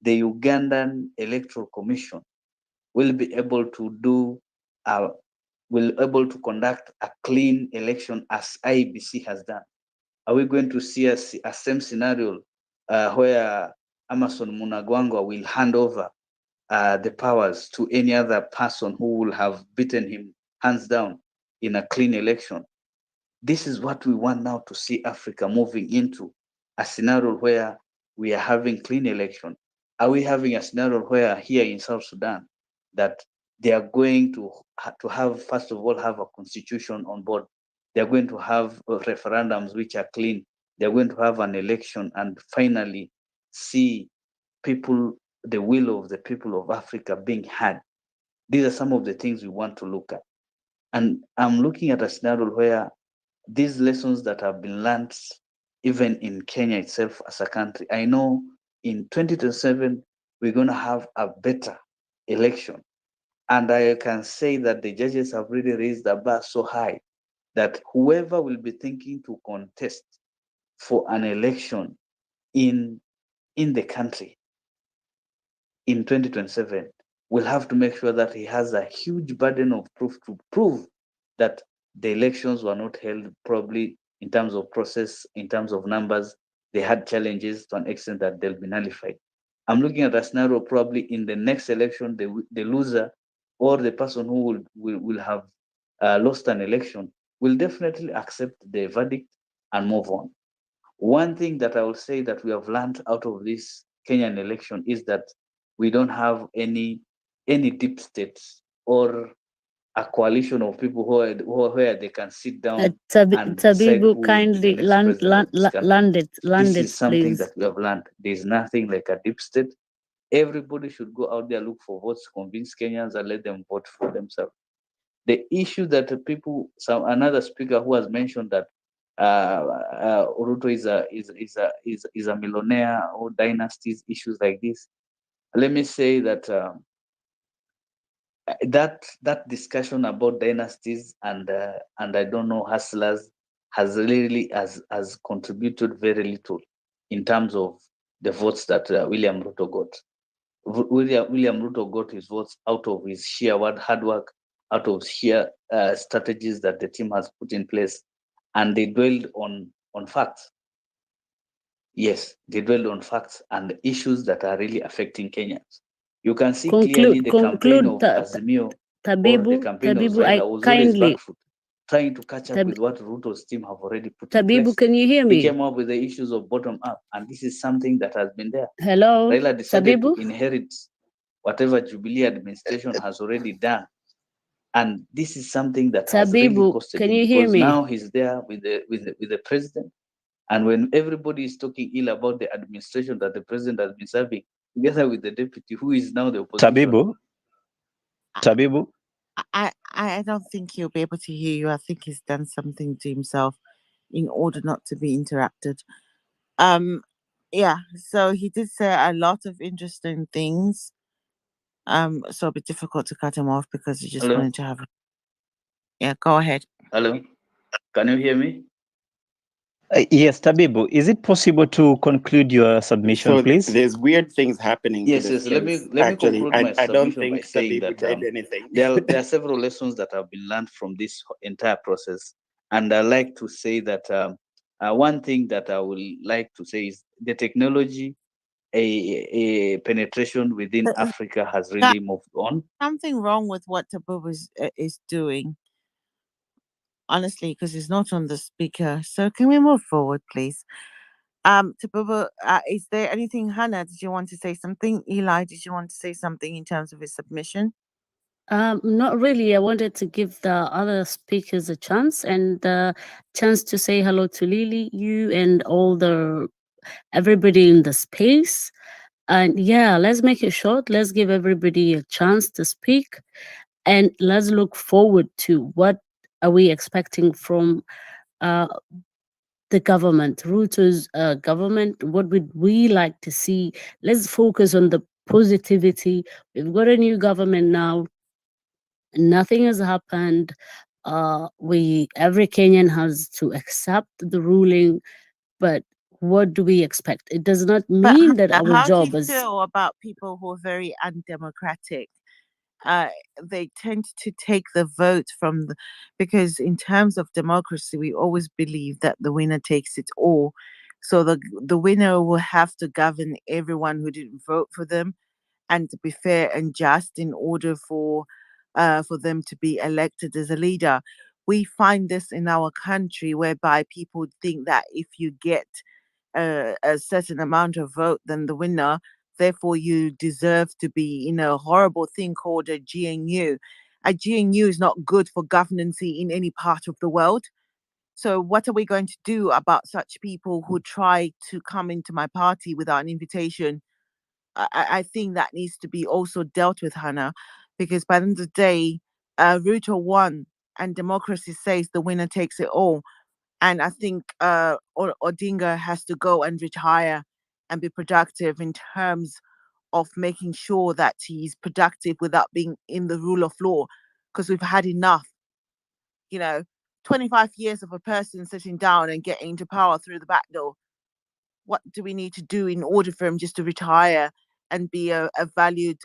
S15: Ugandan Electoral Commission will be able to able to conduct a clean election as IBC has done? Are we going to see a same scenario where Amason Munagwangwa will hand over the powers to any other person who will have beaten him hands down in a clean election? This is what we want now to see Africa moving into, a scenario where we are having clean election. Are we having a scenario where here in South Sudan that they are going to have, first of all, have a constitution on board? They're going to have referendums which are clean. They're going to have an election and finally see people, the will of the people of Africa being heard. These are some of the things we want to look at. And I'm looking at a scenario where these lessons that have been learned, even in Kenya itself as a country, I know in 2027, we're going to have a better election. And I can say that the judges have really raised the bar so high that whoever will be thinking to contest for an election in the country in 2027 will have to make sure that he has a huge burden of proof to prove that the elections were not held probably in terms of process, in terms of numbers. They had challenges to an extent that they'll be nullified. I'm looking at a scenario probably in the next election, the loser or the person who will have lost an election will definitely accept the verdict and move on. One thing that I will say that we have learned out of this Kenyan election is that we don't have any deep states or a coalition of people where they can sit down and decide
S16: Tabibu,
S15: who will be the
S16: kindly
S15: next president of this country.
S16: land
S15: This
S16: it,
S15: is something
S16: please.
S15: that we have learned. There's nothing like a deep state. Everybody should go out there, look for votes, convince Kenyans, and let them vote for themselves. The issue that another speaker who has mentioned that Ruto is a millionaire or dynasties, issues like this. Let me say that that discussion about dynasties and I don't know, hustlers has really has contributed very little in terms of the votes that William Ruto got. William Ruto got his votes out of his sheer hard work, out of sheer strategies that the team has put in place, and they dwelled on facts. Yes, they dwelled on facts and the issues that are really affecting Kenyans. You can see clearly the campaign of Azimio or the campaign of Raila was always back foot, trying to catch up with what Ruto's team have already put in place.
S16: Can you hear me?
S15: He came up with the issues of bottom up, and this is something that has been there.
S16: Hello,
S15: Raila decided to inherit whatever Jubilee administration has already done, and this is something that has really costed him, because now he's there with the president. And when everybody is talking ill about the administration that the president has been serving, together with the deputy, who is now the opposition.
S2: Tabibu.
S10: I don't think he'll be able to hear you. I think he's done something to himself in order not to be interrupted. Yeah, so he did say a lot of interesting things. So it'll be difficult to cut him off because he just wanted to have. Yeah, go ahead.
S15: Hello, can you hear me?
S2: Yes, Tabibu, is it possible to conclude your submission,
S1: So
S2: please?
S1: there's weird things happening.
S15: Yes,
S1: to the
S15: yes. Let
S1: screens.
S15: me
S1: Actually,
S15: conclude my
S1: I don't
S15: submission by
S1: think
S15: saying
S1: Tabibu
S15: that
S1: said anything.
S15: there are several lessons that have been learned from this entire process, and I like to say that one thing that I would like to say is the technology, a penetration within Africa has really moved on.
S10: Something wrong with what Tabubu is doing. Honestly, because he's not on the speaker. So can we move forward, please? Tabubu, is there anything? Hannah, did you want to say something? Eli, did you want to say something in terms of his submission?
S16: Not really. I wanted to give the other speakers a chance and the chance to say hello to Lily, you, and everybody in the space. And yeah, let's make it short. Let's give everybody a chance to speak, and let's look forward to what are we expecting from uh, the government, Ruto's government. What would we like to see? Let's focus on the positivity. We've got a new government now. Nothing has happened. We every Kenyan has to accept the ruling, but what do we expect? It does not
S10: But
S16: mean that
S10: Hannah,
S16: our
S10: how do you
S16: job is.
S10: feel about people who are very undemocratic? Uh, they tend to take the vote from the, because in terms of democracy, we always believe that the winner takes it all. So the winner will have to govern everyone who didn't vote for them, and to be fair and just in order for them to be elected as a leader. We find this in our country whereby people think that if you get a certain amount of vote than the winner, therefore you deserve to be in a horrible thing called a GNU. A GNU is not good for governance in any part of the world. So what are we going to do about such people who try to come into my party without an invitation? I think that needs to be also dealt with, Hannah, because by the end of the day, Ruto won, and democracy says the winner takes it all. And I think Odinga has to go and retire and be productive in terms of making sure that he's productive without being in the rule of law, because we've had enough. You know, 25 years of a person sitting down and getting into power through the back door. What do we need to do in order for him just to retire and be a valued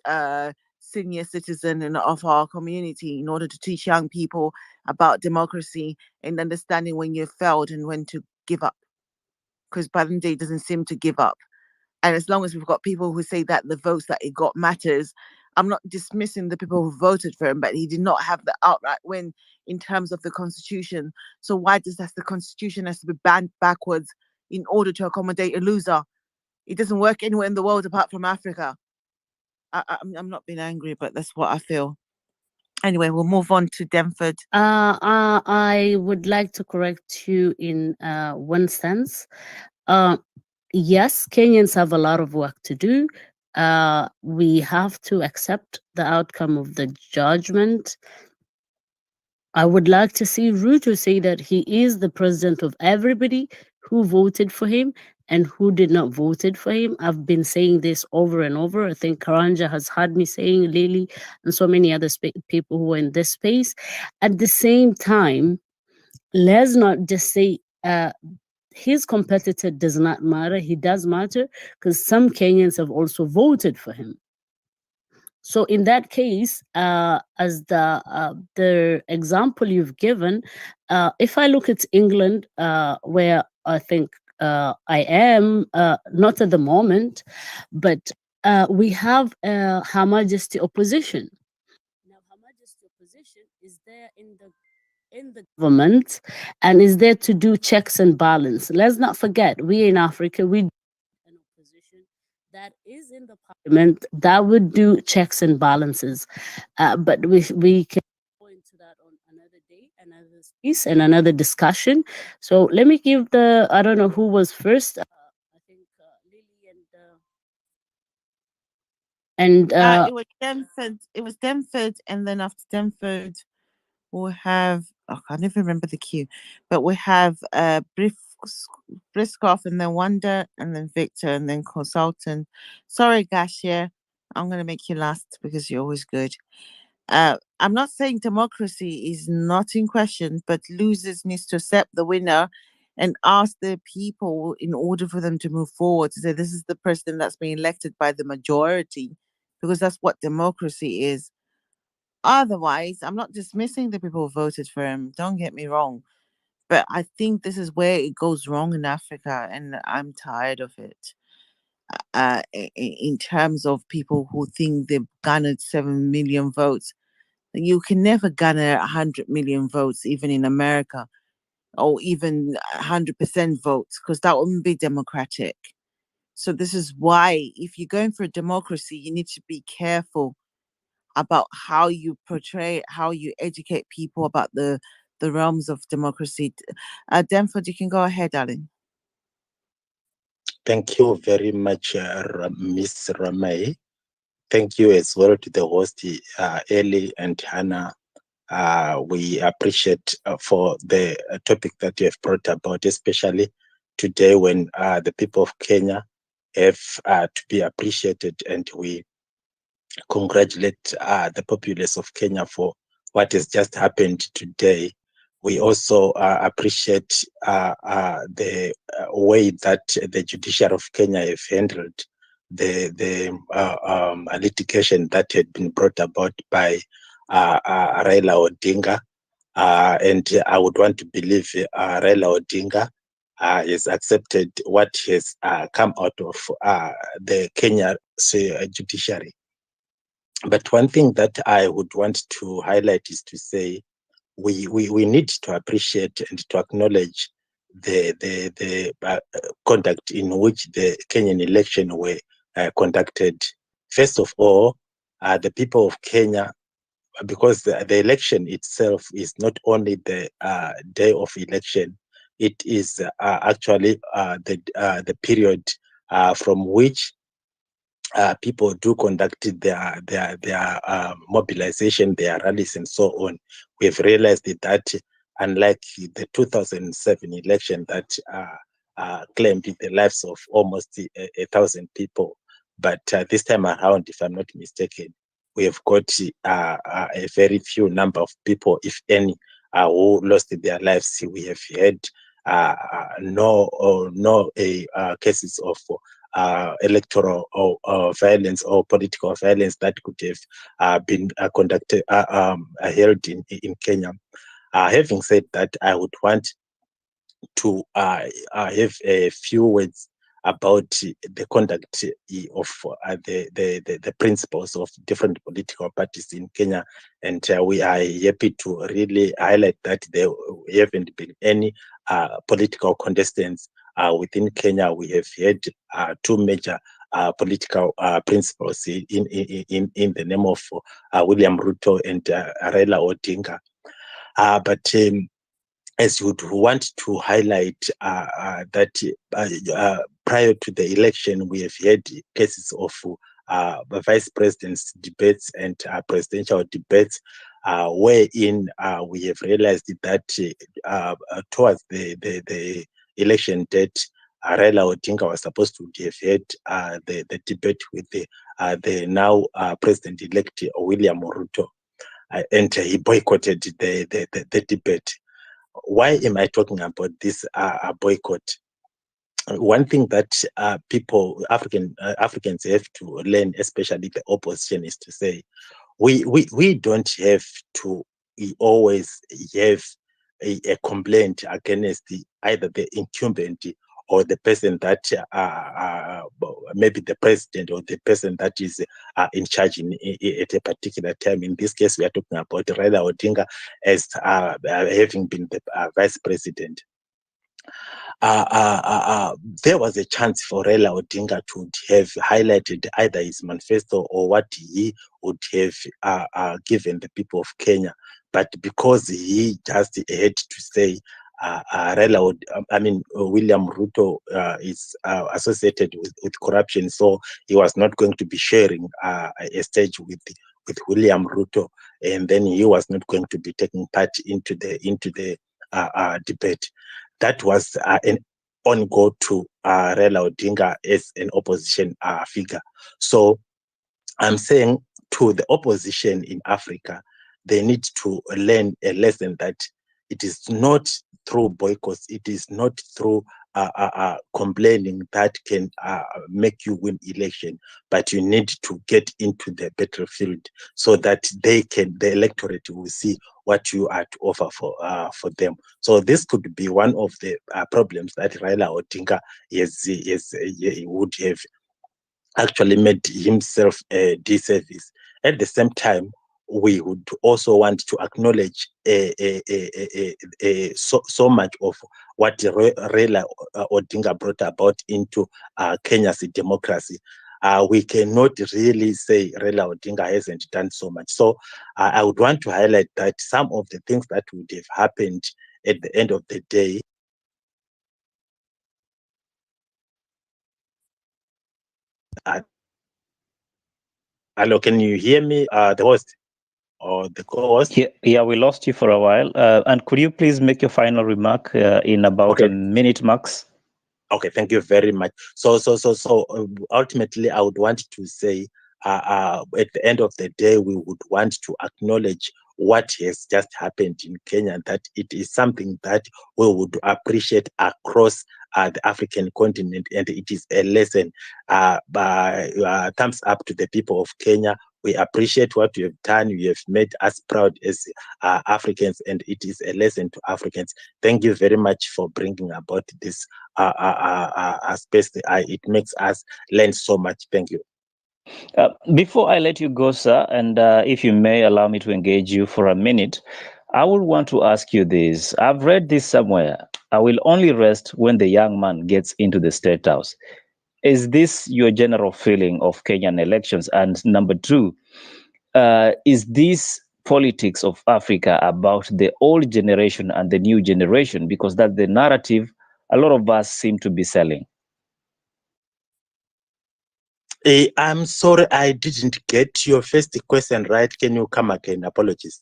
S10: senior citizen of our community, in order to teach young people about democracy and understanding when you've failed and when to give up? Because Balinde doesn't seem to give up. And as long as we've got people who say that the votes that he got matters, I'm not dismissing the people who voted for him, but he did not have the outright win in terms of the constitution. So why does that the constitution has to be banned backwards in order to accommodate a loser? It doesn't work anywhere in the world apart from Africa. I'm not being angry, but that's what I feel. Anyway, we'll move on to Denford.
S16: I would like to correct you in one sense. Uh, yes, Kenyans have a lot of work to do. We have to accept the outcome of the judgment. I would like to see Ruto say that he is the president of everybody who voted for him and who did not voted for him. I've been saying this over and over. I think Karanja has heard me saying, Lily, and so many other people who are in this space. At the same time, let's not just say his competitor does not matter. He does matter, because some Kenyans have also voted for him. So in that case, as the example you've given, if I look at England, where I think I am not at the moment, but we have Her Majesty opposition. Now, Her Majesty opposition is there in the government and is there to do checks and balance. Let's not forget, we in Africa, we an opposition that is in the parliament that would do checks and balances. But we can go into that on another day, another space, and another discussion. So let me give the, I don't know who was first. I think Lily and
S10: It was Denford. It was Denford, and then after Denford, we'll have. Oh, I never remember the queue, but we have Briskoff, and then Wonder, and then Victor, and then Consultant. Sorry, Gashia, I'm gonna make you last because you're always good. I'm not saying democracy is not in question, but losers needs to accept the winner and ask the people in order for them to move forward to say this is the president that's being elected by the majority, because that's what democracy is. Otherwise, I'm not dismissing the people who voted for him. Don't get me wrong. But I think this is where it goes wrong in Africa, and I'm tired of it. In terms of people who think they've garnered 7 million votes, you can never garner 100 million votes, even in America, or even 100% votes, because that wouldn't be democratic. So this is why, if you're going for a democracy, you need to be careful about how you portray, how you educate people about the realms of democracy. Denford, you can go ahead, darling.
S17: Thank you very much, Ms. Ramay. Thank you as well to the host, Ellie and Hannah. We appreciate for the topic that you have brought about, especially today when the people of Kenya have to be appreciated, and we congratulate the populace of Kenya for what has just happened today. We also appreciate the way that the judiciary of Kenya have handled the litigation that had been brought about by Raila Odinga. And I would want to believe Raila Odinga has accepted what has come out of the Kenya judiciary. But one thing that I would want to highlight is to say we need to appreciate and to acknowledge the conduct in which the Kenyan election were conducted. First of all, the people of Kenya, because the election itself is not only the day of election, it is actually the period from which people do conduct their mobilization, their rallies, and so on. We've realized that unlike the 2007 election that claimed the lives of almost 1,000 people, but this time around, if I'm not mistaken, we have got a very few number of people, if any, who lost their lives. We have had no cases of electoral or violence or political violence that could have been conducted held in Kenya. Having said that, I would want to have a few words about the conduct of the principles of different political parties in Kenya, and we are happy to really highlight that there haven't been any political contestants within Kenya. We have had two major political principles in the name of William Ruto and Raila Odinga. But as you would want to highlight that prior to the election, we have had cases of vice president's debates and presidential debates, wherein we have realized that towards the election date, Raila Odinga was supposed to have had the debate with the now president-elect William Ruto, and he boycotted the debate. Why am I talking about this boycott? One thing that Africans have to learn, especially the opposition, is to say we don't have to always have a complaint against either the incumbent or the person that maybe the president or the person that is in charge at a particular time. In this case, we are talking about Raila Odinga as having been the vice president. There was a chance for Raila Odinga to have highlighted either his manifesto or what he would have given the people of Kenya. But because he just had to say William Ruto is associated with corruption, so he was not going to be sharing a stage with William Ruto, and then he was not going to be taking part into the debate. That was an on-go to Raila Odinga as an opposition figure. So I'm saying to the opposition in Africa, they need to learn a lesson that it is not through boycotts, it is not through complaining that can make you win election, but you need to get into the battlefield so that the electorate will see what you are to offer for them. So this could be one of the problems that Raila Odinga would have actually made himself a disservice. At the same time, we would also want to acknowledge so much of what Raila Odinga brought about into Kenya's democracy. We cannot really say Raila Odinga hasn't done so much. So I would want to highlight that some of the things that would have happened at the end of the day hello, can you hear me, the host or the co-host?
S2: Yeah, we lost you for a while. And could you please make your final remark in about a minute max?
S17: Okay, thank you very much. So ultimately, I would want to say, at the end of the day, we would want to acknowledge what has just happened in Kenya, that it is something that we would appreciate across the African continent, and it is a lesson. Thumbs up to the people of Kenya. We appreciate what you have done. You have made us proud as Africans, and it is a lesson to Africans. Thank you very much for bringing about this space. It makes us learn so much. Thank you.
S2: Before I let you go, sir, and if you may allow me to engage you for a minute, I would want to ask you this. I've read this somewhere. I will only rest when the young man gets into the State House. Is this your general feeling of Kenyan elections? And number two, is this politics of Africa about the old generation and the new generation? Because that's the narrative a lot of us seem to be selling.
S17: I'm sorry, I didn't get your first question right. Can you come again? Apologies.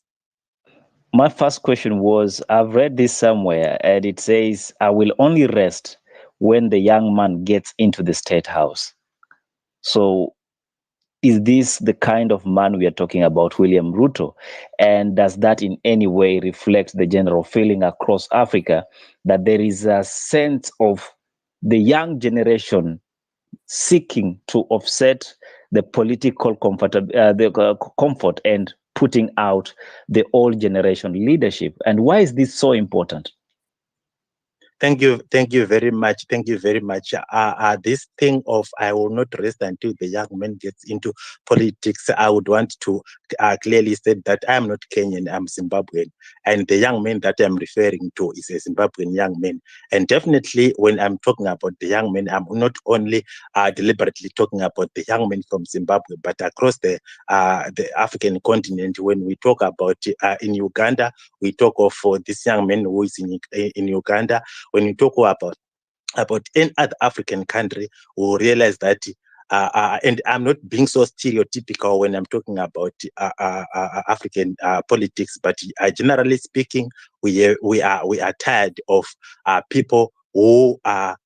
S2: My first question was, I've read this somewhere, and it says, I will only rest when the young man gets into the State House. So is this the kind of man we are talking about, William Ruto? And does that in any way reflect the general feeling across Africa that there is a sense of the young generation seeking to offset the political comfort and putting out the old generation leadership? And why is this so important?
S17: Thank you very much. Thank you very much. This thing of I will not rest until the young man gets into politics, I would want to clearly state that I am not Kenyan, I'm Zimbabwean. And the young man that I'm referring to is a Zimbabwean young man. And definitely when I'm talking about the young man, I'm not only deliberately talking about the young men from Zimbabwe, but across the African continent. When we talk about in Uganda, we talk of this young man who is in Uganda. When you talk about any other African country, we will realize that, and I'm not being so stereotypical when I'm talking about African politics, but generally speaking, we are tired of people who are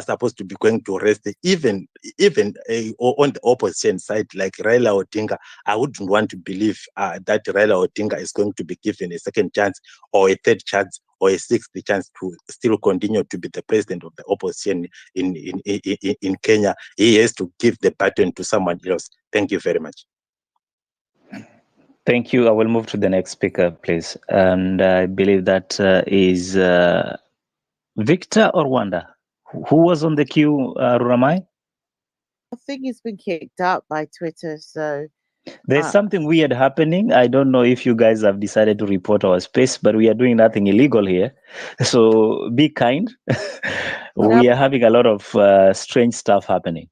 S17: supposed to be going to rest, even on the opposition side, like Raila Odinga. I wouldn't want to believe that Raila Odinga is going to be given a second chance or a third chance or a sixth chance to still continue to be the president of the opposition in Kenya. He has to give the baton to someone else. Thank you very much.
S2: Thank you. I will move to the next speaker, please. And I believe that is Victor or Wanda. Who was on the queue, Ruramai?
S10: I think he's been kicked out by Twitter, so
S2: there's something weird happening. I don't know if you guys have decided to report our space, but we are doing nothing illegal here. So be kind. We are having a lot of strange stuff happening.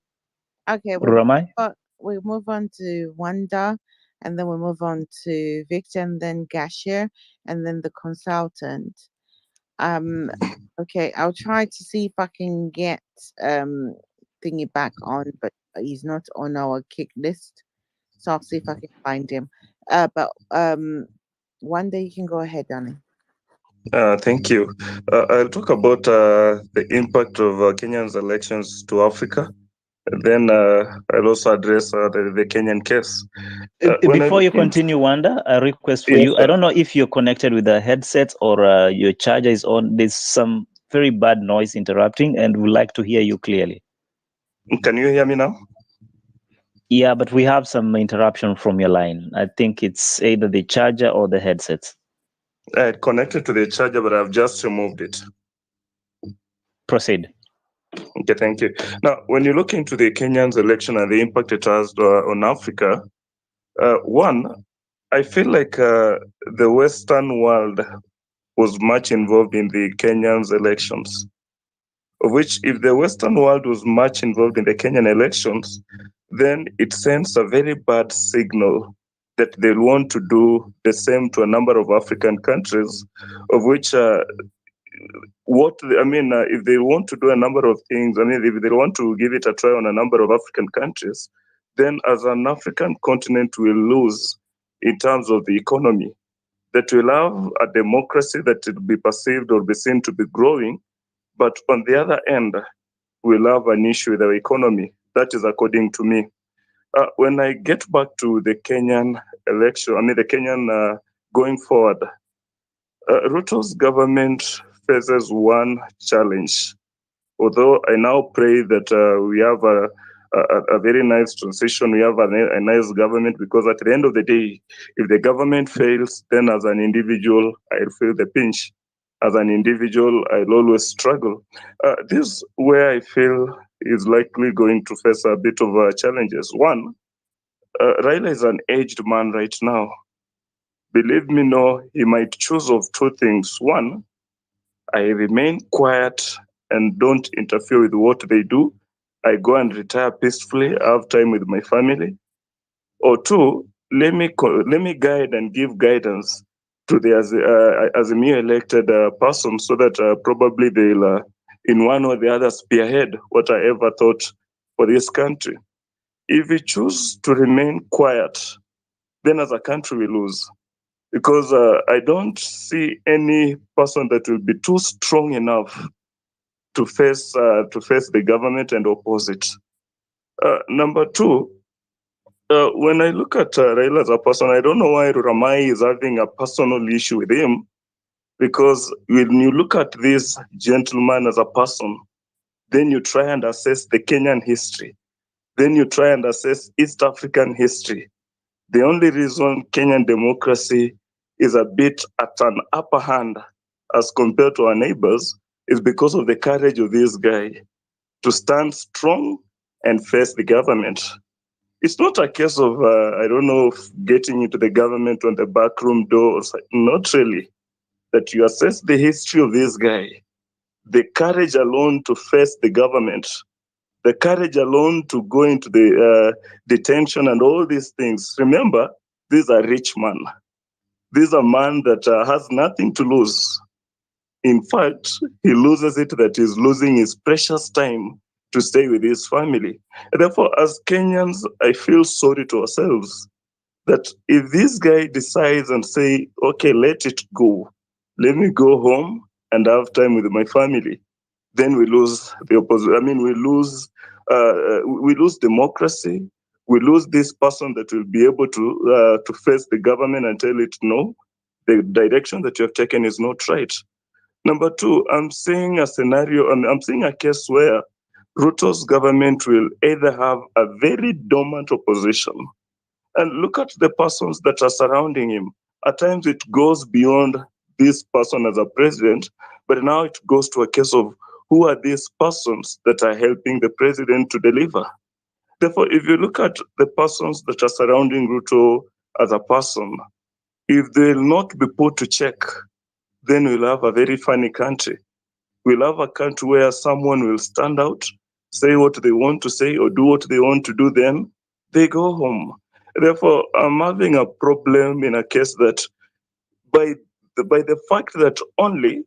S10: Okay, we move on to Wanda, and then we move on to Victor, and then Gashir, and then the consultant. Okay, I'll try to see if I can get thingy back on, but he's not on our kick list. So I'll see if I can find him. But one day you can go ahead, darling.
S6: Thank you. I'll talk about the impact of Kenya's elections to Africa. And then I'll also address the Kenyan case.
S2: Before you continue, Wanda, a request for you. I don't know if you're connected with a headset or your charger is on. There's some very bad noise interrupting, and we'd like to hear you clearly.
S6: Can you hear me now?
S2: Yeah, but we have some interruption from your line. I think it's either the charger or the headsets.
S6: I connected to the charger, but I've just removed it.
S2: Proceed.
S6: Okay, thank you. Now, when you look into the Kenyan's election and the impact it has on Africa, one, I feel like the Western world was much involved in the Kenyan's elections, of which if the Western world was much involved in the Kenyan elections, then it sends a very bad signal that they'll want to do the same to a number of African countries, of which if they want to do a number of things, if they want to give it a try on a number of African countries, then as an African continent, we'll lose in terms of the economy. That will have a democracy that will be perceived or be seen to be growing, but on the other end, we'll have an issue with our economy. That is according to me. When I get back to the Kenyan election, the Kenyan going forward, Ruto's government faces one challenge. Although I now pray that we have a very nice transition, we have a nice government, because at the end of the day, if the government fails, then as an individual, I'll feel the pinch. As an individual, I'll always struggle. This is where I feel is likely going to face a bit of challenges. One, Raila is an aged man right now. Believe me, no, he might choose of two things. One, I remain quiet and don't interfere with what they do. I go and retire peacefully, have time with my family. Or two, let me guide and give guidance to the as a new elected person, so that probably they'll, in one or the other, spearhead what I ever thought for this country. If we choose to remain quiet, then as a country we lose, because I don't see any person that will be too strong enough to face the government and oppose it. Number two, when I look at Raila as a person, I don't know why Ruramai is having a personal issue with him, because when you look at this gentleman as a person, then you try and assess the Kenyan history, then you try and assess East African history. The only reason Kenyan democracy is a bit at an upper hand as compared to our neighbors is because of the courage of this guy to stand strong and face the government. It's not a case of, I don't know, getting into the government on the backroom door. Not really. That you assess the history of this guy, the courage alone to face the government, the courage alone to go into the detention and all these things. Remember, this is a rich man. This is a man that has nothing to lose. In fact, he loses it that he's losing his precious time to stay with his family. And therefore, as Kenyans, I feel sorry to ourselves that if this guy decides and say, okay, let it go, let me go home and have time with my family, then we lose the opposition. We lose democracy. We lose this person that will be able to face the government and tell it, no, the direction that you have taken is not right. Number two, I'm seeing a scenario, I'm seeing a case where Ruto's government will either have a very dormant opposition, and look at the persons that are surrounding him. At times it goes beyond this person as a president, but now it goes to a case of who are these persons that are helping the president to deliver. Therefore, if you look at the persons that are surrounding Ruto as a person, if they'll not be put to check, then we'll have a very funny country. We'll have a country where someone will stand out, say what they want to say or do what they want to do, then they go home. Therefore, I'm having a problem in a case that by the fact that only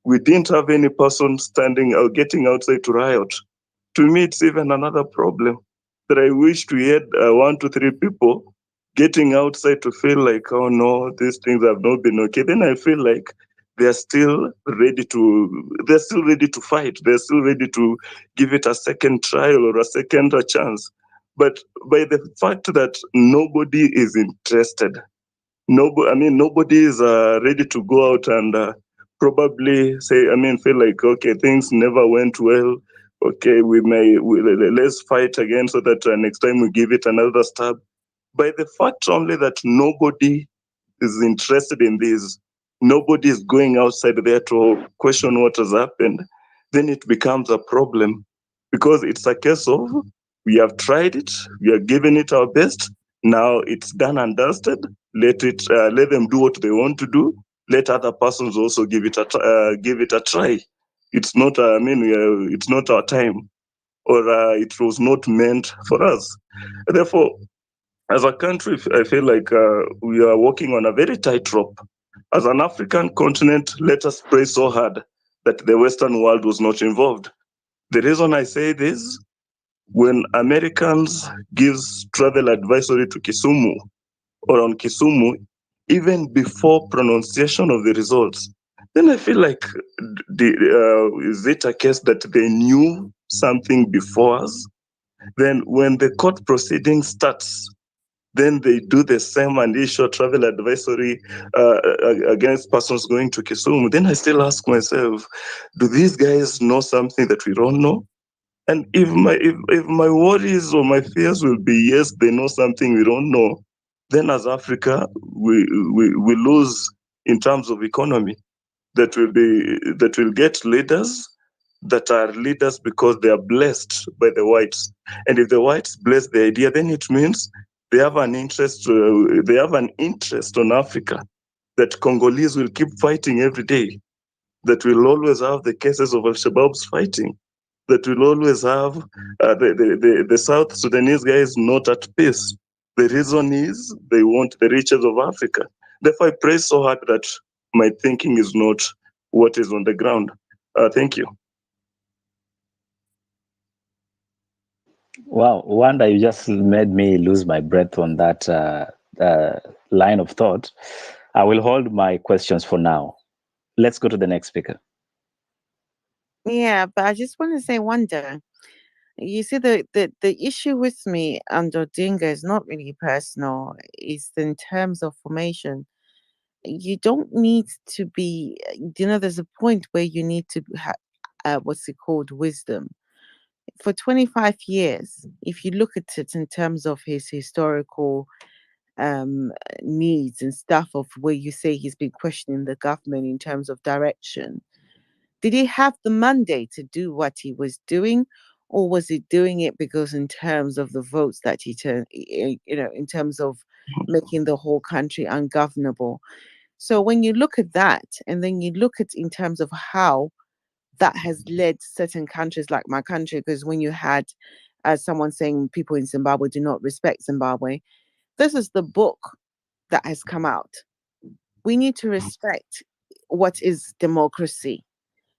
S6: we didn't have any person standing or getting outside to riot, to me, it's even another problem that I wish to hear 1 to 3 people getting outside to feel like, oh no, these things have not been okay. Then I feel like they're still ready to fight. They're still ready to give it a second trial or a second chance. But by the fact that nobody is interested, nobody is ready to go out and probably feel like, okay, things never went well. Okay, let's fight again so that next time we give it another stab. By the fact only that nobody is interested in this, nobody is going outside there to question what has happened, then it becomes a problem, because it's a case of we have tried it, we are giving it our best, now it's done and dusted. Let them do what they want to do. Let other persons also give it a try. It's not it's not our time, or it was not meant for us. Therefore, as a country, I feel like we are walking on a very tight rope. As an African continent, let us pray so hard that the Western world was not involved. The reason I say this, when Americans gives travel advisory to Kisumu or on Kisumu, even before pronunciation of the results, then I feel like, is it a case that they knew something before us? Then when the court proceeding starts, then they do the same and issue travel advisory against persons going to Kisumu. Then I still ask myself, do these guys know something that we don't know? And if my worries or my fears will be, yes, they know something we don't know, then as Africa, we lose in terms of economy. That will get leaders that are leaders because they are blessed by the whites. And if the whites bless the idea, then it means they have an interest. They have an interest on Africa that Congolese will keep fighting every day. That will always have the cases of Al-Shabaab's fighting. That will always have the South Sudanese guys not at peace. The reason is they want the riches of Africa. Therefore, I pray so hard that my thinking is not what is on the ground. Thank you.
S2: Wow, Wanda, you just made me lose my breath on that line of thought. I will hold my questions for now. Let's go to the next speaker.
S10: Yeah, but I just want to say, Wanda, you see, the issue with me and Odinga is not really personal. It's in terms of formation. You don't need to be, there's a point where you need to have, what's it called, wisdom. For 25 years, if you look at it in terms of his historical needs and stuff, of where you say he's been questioning the government in terms of direction, did he have the mandate to do what he was doing, or was he doing it because in terms of the votes that he turned, in terms of making the whole country ungovernable? So when you look at that, and then you look at in terms of how that has led certain countries like my country, because when you had someone saying people in Zimbabwe do not respect Zimbabwe, this is the book that has come out. We need to respect what is democracy.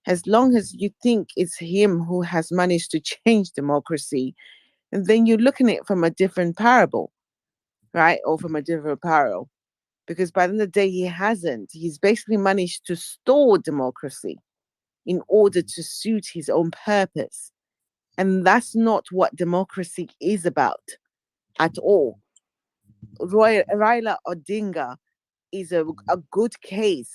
S10: As long as you think it's him who has managed to change democracy, and then you're looking at it from a different parable, right? Or from a different parallel. Because by the end of the day, he hasn't. He's basically managed to store democracy in order to suit his own purpose. And that's not what democracy is about at all. Raila Odinga is a good case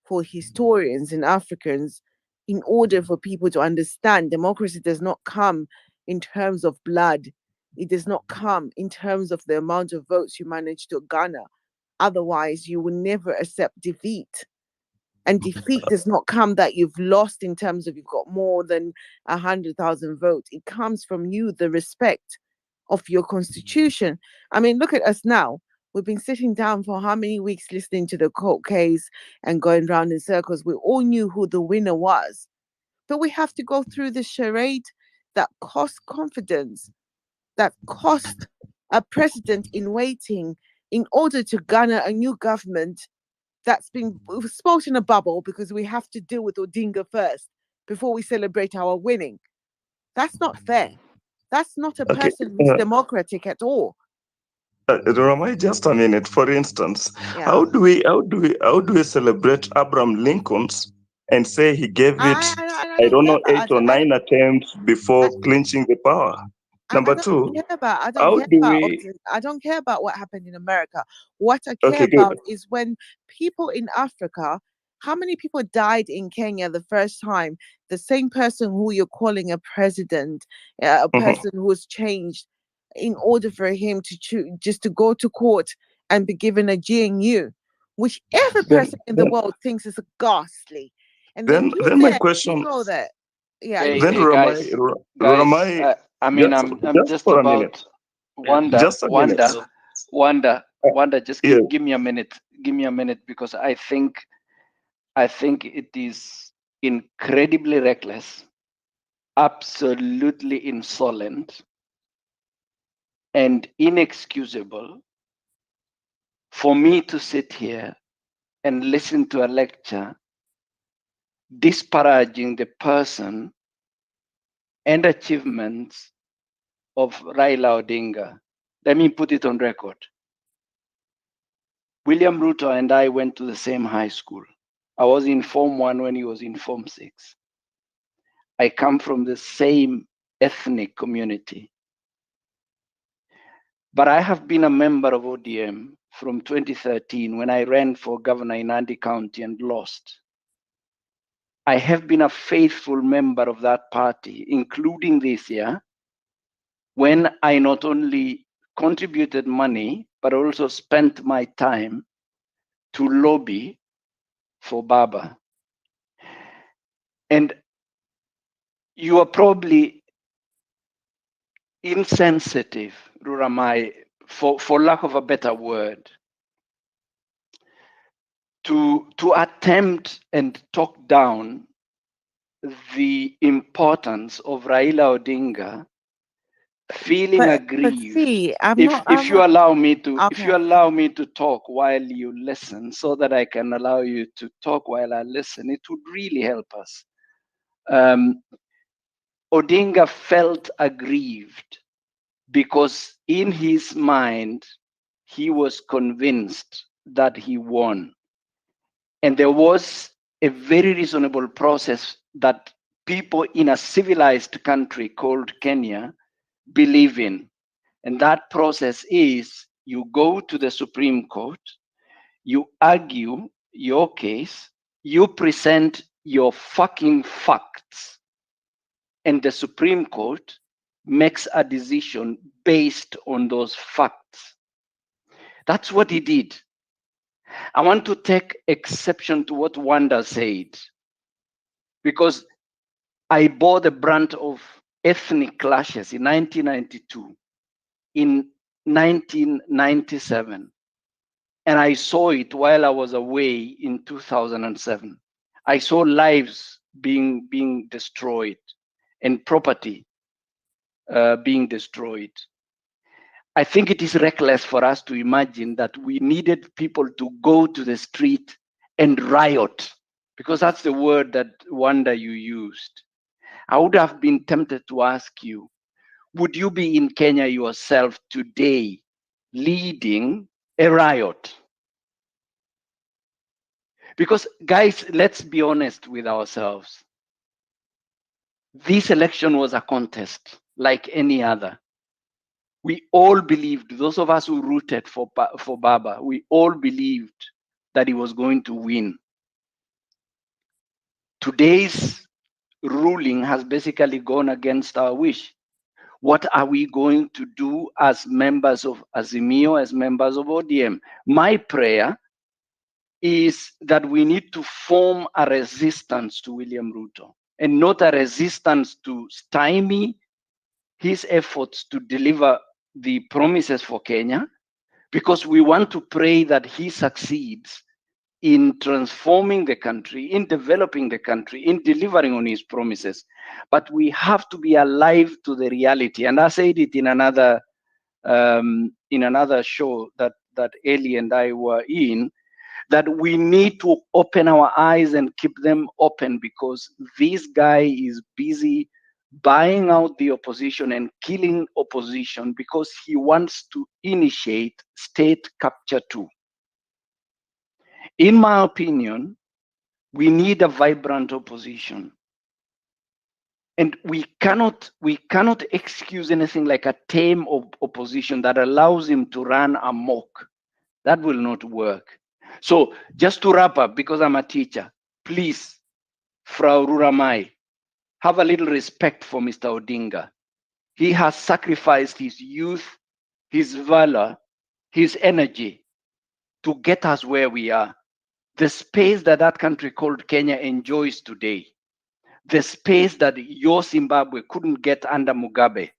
S10: for historians and Africans, in order for people to understand democracy does not come in terms of blood. It does not come in terms of the amount of votes you manage to garner. Otherwise, you will never accept defeat. And defeat does not come that you've lost in terms of you've got more than 100,000 votes. It comes from you, the respect of your constitution. I mean, look at us now. We've been sitting down for how many weeks listening to the court case and going round in circles. We all knew who the winner was. But we have to go through the charade that cost confidence, that cost a president in waiting in order to garner a new government that's been spoken in a bubble, because we have to deal with Odinga first before we celebrate our winning. That's not fair. That's not a
S6: Okay.
S10: person who's democratic at all.
S6: Ramai, just a minute. For instance,
S10: Yeah.
S6: how do we celebrate Abraham Lincoln's and say he gave it, I don't know, 8 or 9 attempts before clinching the power? Number two,
S10: I
S6: how
S10: don't
S6: do
S10: care about
S6: we?
S10: I don't care about what happened in America. What I care
S6: Okay, good.
S10: about is when people in Africa, how many people died in Kenya the first time? The same person who you're calling a president, a person who was changed, in order for him to just to go to court and be given a GNU, which every person in the world thinks is ghastly. And then
S6: my question.
S10: you go there. Yeah.
S18: Hey,
S6: Then
S18: hey guys,
S6: Ramai,
S18: I mean,
S6: just
S18: I'm just
S6: for a
S18: about
S6: minute.
S18: Wanda,
S6: Just a minute.
S18: Wanda. Just
S6: yeah.
S18: give me a minute. Give me a minute, because I think it is incredibly reckless, absolutely insolent, and inexcusable for me to sit here and listen to a lecture disparaging the person and achievements of Raila Odinga. Let me put it on record. William Ruto and I went to the same high school. I was in Form 1 when he was in Form 6. I come from the same ethnic community. But I have been a member of ODM from 2013 when I ran for governor in Nandi County and lost. I have been a faithful member of that party, including this year, when I not only contributed money, but also spent my time to lobby for Baba. And you are probably insensitive, Ruramai, for lack of a better word, to attempt and talk down the importance of Raila Odinga feeling
S10: But
S18: aggrieved.
S10: see, I'm
S18: If
S10: not.
S18: you allow me to
S10: Okay.
S18: talk while you listen, so that I can allow you to talk while I listen, it would really help us. Odinga felt aggrieved because in his mind he was convinced that he won, and there was a very reasonable process that people in a civilized country called Kenya believe in. And that process is you go to the Supreme Court, you argue your case, you present your fucking facts, and the Supreme Court makes a decision based on those facts. That's what he did. I want to take exception to what Wanda said, because I bore the brunt of ethnic clashes in 1992, in 1997, and I saw it while I was away in 2007. I saw lives being destroyed and property being destroyed. I think it is reckless for us to imagine that we needed people to go to the street and riot, because that's the word that Wanda you used. I would have been tempted to ask you, would you be in Kenya yourself today leading a riot? Because guys, let's be honest with ourselves. This election was a contest like any other. We all believed, those of us who rooted for Baba, we all believed that he was going to win. Today's ruling has basically gone against our wish. What are we going to do as members of Azimio, as members of ODM? My prayer is that we need to form a resistance to William Ruto, and not a resistance to stymie his efforts to deliver the promises for Kenya, because we want to pray that he succeeds in transforming the country, in developing the country, in delivering on his promises. But we have to be alive to the reality. And I said it in another show that Eli and I were in, that we need to open our eyes and keep them open, because this guy is busy buying out the opposition and killing opposition because he wants to initiate state capture too. In my opinion, we need a vibrant opposition. And we cannot excuse anything like a tame opposition that allows him to run amok. That will not work. So just to wrap up, because I'm a teacher, please, Frau Ruramai, have a little respect for Mr. Odinga. He has sacrificed his youth, his valor, his energy to get us where we are. The space that country called Kenya enjoys today, the space that your Zimbabwe couldn't get under Mugabe,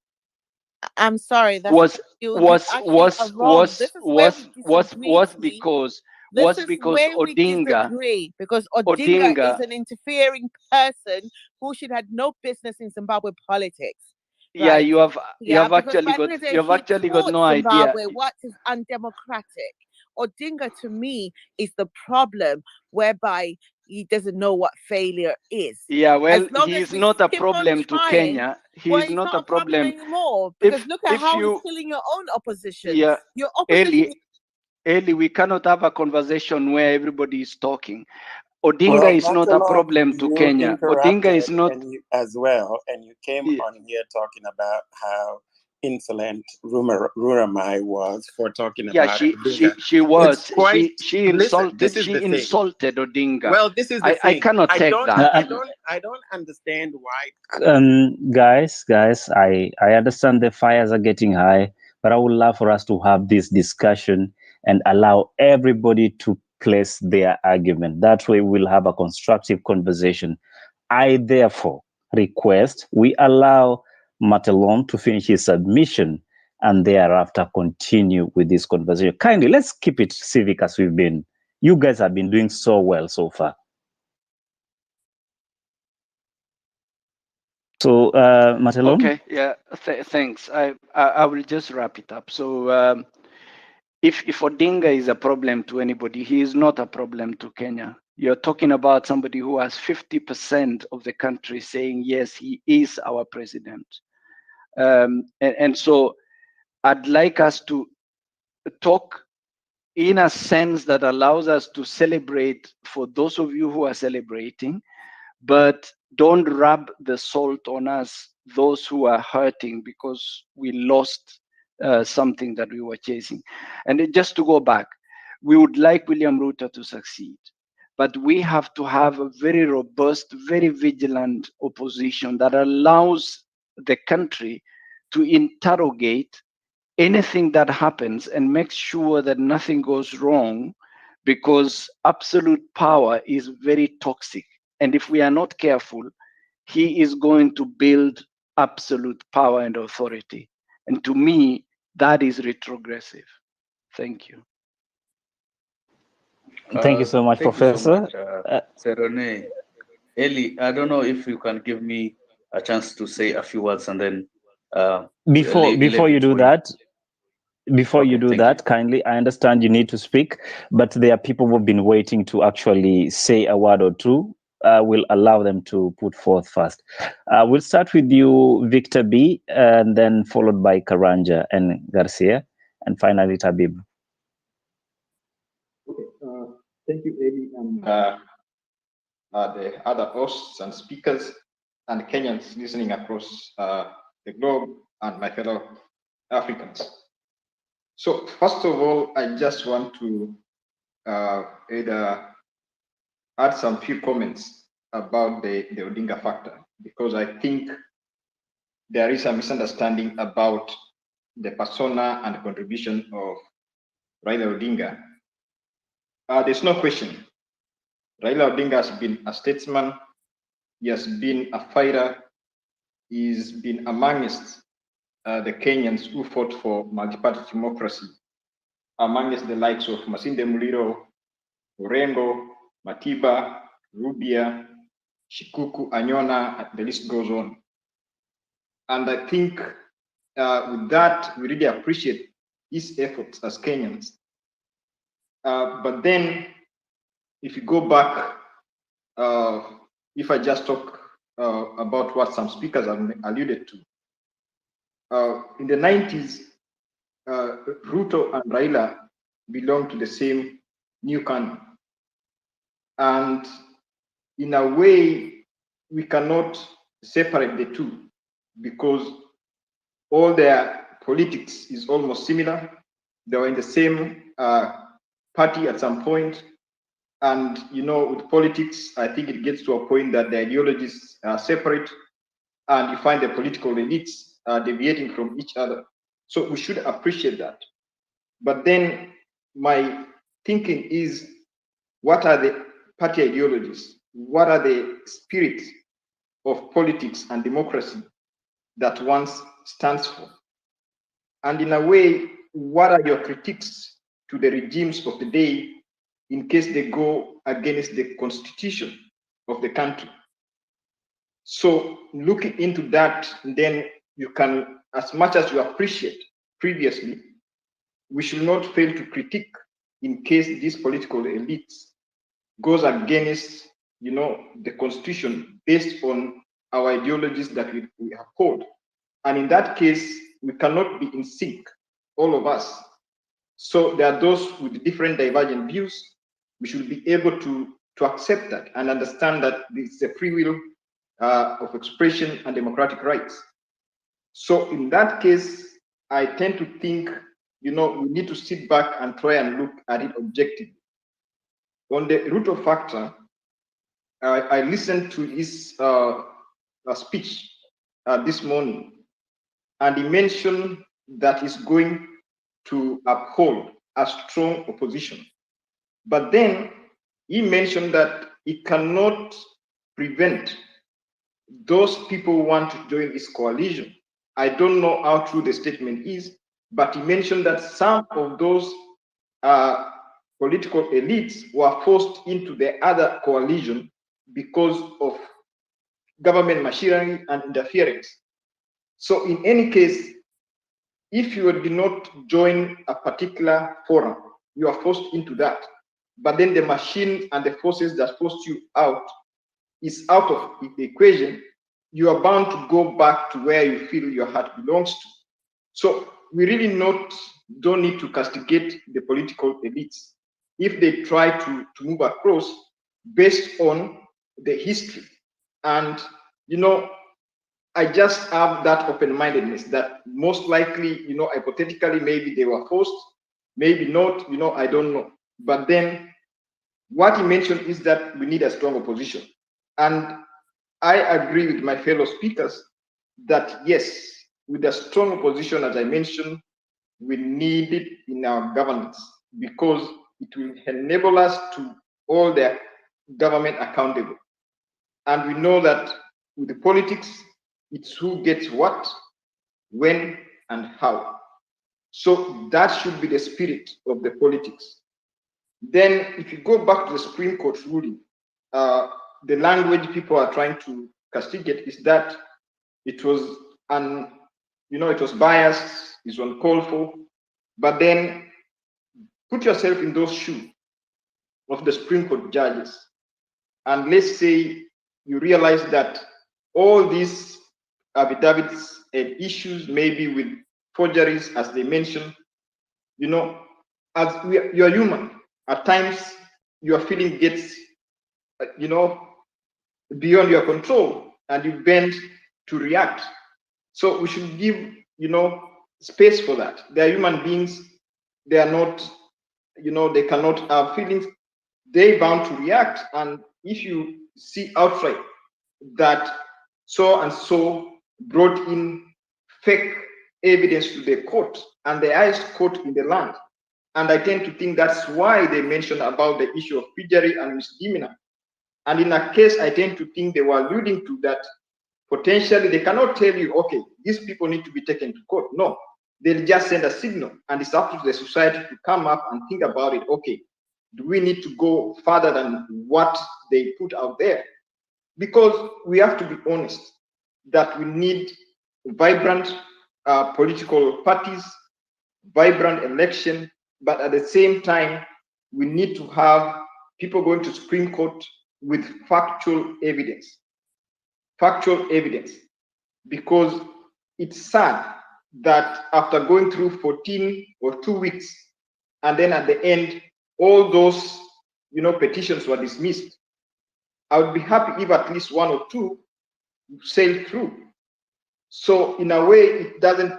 S10: I'm sorry. That's
S18: was
S10: you actually are wrong. This is where we disagree. This is
S18: because
S10: where we disagree, because Odinga is an interfering person who should have no business in Zimbabwe politics.
S18: Yeah,
S10: Right?
S18: you have
S10: Because
S18: actually
S10: by the end of the day,
S18: actually got
S10: taught
S18: no idea.
S10: Zimbabwe what is undemocratic. Odinga, to me, is the problem, whereby he doesn't know what failure is.
S18: Yeah, well,
S10: As long
S18: he
S10: as
S18: is
S10: we
S18: not a
S10: keep on
S18: problem to
S10: trying,
S18: Kenya. He
S10: well,
S18: is
S10: it's
S18: not
S10: not
S18: a problem.
S10: anymore, because look at
S18: If
S10: how
S18: you,
S10: he's killing your own opposition.
S18: yeah,
S10: Your opposition.
S18: Eli, we cannot have a conversation where everybody is talking. Odinga
S1: Well,
S18: is not a
S1: Matalon,
S18: problem to
S1: you
S18: Kenya. Odinga is
S1: interrupted
S18: not.
S1: and you, as well, and you came on here talking about how insolent Ruramai was for talking
S18: Yeah,
S1: about
S18: she
S1: Odinga.
S18: was.
S1: It's quite.
S18: She
S1: Listen,
S18: insulted.
S1: this is
S18: She
S1: the thing.
S18: insulted Odinga.
S1: Well, this is the
S18: I
S1: thing.
S18: cannot take that.
S1: I don't understand why.
S2: Guys, I understand the fires are getting high, but I would love for us to have this discussion and allow everybody to place their argument. That way we'll have a constructive conversation. I therefore request we allow Matalon to finish his submission and thereafter continue with this conversation. Kindly, let's keep it civic as we've been. You guys have been doing so well so far. So, Matalon?
S18: Okay, yeah, thanks. I will just wrap it up. So, if Odinga is a problem to anybody, he is not a problem to Kenya. You're talking about somebody who has 50% of the country saying, yes, he is our president. And so I'd like us to talk in a sense that allows us to celebrate for those of you who are celebrating, but don't rub the salt on us, those who are hurting because we lost something that we were chasing. And just to go back, we would like William Ruto to succeed, but we have to have a very robust, very vigilant opposition that allows the country to interrogate anything that happens and make sure that nothing goes wrong, because absolute power is very toxic. And if we are not careful, he is going to build absolute power and authority. And to me, that is retrogressive. Thank you.
S2: Thank you so much,
S15: Thank
S2: Professor.
S15: you so much, Serone. Eli, I don't know if you can give me a chance to say a few words and then
S2: Before you do that, kindly, I understand you need to speak, but there are people who've been waiting to actually say a word or two. We'll allow them to put forth first. We'll start with you, Victor B, and then followed by Karanja and Garcia, and finally Tabib.
S9: Okay, thank you, Eddie, and the other hosts and speakers and Kenyans listening across the globe and my fellow Africans. So first of all, I just want to add some few comments about the Odinga factor, because I think there is a misunderstanding about the persona and contribution of Raila Odinga. There's no question. Raila Odinga has been a statesman. He has been a fighter. He's been amongst the Kenyans who fought for multi-party democracy, amongst the likes of Masinde Muliro, Orengo, Matiba, Rubia, Shikuku, Anyona, the list goes on. And I think with that, we really appreciate his efforts as Kenyans. But then, if you go back, if I just talk about what some speakers have alluded to, in the 90s, Ruto and Raila belonged to the same new canon. And in a way, we cannot separate the two, because all their politics is almost similar. They were in the same party at some point. And, you know, with politics, I think it gets to a point that the ideologies are separate and you find the political elites deviating from each other. So we should appreciate that. But then my thinking is, what are the party ideologies? What are the spirits of politics and democracy that one stands for? And in a way, what are your critiques to the regimes of the day in case they go against the constitution of the country? So looking into that, then you can, as much as you appreciate previously, we should not fail to critique in case these political elites goes against the constitution based on our ideologies that we uphold. And in that case, we cannot be in sync, all of us. So there are those with different divergent views. We should be able to accept that and understand that this is a free will of expression and democratic rights. So in that case, I tend to think, we need to sit back and try and look at it objectively. On the Ruto factor, I listened to his speech this morning, and he mentioned that he's going to uphold a strong opposition. But then he mentioned that he cannot prevent those people who want to join his coalition. I don't know how true the statement is, but he mentioned that some of those political elites were forced into the other coalition because of government machinery and interference. So in any case, if you do not join a particular forum, you are forced into that. But then the machine and the forces that forced you out is out of the equation. You are bound to go back to where you feel your heart belongs to. So we really don't need to castigate the political elites if they try to move across based on the history. And, I just have that open-mindedness that most likely, hypothetically, maybe they were forced, maybe not, I don't know. But then what he mentioned is that we need a strong opposition. And I agree with my fellow speakers that yes, with a strong opposition, as I mentioned, we need it in our governance because it will enable us to hold the government accountable. And we know that with the politics, it's who gets what, when, and how. So that should be the spirit of the politics. Then if you go back to the Supreme Court ruling, the language people are trying to castigate is that it was it was biased, it's uncalled for. But then put yourself in those shoes of the Supreme Court judges. And let's say you realize that all these affidavits and issues, maybe with forgeries, as they mentioned, as you're human, at times your feeling gets, beyond your control and you bend to react. So we should give, space for that. They're human beings. They are not, they cannot have feelings. They're bound to react. And if you see outright that so and so brought in fake evidence to the court and the highest court in the land, and I tend to think that's why they mentioned about the issue of perjury and misdemeanor. And in a case, I tend to think they were alluding to that potentially they cannot tell you, okay, these people need to be taken to court. No, they'll just send a signal, and it's up to the society to come up and think about it. Okay, do we need to go further than what they put out there? Because we have to be honest that we need vibrant political parties, vibrant election, but at the same time, we need to have people going to Supreme Court with factual evidence. Factual evidence. Because it's sad that after going through 14 or 2 weeks, and then at the end, all those petitions were dismissed. I would be happy if at least 1 or 2 sailed through. So in a way, it doesn't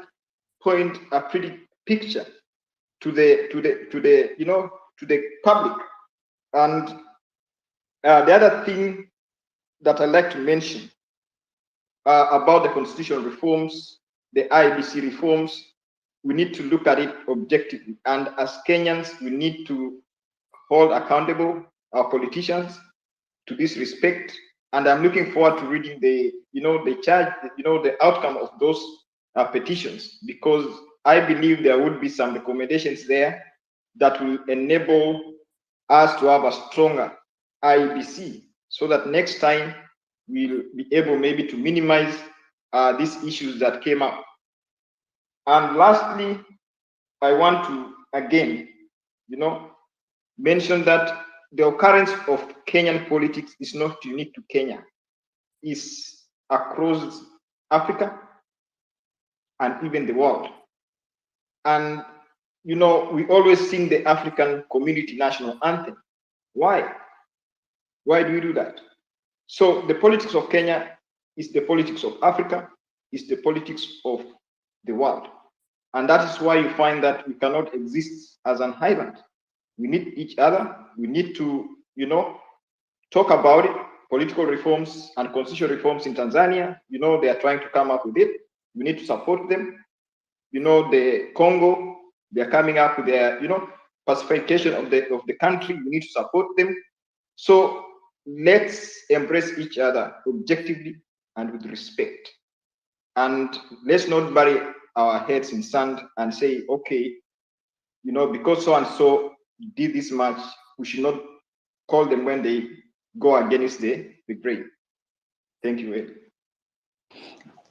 S9: point a pretty picture to the public. And the other thing that I'd like to mention about the constitutional reforms, the IBC reforms, we need to look at it objectively. And as Kenyans, we need to hold accountable our politicians to this respect. And I'm looking forward to reading the outcome of those petitions, because I believe there would be some recommendations there that will enable us to have a stronger IBC, so that next time we'll be able maybe to minimize these issues that came up. And lastly, I want to again, mention that the occurrence of Kenyan politics is not unique to Kenya. It's across Africa and even the world. And, you know, we always sing the African Community National Anthem. Why? Why do we do that? So the politics of Kenya is the politics of Africa, is the politics of the world. And that is why you find that we cannot exist as an island. We need each other. We need to, you know, talk about it. Political reforms and constitutional reforms in Tanzania, you know, they are trying to come up with it. We need to support them. You know, the Congo, they are coming up with their, you know, pacification of the country. We need to support them. So let's embrace each other objectively and with respect. And let's not bury our heads in sand and say, okay, you know, because so and so did this much, we should not call them when they go against the grain. Thank you, Ed.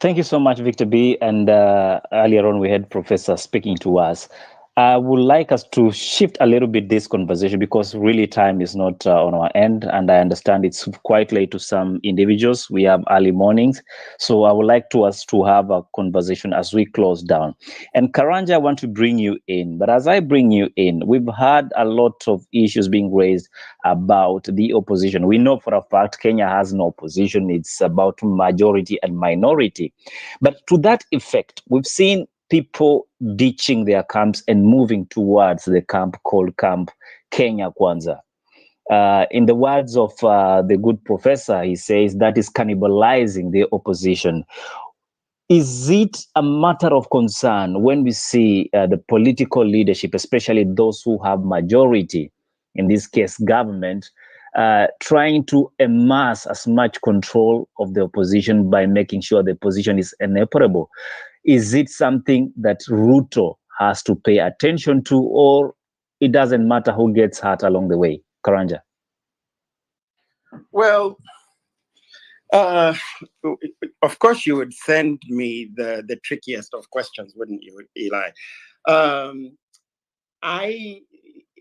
S2: Thank you so much, Victor B. And earlier on, we had Professor speaking to us. I would like us to shift a little bit this conversation because really time is not on our end. And I understand it's quite late to some individuals. We have early mornings. So I would like us to have a conversation as we close down. And Karanja, I want to bring you in. But as I bring you in, we've had a lot of issues being raised about the opposition. We know for a fact Kenya has no opposition. It's about majority and minority. But to that effect, we've seen people ditching their camps and moving towards the camp called Camp Kenya Kwanza. In the words of the good professor, he says that is cannibalizing the opposition. Is it a matter of concern when we see the political leadership, especially those who have majority, in this case government, trying to amass as much control of the opposition by making sure the opposition is inoperable? Is it something that Ruto has to pay attention to, or it doesn't matter who gets hurt along the way? Karanja.
S1: Well, of course, you would send me the trickiest of questions, wouldn't you, Eli?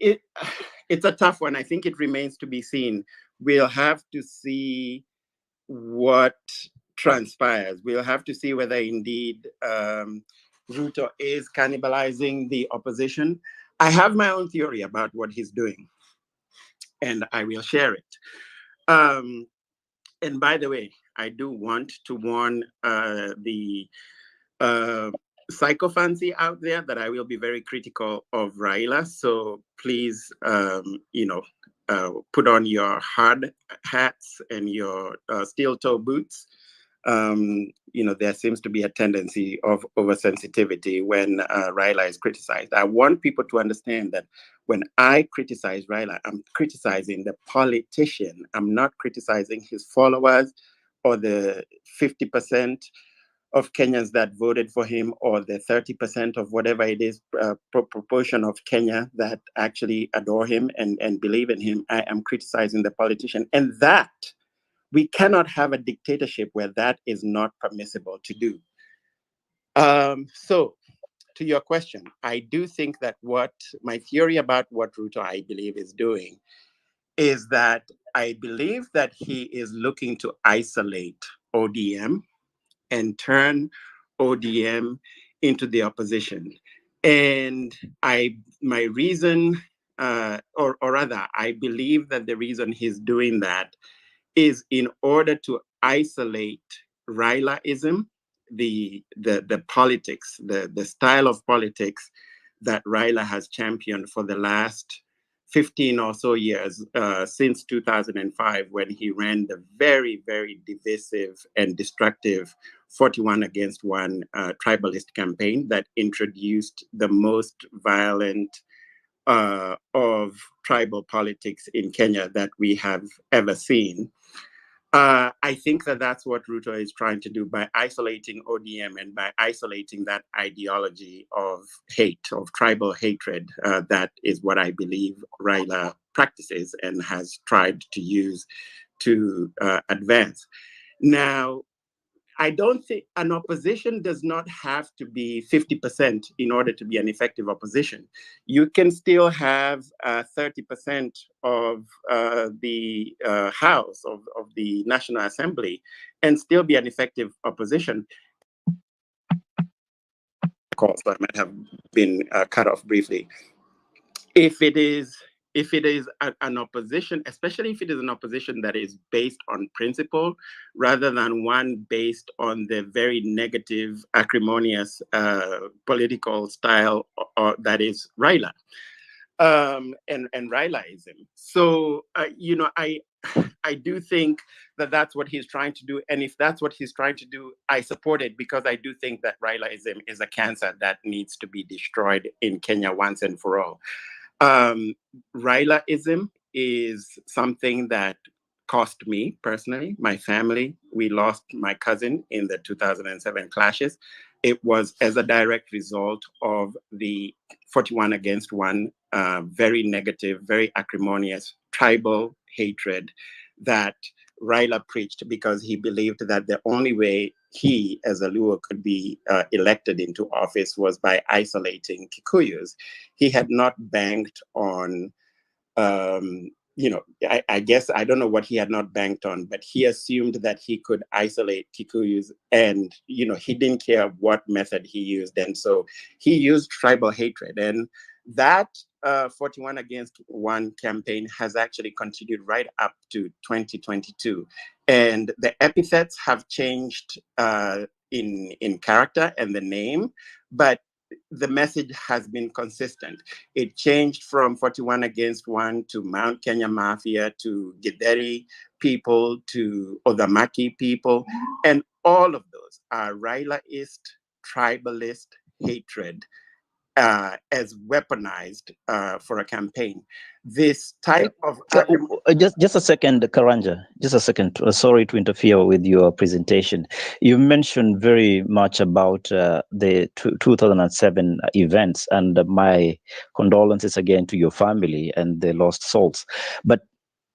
S1: It's a tough one. I think it remains to be seen. We'll have to see what transpires. We'll have to see whether indeed Ruto is cannibalizing the opposition. I have my own theory about what he's doing, and I will share it. And by the way, I do want to warn the psychophancy out there that I will be very critical of Raila. So please, put on your hard hats and your steel toe boots. There seems to be a tendency of oversensitivity when Raila is criticized. I want people to understand that when I criticize Raila, I'm criticizing the politician. I'm not criticizing his followers or the 50% of Kenyans that voted for him, or the 30% of whatever it is, proportion of Kenya that actually adore him and believe in him. I am criticizing the politician. And that, we cannot have a dictatorship where that is not permissible to do. So, to your question, I do think that my theory about what Ruto, I believe, is doing is that I believe that he is looking to isolate ODM and turn ODM into the opposition. And my reason, or rather, I believe that the reason he's doing that is in order to isolate Railaism, the politics, the style of politics that Raila has championed for the last 15 or so years, since 2005, when he ran the very, very divisive and destructive 41 against 1 tribalist campaign that introduced the most violent of tribal politics in Kenya that we have ever seen. I think that that's what Ruto is trying to do by isolating ODM and by isolating that ideology of hate, of tribal hatred. That is what I believe Raila practices and has tried to use to advance. Now, I don't think an opposition does not have to be 50% in order to be an effective opposition. You can still have 30% of the House of the National Assembly and still be an effective opposition. Calls, I might have been cut off briefly. If it is an opposition, especially if it is an opposition that is based on principle rather than one based on the very negative, acrimonious political style that is Raila and Railaism. So I do think that that's what he's trying to do, and if that's what he's trying to do, I support it, because I do think that Railaism is a cancer that needs to be destroyed in Kenya once and for all. Railaism is something that cost me personally, my family. We lost my cousin in the 2007 clashes. It was as a direct result of the 41 against 1, very negative, very acrimonious tribal hatred that Raila preached, because he believed that the only way he, as a Luo, could be elected into office was by isolating Kikuyus. He had not banked on, I guess, I don't know what he had not banked on, but he assumed that he could isolate Kikuyus, and, he didn't care what method he used. And so he used tribal hatred. And that 41 against 1 campaign has actually continued right up to 2022. And the epithets have changed in character and the name, but the message has been consistent. It changed from 41 against 1 to Mount Kenya Mafia to Githeri people to Odhamaki people. And all of those are Railaist, tribalist hatred as weaponized for a campaign. This type of...
S2: Just a second, Karanja. Just a second. Sorry to interfere with your presentation. You mentioned very much about the 2007 events, and my condolences again to your family and the lost souls. But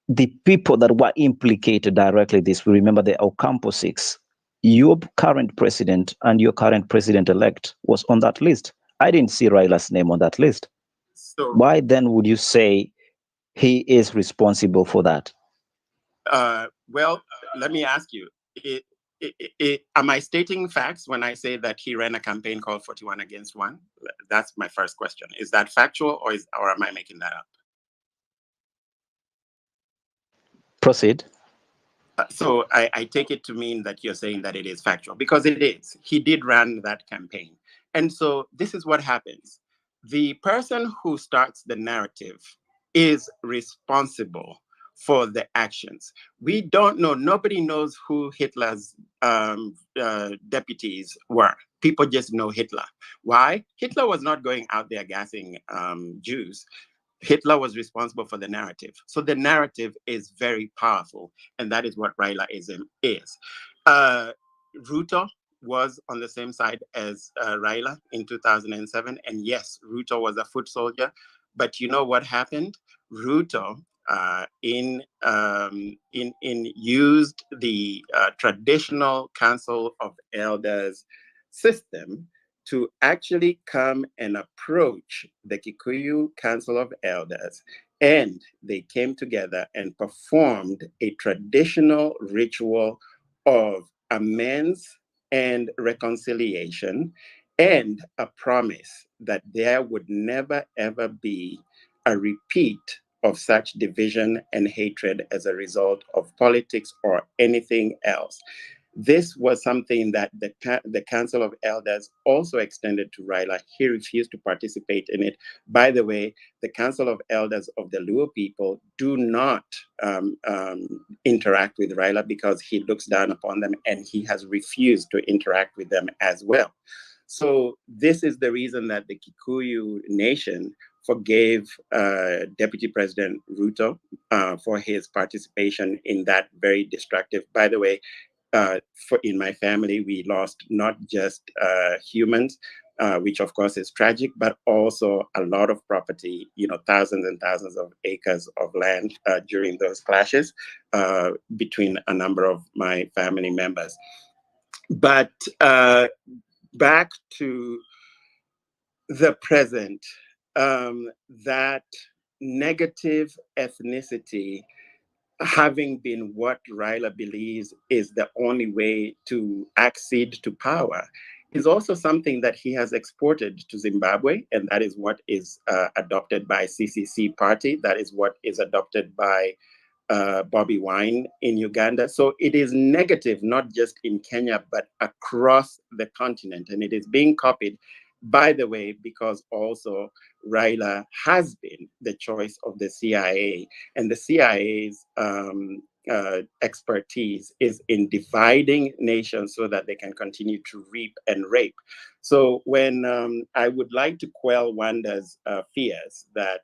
S2: the people that were implicated directly in this, we remember the Ocampo 6. Your current president and your current president-elect was on that list. I didn't see Raila's name on that list.
S1: So
S2: why then would you say he is responsible for that?
S1: Well, let me ask you, am I stating facts when I say that he ran a campaign called 41 against 1? That's my first question. Is that factual, or am I making that up?
S2: Proceed.
S1: So I take it to mean that you're saying that it is factual, because it is. He did run that campaign. And so this is what happens. The person who starts the narrative is responsible for the actions. We don't know. Nobody knows who Hitler's deputies were. People just know Hitler. Why? Hitler was not going out there gassing Jews. Hitler was responsible for the narrative. So the narrative is very powerful, and that is what Railaism is. Ruto was on the same side as Raila in 2007, and yes, Ruto was a foot soldier. But you know what happened? Ruto used the traditional Council of Elders system to actually come and approach the Kikuyu Council of Elders. And they came together and performed a traditional ritual of amends and reconciliation, and a promise that there would never, ever be a repeat of such division and hatred as a result of politics or anything else. This was something that the Council of Elders also extended to Raila. He refused to participate in it. By the way, the Council of Elders of the Luo people do not interact with Raila, because he looks down upon them, and he has refused to interact with them as well. So this is the reason that the Kikuyu nation forgave Deputy President Ruto for his participation in that very destructive. By the way, in my family, we lost not just humans, which of course is tragic, but also a lot of property, thousands and thousands of acres of land during those clashes between a number of my family members. But back to the present, that negative ethnicity having been what Raila believes is the only way to accede to power, is also something that he has exported to Zimbabwe, and that is what is adopted by CCC party. That is what is adopted by Bobby Wine in Uganda. So it is negative, not just in Kenya, but across the continent. And it is being copied, by the way, because also Raila has been the choice of the CIA. And the CIA's expertise is in dividing nations so that they can continue to reap and rape. So when I would like to quell Wanda's fears that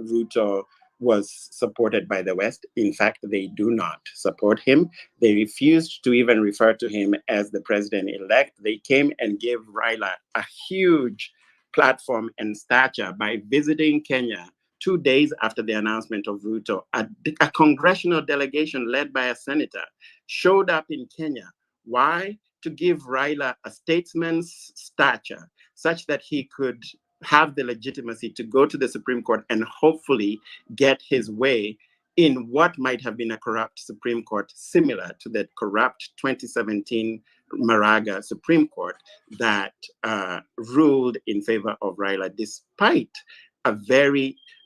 S1: Ruto was supported by the West. In fact, they do not support him. They refused to even refer to him as the president-elect. They came and gave Raila a huge platform and stature by visiting Kenya 2 days after the announcement of Ruto. A congressional delegation led by a senator showed up in Kenya. Why? To give Raila a statesman's stature such that he could have the legitimacy to go to the Supreme Court and hopefully get his way in what might have been a corrupt Supreme Court, similar to the corrupt 2017 Maraga Supreme Court that ruled in favor of Raila, despite a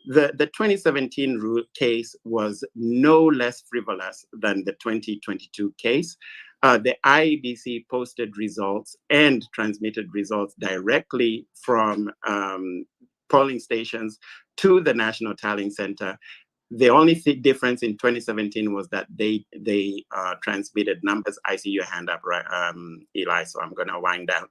S1: the 2017 case was no less frivolous than the 2022 case. The IEBC posted results and transmitted results directly from polling stations to the National Tallying Center. The only difference in 2017 was that they transmitted numbers. I see your hand up, right, Eli, so I'm going to wind down.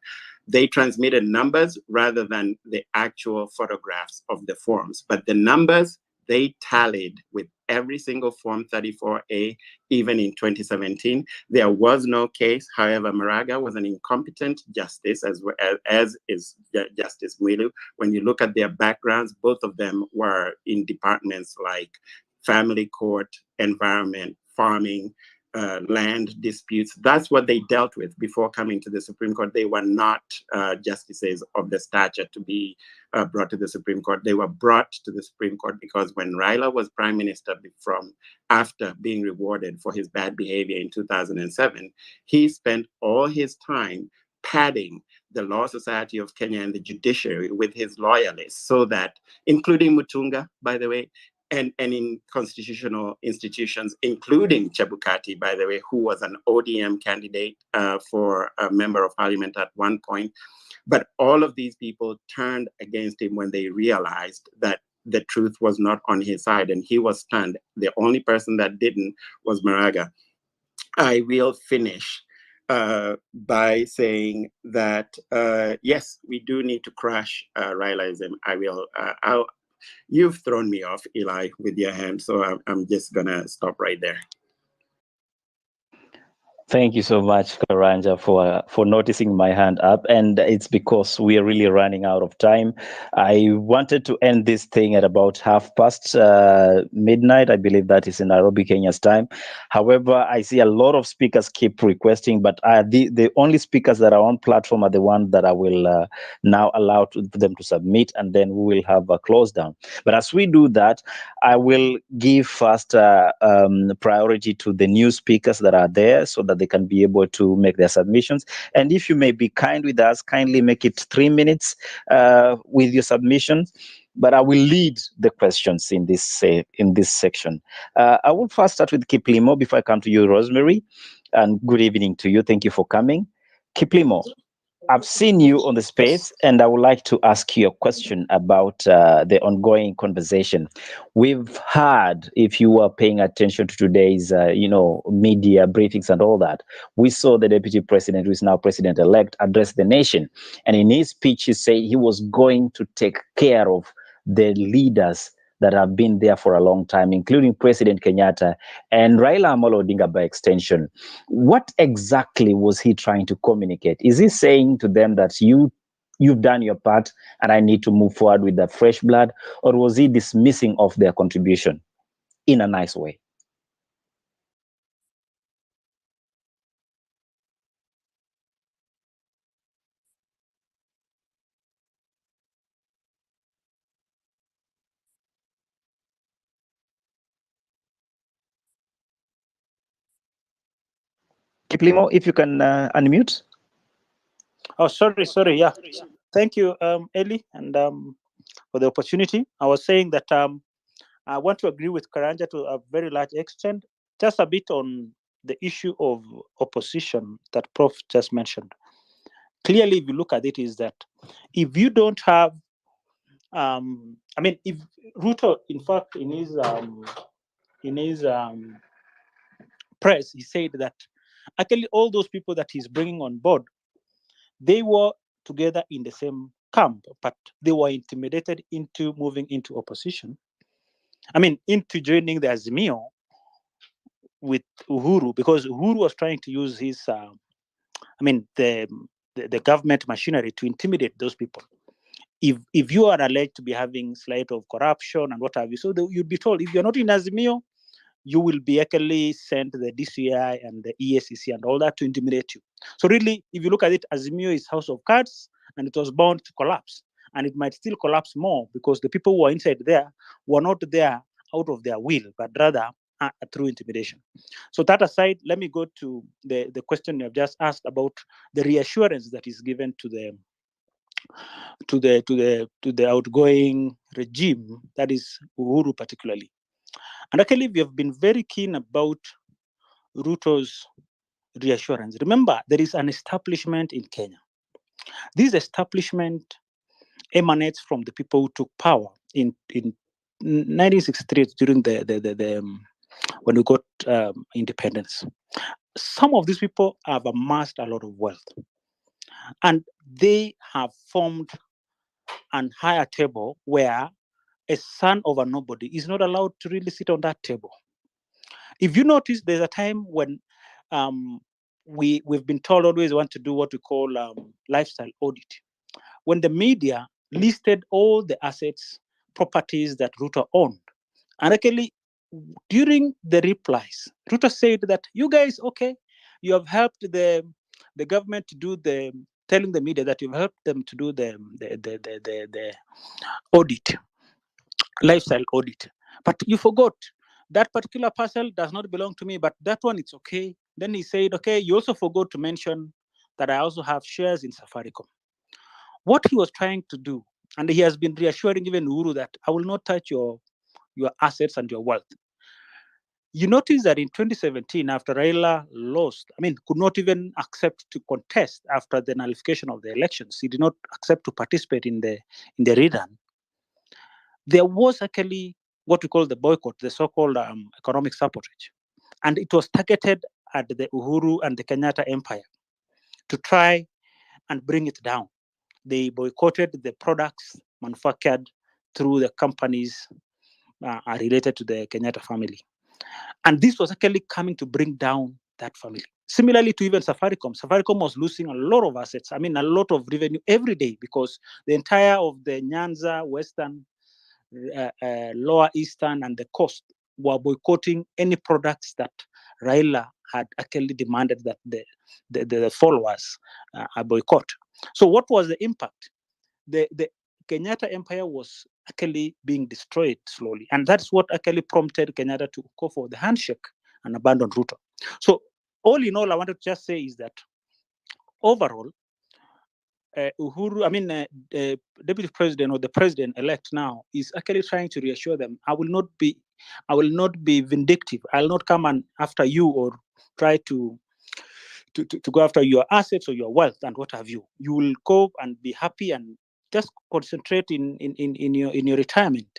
S1: They transmitted numbers rather than the actual photographs of the forms. But the numbers, they tallied with every single Form 34A, even in 2017. There was no case. However, Maraga was an incompetent justice, as is Justice Mwilu. When you look at their backgrounds, both of them were in departments like family court, environment, farming, land disputes. That's what they dealt with before coming to the Supreme Court. They were not justices of the stature to be brought to the Supreme Court. They were brought to the Supreme Court because when Raila was prime minister after being rewarded for his bad behavior in 2007, he spent all his time padding the Law Society of Kenya and the judiciary with his loyalists so that, including Mutunga, by the way, and in constitutional institutions, including Chebukati, by the way, who was an ODM candidate for a member of parliament at one point. But all of these people turned against him when they realized that the truth was not on his side, and he was stunned. The only person that didn't was Maraga. I will finish by saying that, yes, we do need to crush Railaism. You've thrown me off, Eli, with your hand, so I'm just going to stop right there.
S2: Thank you so much, Karanja, for noticing my hand up. And it's because we are really running out of time. I wanted to end this thing at about midnight. Midnight. I believe that is in Nairobi, Kenya's time. However, I see a lot of speakers keep requesting, but the only speakers that are on platform are the ones that I will now allow them to submit, and then we will have a close down. But as we do that, I will give first priority to the new speakers that are there so that they can be able to make their submissions. And if you may be kind with us, kindly make it 3 minutes with your submission. But I will lead the questions in this section. I will first start with Kiplimo before I come to you, Rosemary. And good evening to you. Thank you for coming. Kiplimo, I've seen you on the space, and I would like to ask you a question about the ongoing conversation. We've heard, if you were paying attention to today's, media briefings and all that, we saw the deputy president, who is now president-elect, address the nation. And in his speech, he said he was going to take care of the leaders that have been there for a long time, including President Kenyatta and Raila Amolo Odinga by extension. What exactly was he trying to communicate? Is he saying to them that you've done your part and I need to move forward with the fresh blood? Or was he dismissing of their contribution in a nice way? Kiplimo, if you can unmute.
S19: Oh, sorry. Yeah. Thank you, Eli, and for the opportunity. I was saying that I want to agree with Karanja to a very large extent. Just a bit on the issue of opposition that Prof just mentioned. Clearly, if you look at it, is that if you don't have, if Ruto, in fact, in his press, he said that actually all those people that he's bringing on board, they were together in the same camp, but they were intimidated into moving into opposition. Into joining the Azimio with Uhuru, because Uhuru was trying to use his, the government machinery to intimidate those people. If you are alleged to be having slight of corruption and what have you, so you'd be told, if you're not in Azimio, you will be actually sent to the DCI and the ESCC and all that to intimidate you. So really, if you look at it, Azimio is house of cards, and it was bound to collapse. And it might still collapse more because the people who are inside there were not there out of their will, but rather through intimidation. So that aside, let me go to the question you have just asked about the reassurance that is given to the outgoing regime, that is Uhuru particularly. And actually, we have been very keen about Ruto's reassurance. Remember, there is an establishment in Kenya. This establishment emanates from the people who took power in 1963 during when we got independence. Some of these people have amassed a lot of wealth, and they have formed an higher table where a son of a nobody is not allowed to really sit on that table. If you notice, there's a time when we've been told always want to do what we call lifestyle audit. When the media listed all the assets, properties that Ruto owned, and actually during the replies, Ruto said that you guys, okay, you have helped the government to do telling the media that you've helped them to do the audit, lifestyle audit, but you forgot that particular parcel does not belong to me, but that one it's okay. Then he said, okay, you also forgot to mention that I also have shares in Safaricom. What he was trying to do, and he has been reassuring even Uhuru that I will not touch your assets and your wealth. You notice that in 2017, after Raila lost, could not even accept to contest after the nullification of the elections. He did not accept to participate in the rerun. There was actually what we call the boycott, the so-called economic sabotage. And it was targeted at the Uhuru and the Kenyatta empire to try and bring it down. They boycotted the products manufactured through the companies related to the Kenyatta family. And this was actually coming to bring down that family. Similarly to even Safaricom. Safaricom was losing a lot of assets, a lot of revenue every day because the entire of the Nyanza, Western, Lower Eastern, and the coast were boycotting any products that Raila had actually demanded that the followers boycott. So what was the impact? The Kenyatta empire was actually being destroyed slowly. And that's what actually prompted Kenyatta to go for the handshake and abandon Ruto. So all in all, I wanted to just say is that overall, Uhuru, Deputy President or the President-elect now is actually trying to reassure them, I will not be vindictive. I'll not come and after you or try to go after your assets or your wealth and what have you. You will go and be happy and just concentrate in your retirement.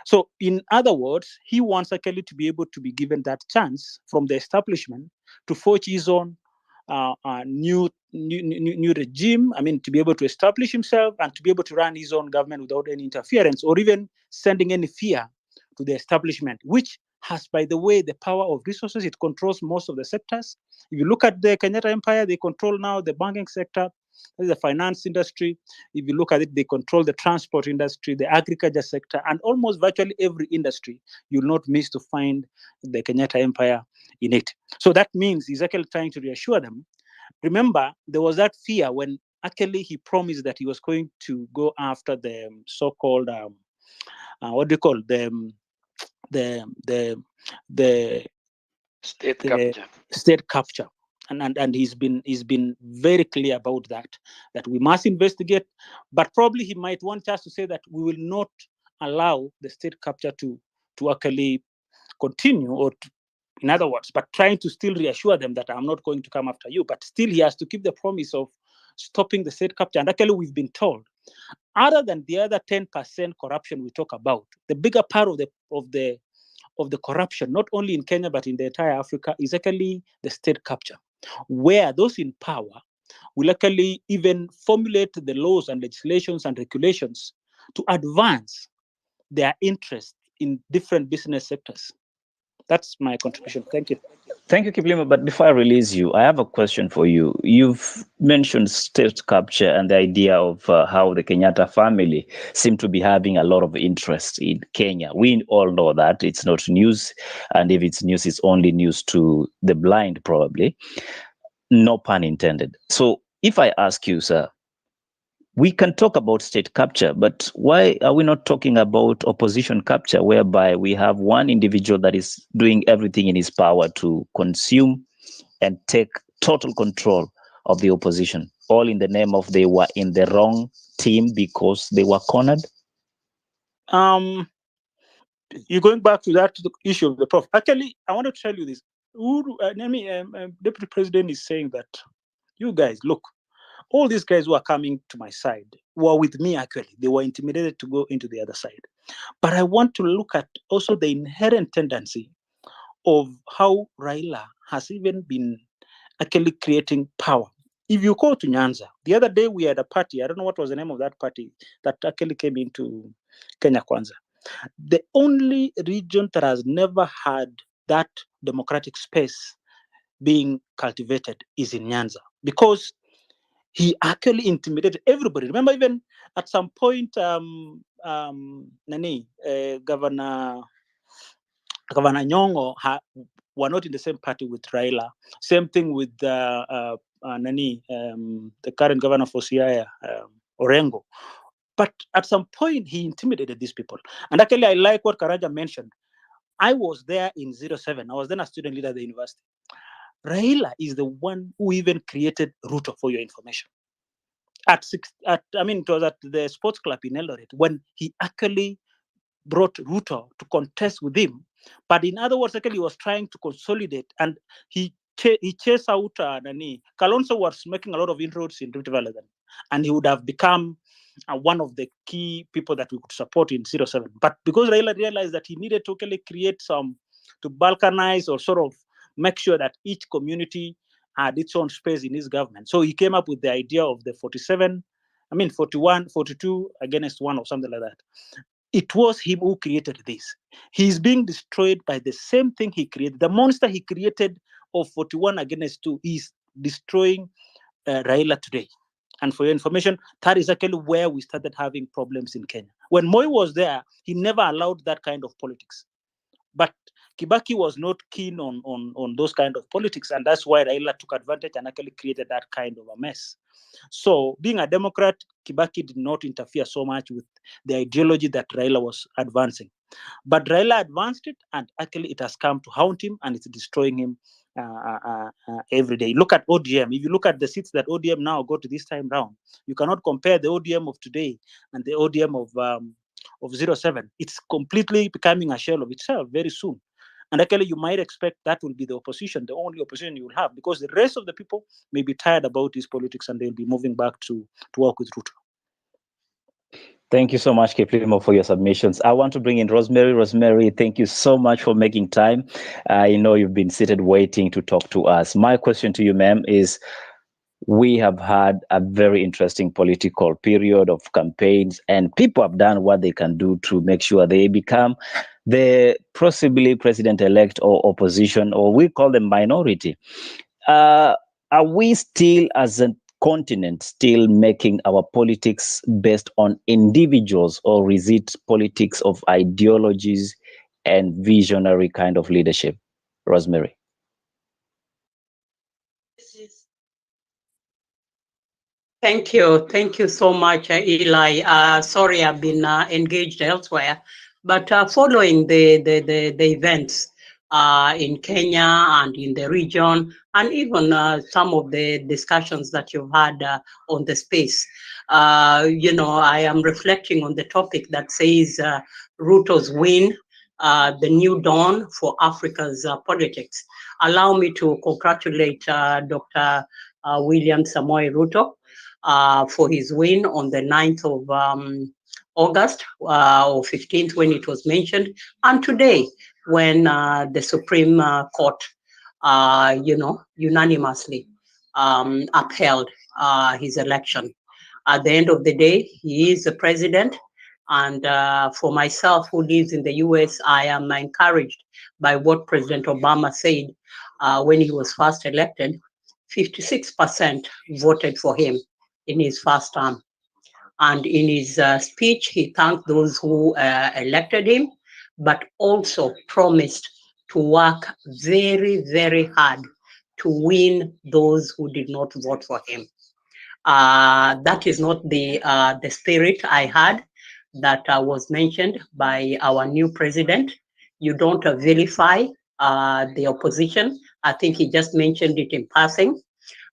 S19: So in other words, he wants actually to be able to be given that chance from the establishment to forge his own new regime. To be able to establish himself and to be able to run his own government without any interference or even sending any fear to the establishment, which has, by the way, the power of resources. It controls most of the sectors. If you look at the Kenyatta Empire, they control now the banking sector, the finance industry. If you look at it, they control the transport industry, the agriculture sector, and almost virtually every industry. You'll not miss to find the Kenyatta Empire in it. So that means he's actually trying to reassure them. Remember, there was that fear when actually he promised that he was going to go after the so-called what do you call the
S18: state capture.
S19: State capture. and he's been very clear about that we must investigate, but probably he might want us to say that we will not allow the state capture to actually continue, or in other words, but trying to still reassure them that I'm not going to come after you, but still he has to keep the promise of stopping the state capture. And actually we've been told, other than the other 10% corruption we talk about, the bigger part of the corruption, not only in Kenya but in the entire Africa, is actually the state capture, where those in power will actually even formulate the laws and legislations and regulations to advance their interest in different business sectors. That's my contribution. Thank you.
S2: Thank you, Kiplimo. But before I release you, I have a question for you. You've mentioned state capture and the idea of how the Kenyatta family seem to be having a lot of interest in Kenya. We all know that it's not news, and if it's news, it's only news to the blind, probably. No pun intended. So if I ask you, sir, we can talk about state capture, but why are we not talking about opposition capture, whereby we have one individual that is doing everything in his power to consume and take total control of the opposition, all in the name of they were in the wrong team because they were cornered?
S19: You're going back to that issue of the prof. Actually, I want to tell you this. Deputy President is saying that, you guys, look, all these guys who are coming to my side were with me, actually. They were intimidated to go into the other side. But I want to look at also the inherent tendency of how Raila has even been actually creating power. If you go to Nyanza, the other day we had a party, I don't know what was the name of that party, that actually came into Kenya Kwanza. The only region that has never had that democratic space being cultivated is in Nyanza, because he actually intimidated everybody. Remember, even at some point, Governor Nyong'o were not in the same party with Raila. Same thing with the current governor for Siaya, Orengo. But at some point, he intimidated these people. And actually, I like what Karaja mentioned. I was there in 07. I was then a student leader at the university. Raila is the one who even created Ruto, for your information. It was at the sports club in Eldoret when he actually brought Ruto to contest with him. But in other words, actually, he was trying to consolidate, and he chased out Kalonzo was making a lot of inroads in Rift Valley then, and he would have become one of the key people that we could support in 07. But because Raila realized that he needed to actually create to balkanize or sort of make sure that each community had its own space in his government. So he came up with the idea of the 41, 42 against 1 or something like that. It was him who created this. He's being destroyed by the same thing he created. The monster he created of 41 against 2 is destroying Raila today. And for your information, that is actually where we started having problems in Kenya. When Moi was there, he never allowed that kind of politics. But Kibaki was not keen on those kind of politics, and that's why Raila took advantage and actually created that kind of a mess. So, being a Democrat, Kibaki did not interfere so much with the ideology that Raila was advancing. But Raila advanced it, and actually it has come to haunt him, and it's destroying him every day. Look at ODM. If you look at the seats that ODM now got this time round, you cannot compare the ODM of today and the ODM of 07. It's completely becoming a shell of itself very soon. And actually, you might expect that will be the opposition, the only opposition you will have, because the rest of the people may be tired about these politics and they'll be moving back to work with Ruto.
S2: Thank you so much, Kiplimo, for your submissions. I want to bring in Rosemary. Rosemary, thank you so much for making time. I know you've been seated waiting to talk to us. My question to you, ma'am, is we have had a very interesting political period of campaigns, and people have done what they can do to make sure they become the possibly president-elect or opposition, or we call them minority. Are we still, as a continent, still making our politics based on individuals, or is it politics of ideologies and visionary kind of leadership? Rosemary.
S20: Thank you. Thank you so much, Eli. Sorry, I've been engaged elsewhere, but following the events, in Kenya and in the region, and even some of the discussions that you've had on the space. You know, I am reflecting on the topic that says Ruto's win, the new dawn for Africa's politics. Allow me to congratulate Dr. William Samoei Ruto for his win on the 9th of August or 15th when it was mentioned, and today when the Supreme Court, you know, unanimously upheld his election. At the end of the day, he is the president. And for myself, who lives in the US, I am encouraged by what President Obama said when he was first elected. 56% voted for him in his first term. And in his speech, he thanked those who elected him, but also promised to work very, very hard to win those who did not vote for him. That is not the spirit I had that was mentioned by our new president. You don't vilify the opposition. I think he just mentioned it in passing.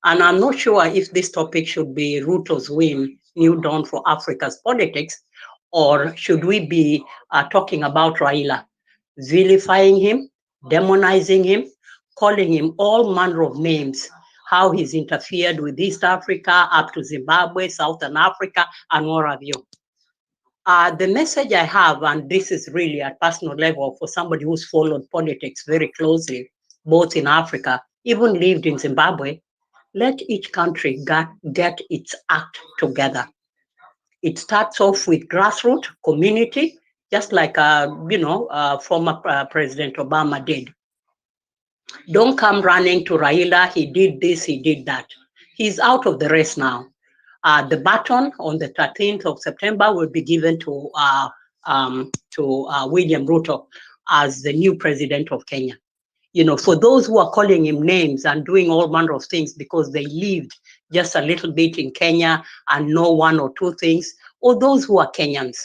S20: And I'm not sure if this topic should be Ruto's win, new dawn for Africa's politics, or should we be talking about Raila, vilifying him, demonizing him, calling him all manner of names, how he's interfered with East Africa, up to Zimbabwe, Southern Africa, and what have you. The message I have, and this is really at personal level for somebody who's followed politics very closely, both in Africa, even lived in Zimbabwe, let each country get its act together. It starts off with grassroots community, just like former President Obama did. Don't come running to Raila. He did this, he did that. He's out of the race now. The baton on the 13th of September will be given to William Ruto as the new president of Kenya. You know, for those who are calling him names and doing all manner of things because they lived just a little bit in Kenya and know one or two things, or those who are Kenyans.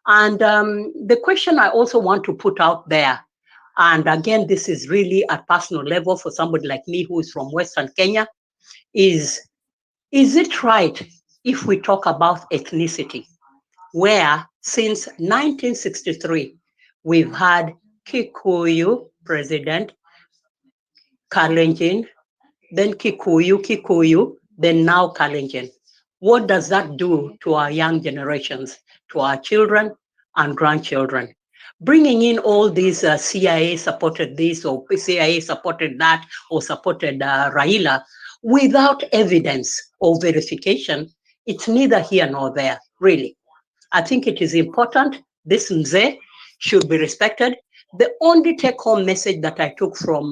S20: And the question I also want to put out there, and again, this is really at personal level for somebody like me who is from Western Kenya, is it right if we talk about ethnicity, where since 1963, we've had Kikuyu president, Kalenjin, then Kikuyu, then now Kalenjin. What does that do to our young generations, to our children and grandchildren? Bringing in all these CIA supported this or CIA supported that or supported Raila without evidence or verification, it's neither here nor there, really. I think it is important. This Mzee should be respected. The only take-home message that I took from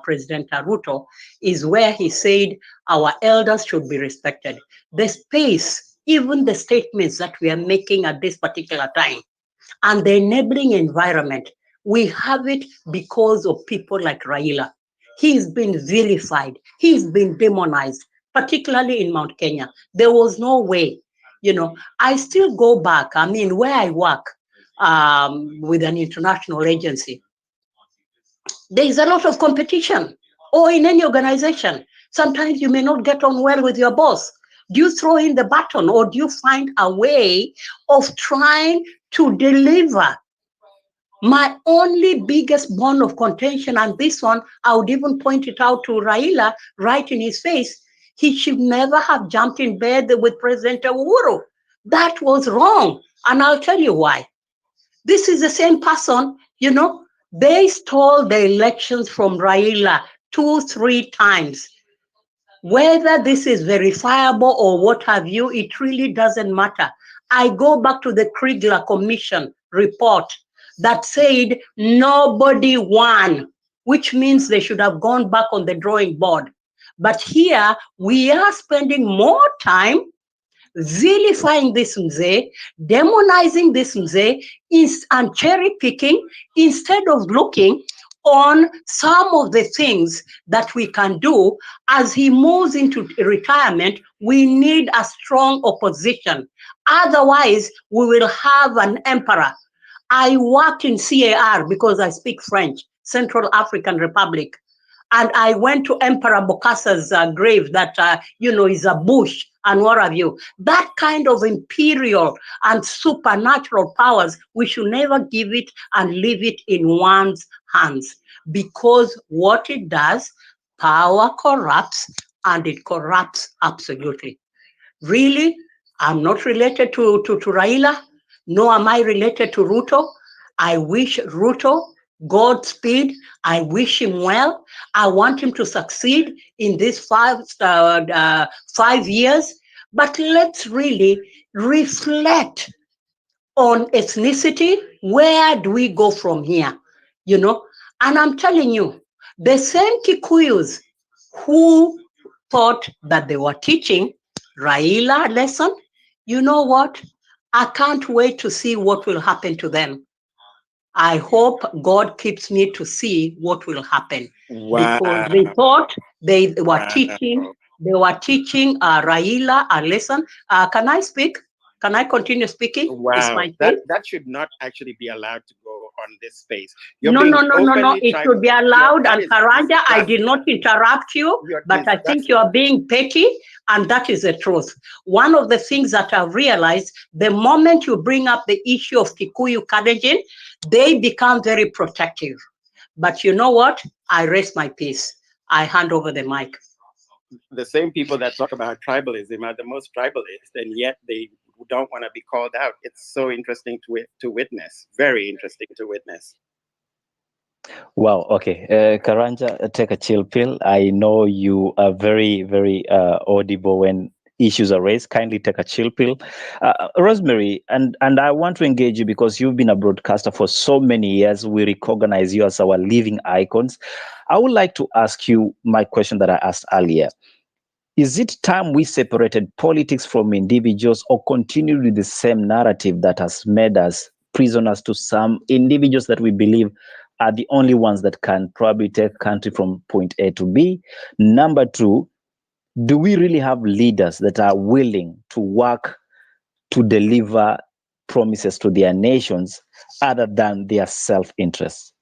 S20: President Ruto is where he said our elders should be respected. The space, even the statements that we are making at this particular time, and the enabling environment, we have it because of people like Raila. He's been vilified. He's been demonized, particularly in Mount Kenya. There was no way. You know, I still go back. I mean, where I work with an international agency, there is a lot of competition, or in any organization. Sometimes you may not get on well with your boss. Do you throw in the baton, or do you find a way of trying to deliver? My only biggest bone of contention, and this one, I would even point it out to Raila right in his face, he should never have jumped in bed with President Uhuru. That was wrong, and I'll tell you why. This is the same person, you know, they stole the elections from Raila 2-3 times. Whether this is verifiable or what have you, it really doesn't matter. I go back to the Kriegler Commission report that said nobody won, which means they should have gone back on the drawing board. But here we are spending more time vilifying this Mzee, demonizing this Mzee, and cherry picking instead of looking on some of the things that we can do as he moves into retirement. We need a strong opposition. Otherwise, we will have an emperor. I worked in CAR because I speak French, Central African Republic. And I went to Emperor Bokasa's grave that, is a bush and what have you. That kind of imperial and supernatural powers, we should never give it and leave it in one's hands. Because what it does, power corrupts, and it corrupts absolutely. Really, I'm not related to Raila, nor am I related to Ruto. I wish Ruto Godspeed. I wish him well. I want him to succeed in these 5 years. But let's really reflect on ethnicity. Where do we go from here? And I'm telling you, the same Kikuyus who thought that they were teaching Raila a lesson, you know what? I can't wait to see what will happen to them. I hope God keeps me to see what will happen.
S1: Wow.
S20: Because they thought they were
S1: Wow.
S20: teaching Raila a lesson. Can I speak? Can I continue speaking? It's
S1: Wow,
S20: my
S1: that
S20: case.
S1: that should not actually be allowed to go on this space.
S20: No. It should be allowed. And Karanja, I did not interrupt you, but I think you are being petty, and that is the truth. One of the things that I've realized, the moment you bring up the issue of Kikuyu Kalenjin, they become very protective. But you know what? I rest my peace. I hand over the mic.
S1: The same people that talk about tribalism are the most tribalist, and yet they don't want to be called out. It's so interesting to witness. Very interesting to witness.
S2: Wow. Okay. Karanja, take a chill pill. I know you are very, very audible when issues are raised. Kindly take a chill pill. Rosemary, and I want to engage you because you've been a broadcaster for so many years. We recognize you as our living icons. I would like to ask you my question that I asked earlier. Is it time we separated politics from individuals, or continued with the same narrative that has made us prisoners to some individuals that we believe are the only ones that can probably take country from point A to B? Number two, do we really have leaders that are willing to work to deliver promises to their nations other than their self-interest?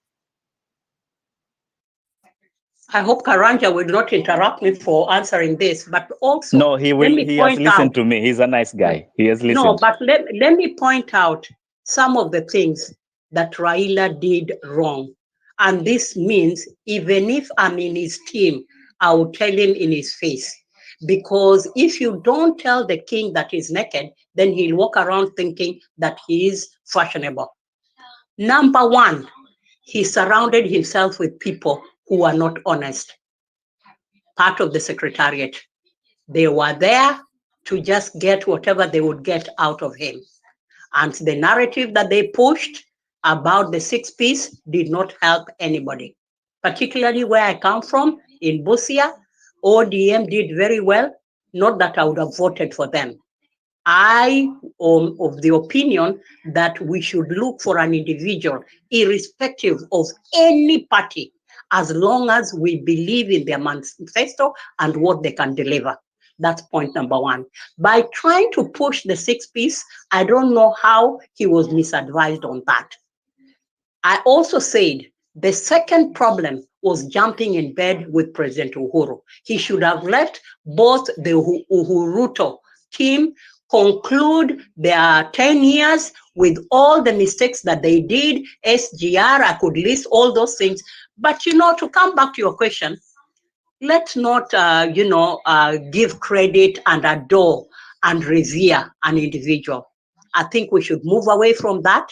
S20: I hope Karanja will not interrupt me for answering this, but also
S2: No, he will. He has listened to me. He's a nice guy. He has listened.
S20: No, but let me point out some of the things that Raila did wrong. And this means even if I'm in his team, I will tell him in his face. Because if you don't tell the king that he's naked, then he'll walk around thinking that he is fashionable. Number one, he surrounded himself with people who are not honest. Part of the secretariat. They were there to just get whatever they would get out of him. And the narrative that they pushed about the 6-piece did not help anybody. Particularly where I come from, in Busia, ODM did very well. Not that I would have voted for them. I am of the opinion that we should look for an individual, irrespective of any party, as long as we believe in their manifesto and what they can deliver. That's point number one. By trying to push the 6-piece, I don't know how he was misadvised on that. I also said the second problem was jumping in bed with President Uhuru. He should have let both the Uhuruto team conclude their 10 years with all the mistakes that they did, SGR, I could list all those things. But, to come back to your question, let's not, give credit and adore and revere an individual. I think we should move away from that.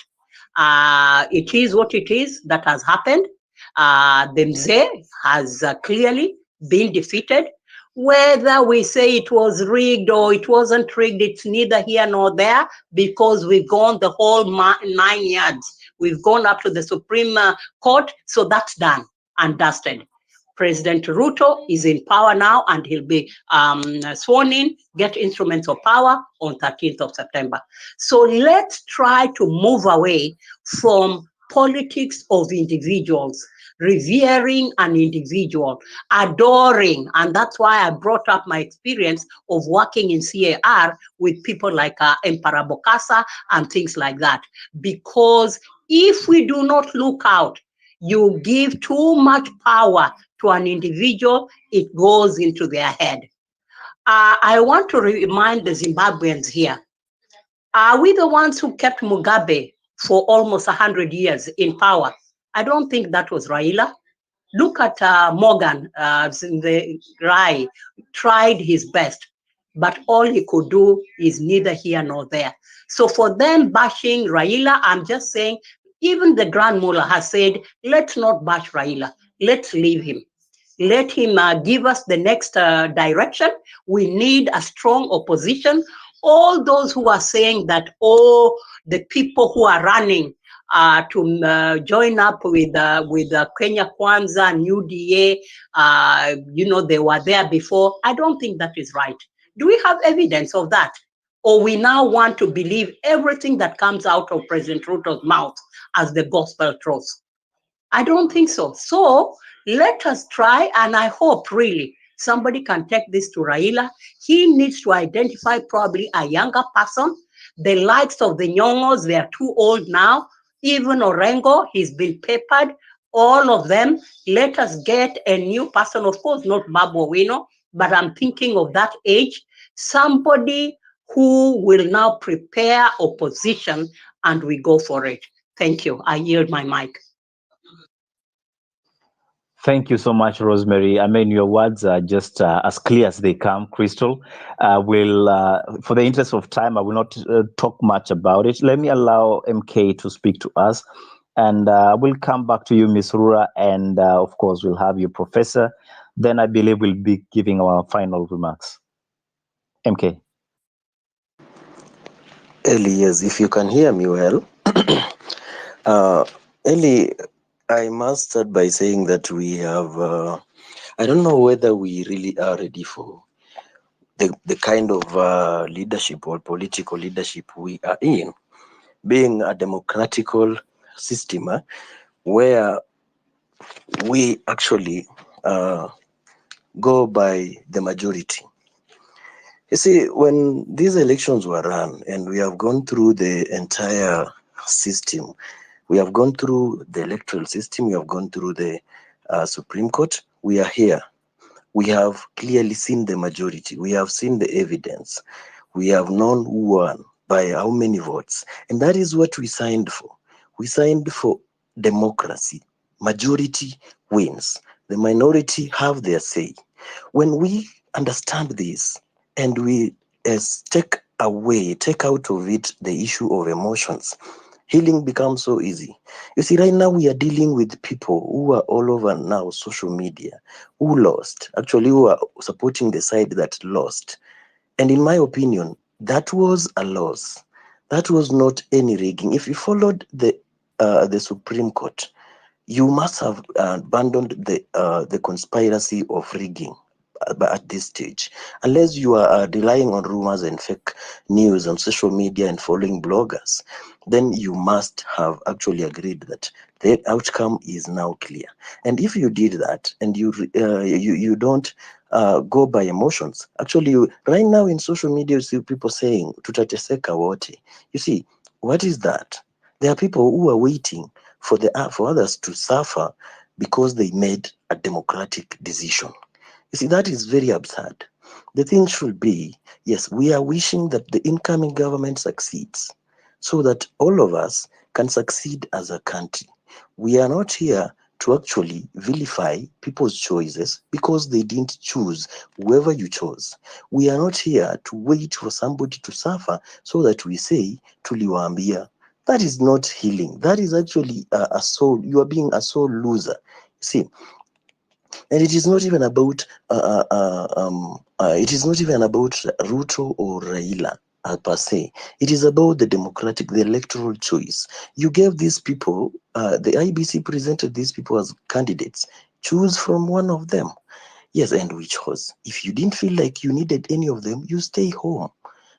S20: It is what it is that has happened. The Mzee has clearly been defeated. Whether we say it was rigged or it wasn't rigged, it's neither here nor there, because we've gone the whole 9 yards. We've gone up to the Supreme Court, so that's done and dusted. President Ruto is in power now, and he'll be sworn in, get instruments of power on 13th of September. So let's try to move away from politics of individuals, revering an individual, adoring. And that's why I brought up my experience of working in CAR with people like Emperor Bokassa and things like that. Because if we do not look out, You give too much power to an individual, it goes into their head. I want to remind the Zimbabweans here. Are we the ones who kept Mugabe for almost 100 years in power? I don't think that was Raila. Look at Morgan, the Rai, tried his best, but all he could do is neither here nor there. So for them bashing Raila, I'm just saying, even the Grand Mullah has said, let's not bash Raila, let's leave him. Let him give us the next direction. We need a strong opposition. All those who are saying that, oh, the people who are running to join up with Kenya Kwanza, New DA, they were there before. I don't think that is right. Do we have evidence of that? Or we now want to believe everything that comes out of President Ruto's mouth as the gospel truth? I don't think so. So let us try, and I hope really somebody can take this to Raila. He needs to identify probably a younger person. The likes of the Nyongos, they are too old now. Even Orengo, he's been papered. All of them. Let us get a new person, of course, not Babu Owino, but I'm thinking of that age. Somebody who will now prepare opposition, and we go for it. Thank you. I yield my mic.
S2: Thank you so much, Rosemary. I mean, your words are just as clear as they come, Crystal. For the interest of time, I will not talk much about it. Let me allow MK to speak to us, and we'll come back to you, Ms. Rura, and of course, we'll have you, Professor. Then I believe we'll be giving our final remarks. MK.
S5: Eli, yes, if you can hear me well. Eli, I must start by saying that we have, I don't know whether we really are ready for the kind of leadership or political leadership we are in, being a democratical system where we actually go by the majority. You see, when these elections were run and we have gone through the entire system, we have gone through the electoral system, we have gone through the Supreme Court, we are here. We have clearly seen the majority. We have seen the evidence. We have known who won by how many votes. And that is what we signed for. We signed for democracy. Majority wins. The minority have their say. When we understand this and we take out of it the issue of emotions, healing becomes so easy. You see, right now we are dealing with people who are all over now social media, who lost, actually who are supporting the side that lost. And in my opinion, that was a loss. That was not any rigging. If you followed the Supreme Court, you must have abandoned the conspiracy of rigging at this stage, unless you are relying on rumors and fake news on social media and following bloggers. Then you must have actually agreed that the outcome is now clear. And if you did that and you don't go by emotions, actually right now in social media you see people saying tutateseka wote. You see, what is that? There are people who are waiting for others to suffer because they made a democratic decision. You see, that is very absurd. The thing should be, yes, we are wishing that the incoming government succeeds so that all of us can succeed as a country. We are not here to actually vilify people's choices because they didn't choose whoever you chose. We are not here to wait for somebody to suffer so that we say, tuliwaambia. That is not healing. That is actually a soul. You are being a soul loser. See, and it is not even about Ruto or Raila per se. It is about the electoral choice. You gave these people, the IBC presented these people as candidates. Choose from one of them. Yes, and we chose. If you didn't feel like you needed any of them, you stay home.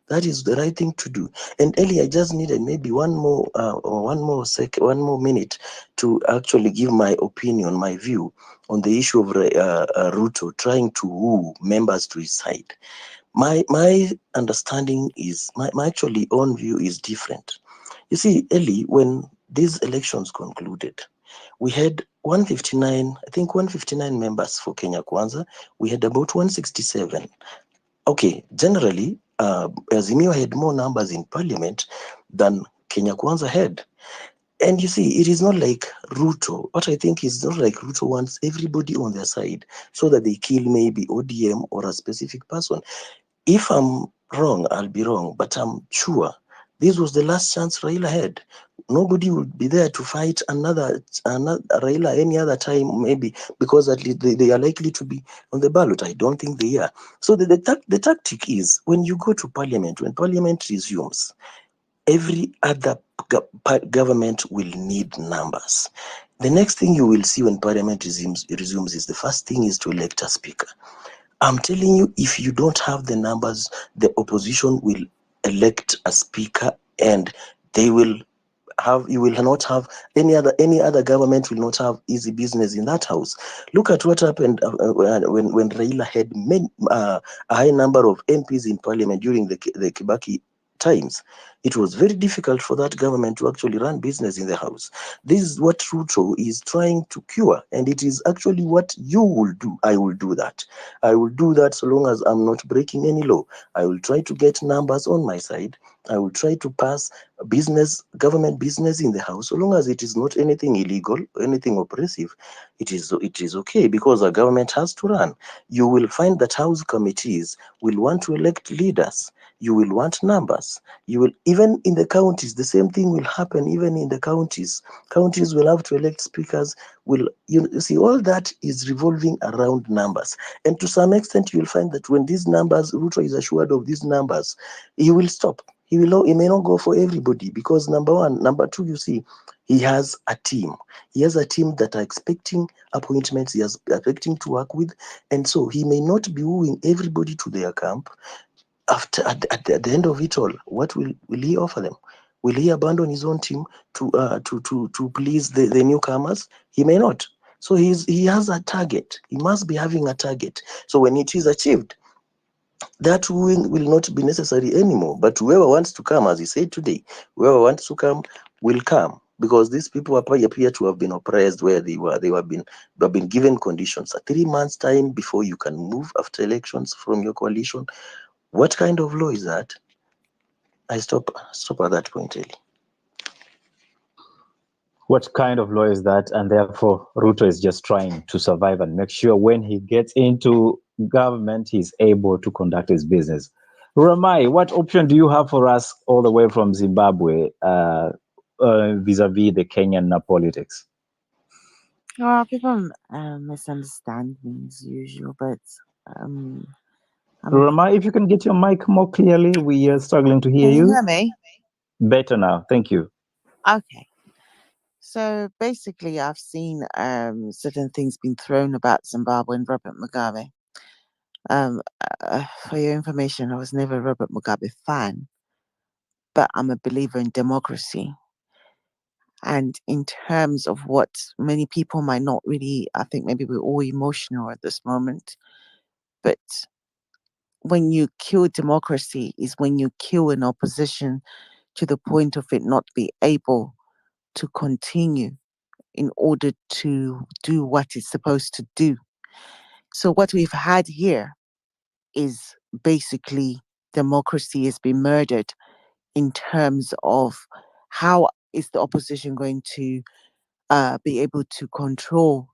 S5: That is the right thing to do. And Ellie, I just needed maybe one more minute to actually give my opinion, my view on the issue of Ruto trying to woo members to his side. My understanding is, my actually own view is different. You see, Ellie, when these elections concluded, We had 159, I think 159 members for Kenya Kwanza. We had about 167. Okay, generally, Azimio had more numbers in parliament than Kenya Kwanza had. And you see, it is not like Ruto. What I think is not like Ruto wants everybody on their side so that they kill maybe ODM or a specific person. If I'm wrong, I'll be wrong, but I'm sure this was the last chance Raila had. Nobody would be there to fight another Raila any other time, maybe because at least they are likely to be on the ballot. I don't think they are. So the tactic is when you go to parliament, when parliament resumes, every other government will need numbers. The next thing you will see when parliament resumes is the first thing is to elect a speaker. I'm telling you, if you don't have the numbers, the opposition will elect a speaker and they will you will not have any other government will not have easy business in that house. Look at what happened when Raila had a high number of MPs in parliament during the Kibaki times. It was very difficult for that government to actually run business in the house. This is what Ruto is trying to cure, and it is actually what you will do. I will do that. I will do that so long as I'm not breaking any law. I will try to get numbers on my side. I will try to pass government business in the house, so long as it is not anything illegal, anything oppressive. It is okay because a government has to run. You will find that house committees will want to elect leaders. You will want numbers. You will, even in the counties, the same thing will happen. Even in the counties will have to elect speakers. You see, all that is revolving around numbers, and to some extent you will find that when these numbers, Ruto is assured of these numbers, he will stop. He may not go for everybody because number one. Number two, you see, he has a team. He has a team that are expecting appointments. He is expecting to work with, and so he may not be wooing everybody to their camp. At the end of it all, what will he offer them? Will he abandon his own team to please the newcomers? He may not. So he has a target. He must be having a target. So when it is achieved, that wooing will not be necessary anymore. But whoever wants to come, as he said today, whoever wants to come will come, because these people appear to have been oppressed where they were. They have been given conditions, a 3 months time before you can move after elections from your coalition. What kind of law is that? I stop at that point, really.
S2: What kind of law is that? And therefore, Ruto is just trying to survive and make sure when he gets into government, he's able to conduct his business. Ramai, what option do you have for us all the way from Zimbabwe vis-a-vis the Kenyan politics?
S10: Well, people misunderstand me as usual, but
S2: Ramai, if you can get your mic more clearly, we are struggling to hear
S10: can you
S2: you.
S10: hear me?
S2: Better now, thank you.
S10: Okay. So basically, I've seen certain things being thrown about Zimbabwe and Robert Mugabe. For your information, I was never a Robert Mugabe fan, but I'm a believer in democracy. And in terms of what many people might not really, I think maybe we're all emotional at this moment, but when you kill democracy is when you kill an opposition to the point of it not be able to continue in order to do what it's supposed to do. So what we've had here is basically democracy has been murdered in terms of how is the opposition going to be able to control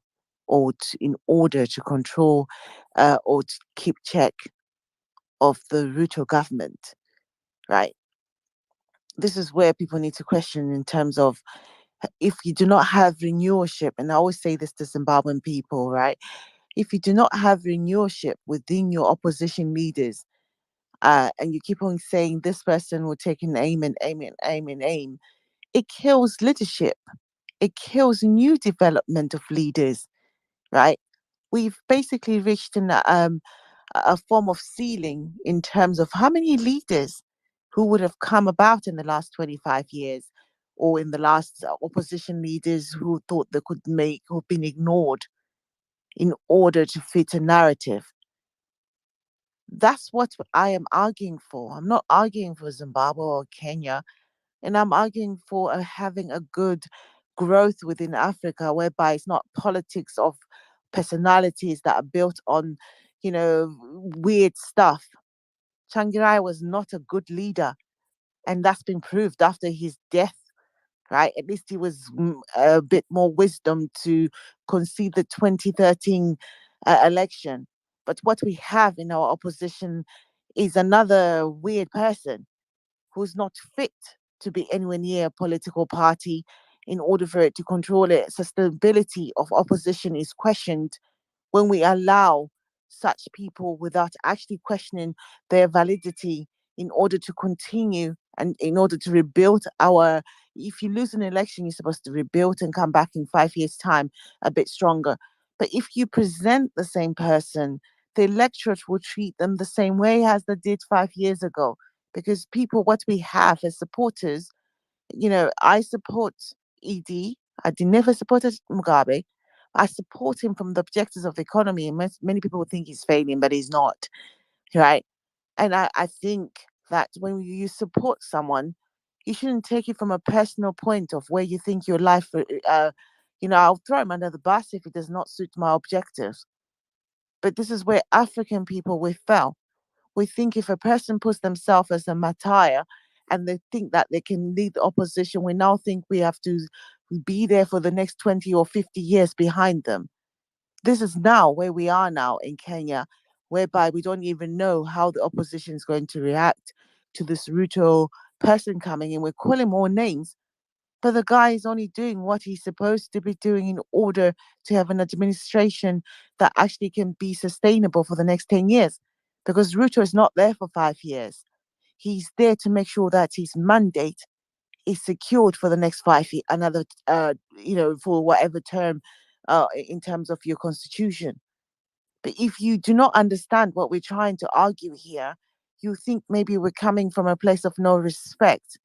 S10: in order to control or to keep check of the Ruto government, right? This is where people need to question in terms of if you do not have renewalship, and I always say this to Zimbabwean people, right? If you do not have renewalship within your opposition leaders, and you keep on saying this person will take an aim and aim and aim and aim, it kills leadership. It kills new development of leaders, right? We've basically reached a form of ceiling in terms of how many leaders who would have come about in the last 25 years or in the last opposition leaders who thought they could make, who've been ignored in order to fit a narrative. That's what I am arguing for. I'm not arguing for Zimbabwe or Kenya, and I'm arguing for having a good growth within Africa, whereby it's not politics of personalities that are built on, weird stuff. Changirai was not a good leader, and that's been proved after his death, right? At least he was a bit more wisdom to concede the 2013 election. But what we have in our opposition is another weird person who's not fit to be anywhere near a political party in order for it to control it. Sustainability of opposition is questioned when we allow such people without actually questioning their validity in order to continue and in order to rebuild our. If you lose an election, you're supposed to rebuild and come back in 5 years' time a bit stronger. But if you present the same person, the electorate will treat them the same way as they did 5 years ago. Because people, what we have as supporters, I support ED. I did never supported Mugabe. I support him from the objectives of the economy. And many people would think he's failing, but he's not, right? And I think that when you support someone, you shouldn't take it from a personal point of where you think your life, I'll throw him under the bus if it does not suit my objectives. But this is where African people, we fail. We think if a person puts themselves as a martyr and they think that they can lead the opposition, we now think we have to be there for the next 20 or 50 years behind them. This is now where we are now in Kenya, whereby we don't even know how the opposition is going to react to this Ruto person coming in. We're calling more names, but the guy is only doing what he's supposed to be doing in order to have an administration that actually can be sustainable for the next 10 years. Because Ruto is not there for 5 years. He's there to make sure that his mandate is secured for the next 5 years, another, for whatever term, in terms of your constitution. But if you do not understand what we're trying to argue here, you think maybe we're coming from a place of no respect,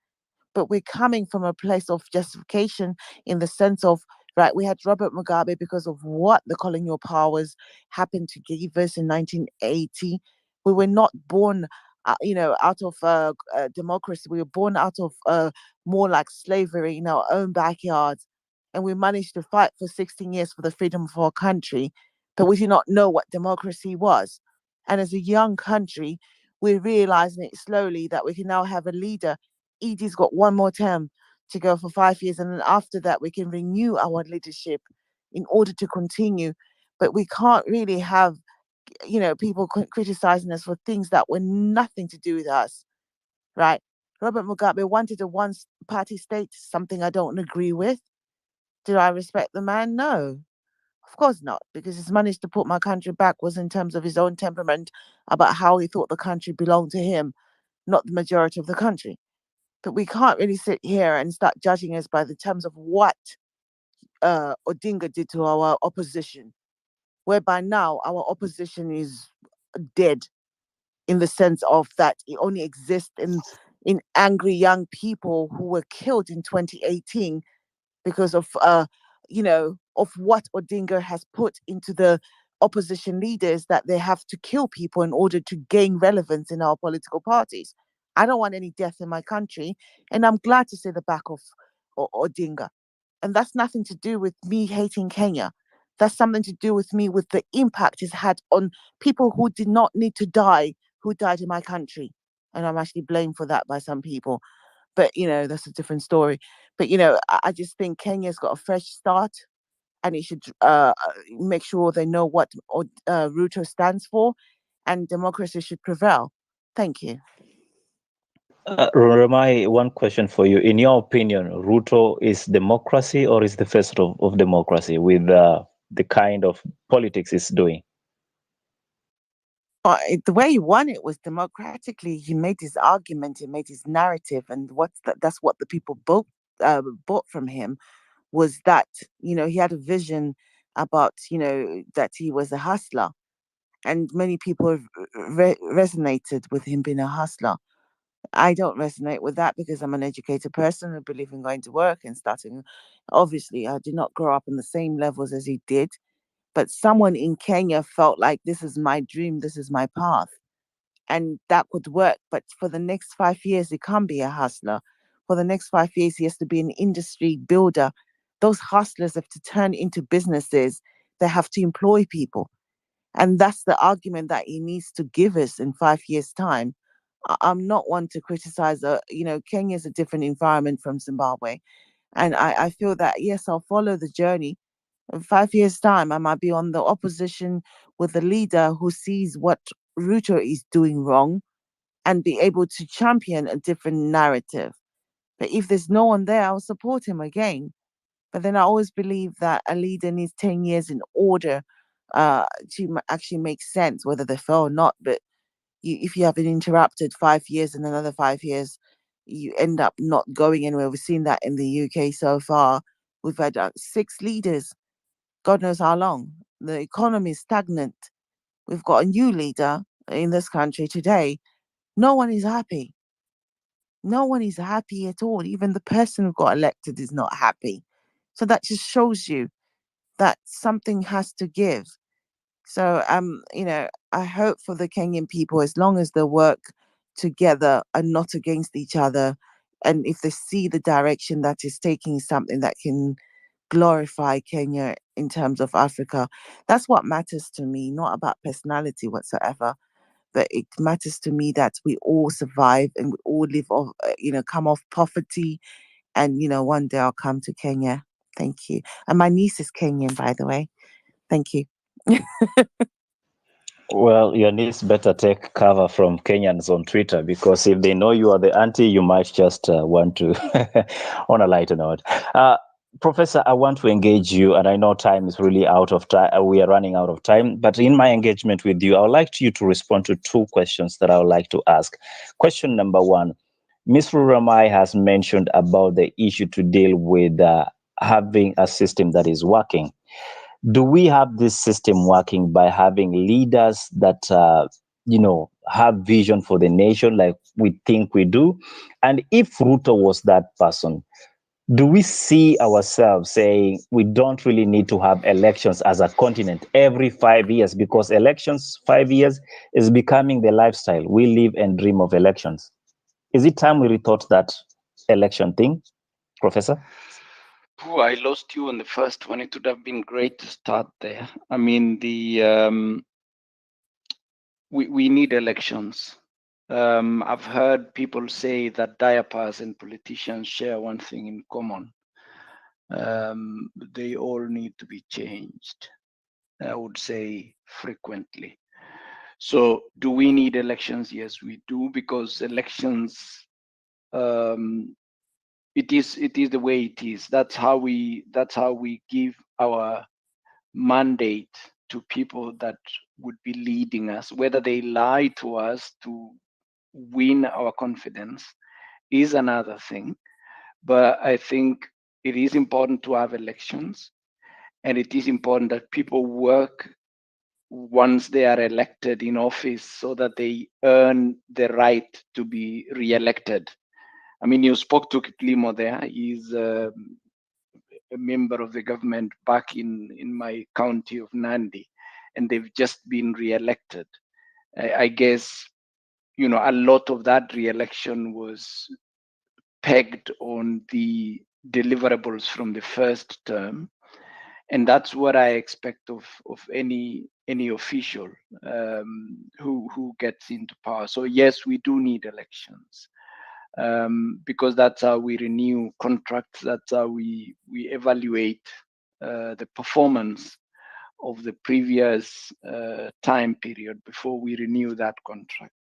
S10: but we're coming from a place of justification in the sense of, right, we had Robert Mugabe because of what the colonial powers happened to give us in 1980. We were not born, out of democracy. We were born out of more like slavery in our own backyards. And we managed to fight for 16 years for the freedom of our country, but we did not know what democracy was. And as a young country, we're realizing it slowly that we can now have a leader. Edie's got one more term to go for 5 years, and then after that, we can renew our leadership in order to continue. But we can't really have, people criticizing us for things that were nothing to do with us, right? Robert Mugabe wanted a one-party state, something I don't agree with. Did I respect the man? No, of course not, because his managed to put my country backwards in terms of his own temperament about how he thought the country belonged to him, not the majority of the country. But we can't really sit here and start judging us by the terms of what Odinga did to our opposition, whereby now our opposition is dead in the sense of that it only exists in angry young people who were killed in 2018 because of of what Odinga has put into the opposition leaders, that they have to kill people in order to gain relevance in our political parties. I don't want any death in my country, and I'm glad to see the back of Odinga. And that's nothing to do with me hating Kenya. That's something to do with me with the impact it's had on people who did not need to die, who died in my country. And I'm actually blamed for that by some people. But, that's a different story. But, I just think Kenya's got a fresh start, and it should make sure they know what Ruto stands for, and democracy should prevail. Thank you.
S2: Ramai, one question for you. In your opinion, Ruto is democracy or is the face of democracy with the kind of politics he's doing?
S10: The way he won it was democratically. He made his argument, he made his narrative, and that's what the people bought from him, was that he had a vision about that he was a hustler, and many people resonated with him being a hustler. I don't resonate with that because I'm an educated person who believe in going to work and starting. Obviously, I did not grow up in the same levels as he did, but someone in Kenya felt like this is my dream, this is my path, and that could work. But for the next 5 years, he can't be a hustler. For the next 5 years, he has to be an industry builder those hustlers have to turn into businesses. They have to employ people. And that's the argument that he needs to give us in 5 years' time. I'm not one to criticize, Kenya is a different environment from Zimbabwe. And I feel that, yes, I'll follow the journey. In 5 years' time, I might be on the opposition with a leader who sees what Ruto is doing wrong and be able to champion a different narrative. But if there's no one there, I'll support him again. But then I always believe that a leader needs 10 years in order to actually make sense, whether they fail or not. But if you have an interrupted 5 years and another 5 years, you end up not going anywhere. We've seen that in the UK so far. We've had 6 leaders, God knows how long. The economy is stagnant. We've got a new leader in this country today. No one is happy. No one is happy at all. Even the person who got elected is not happy. So that just shows you that something has to give. So I hope for the Kenyan people, as long as they work together and not against each other, and if they see the direction that is taking something that can glorify Kenya in terms of Africa, that's what matters to me, not about personality whatsoever. But it matters to me that we all survive and we all live off, come off poverty. And, one day I'll come to Kenya. Thank you. And my niece is Kenyan, by the way. Thank you.
S2: Well, your niece better take cover from Kenyans on Twitter, because if they know you are the auntie, you might just want to, on a lighter note. Professor, I want to engage you, and I know time is really out of time. We are running out of time. But in my engagement with you, I would like you to respond to 2 questions that I would like to ask. Question number 1, Ms. Ruramai has mentioned about the issue to deal with having a system that is working. Do we have this system working by having leaders that have vision for the nation like we think we do? And if Ruto was that person, do we see ourselves saying we don't really need to have elections as a continent every 5 years, because elections 5 years is becoming the lifestyle? We live and dream of elections. Is it time we rethought that election thing, Professor?
S18: Oh, I lost you on the first one. It would have been great to start there. I mean, we need elections. I've heard people say that diapers and politicians share one thing in common. They all need to be changed, I would say, frequently. So do we need elections? Yes, we do, because elections, it is the way it is. That's how we give our mandate to people that would be leading us. Whether they lie to us to win our confidence is another thing. But I think it is important to have elections, and it is important that people work once they are elected in office so that they earn the right to be re-elected. I mean, you spoke to Kiplimo there. He's a member of the government back in my county of Nandi, and they've just been re-elected. I guess, a lot of that re-election was pegged on the deliverables from the first term. And that's what I expect of any official who gets into power. So yes, we do need elections, because that's how we renew contracts. That's how we evaluate the performance of the previous time period before we renew that contract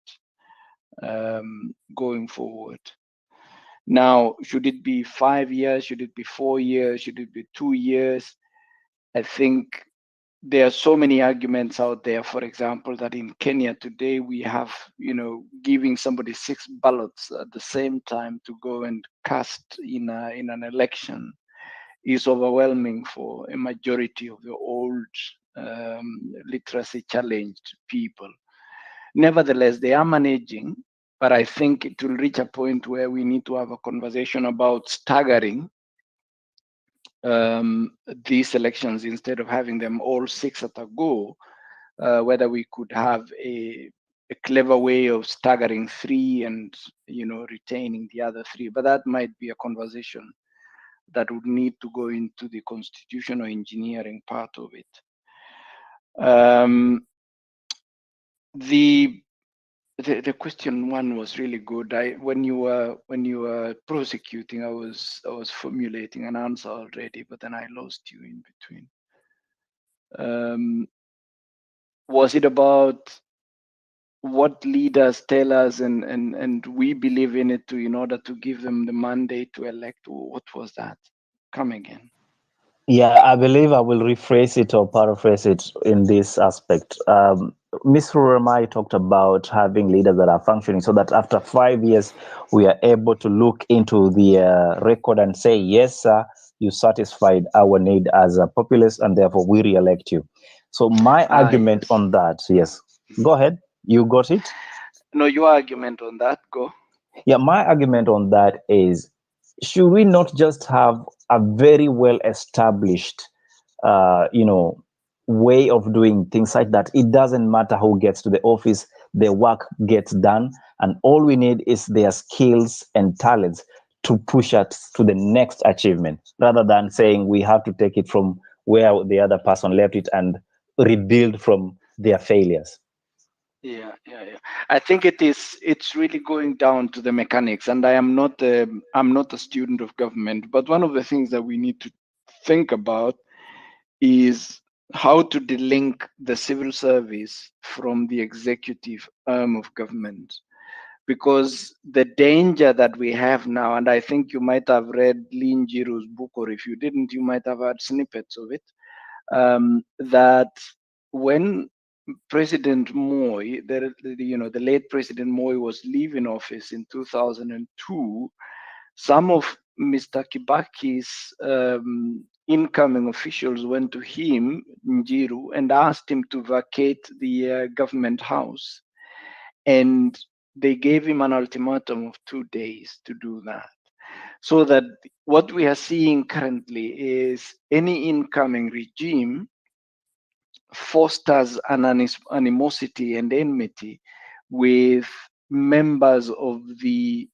S18: going forward. Now, should it be 5 years? Should it be 4 years? Should it be 2 years? I think there are so many arguments out there. For example, that in Kenya today we have, giving somebody 6 ballots at the same time to go and cast in an election is overwhelming for a majority of the old literacy challenged people. Nevertheless, they are managing, but I think it will reach a point where we need to have a conversation about staggering these elections instead of having them all 6 at a go, whether we could have a clever way of staggering 3 and retaining the other 3. But that might be a conversation that would need to go into the constitutional engineering part of it. The question one was really good. When you were prosecuting, I was formulating an answer already, but then I lost you in between. Was it about what leaders tell us and we believe in it in order to give them the mandate to elect? What was that? Come again.
S2: Yeah, I believe I will rephrase it or paraphrase it in this aspect. Ms. Ruramai talked about having leaders that are functioning so that after 5 years, we are able to look into the record and say, yes, sir, you satisfied our need as a populace and therefore we re-elect you. So my argument
S18: Yes.
S2: on that, yes, go ahead. You got it?
S18: No, your argument on that, go.
S2: Yeah, my argument on that is, should we not just have a very well established, way of doing things like that? It doesn't matter who gets to the office, the work gets done, and all we need is their skills and talents to push us to the next achievement, rather than saying we have to take it from where the other person left it and rebuild from their failures.
S18: Yeah. I think it's really going down to the mechanics, and I'm not a student of government, but one of the things that we need to think about is how to delink the civil service from the executive arm of government. Because the danger that we have now, and I think you might have read Lin Jiru's book, or if you didn't, you might have heard snippets of it, that when President Moi, the late President Moi was leaving office in 2002, some of Mr. Kibaki's incoming officials went to him, Njiru, and asked him to vacate the government house. And they gave him an ultimatum of 2 days to do that. So that what we are seeing currently is any incoming regime fosters an animosity and enmity with members of the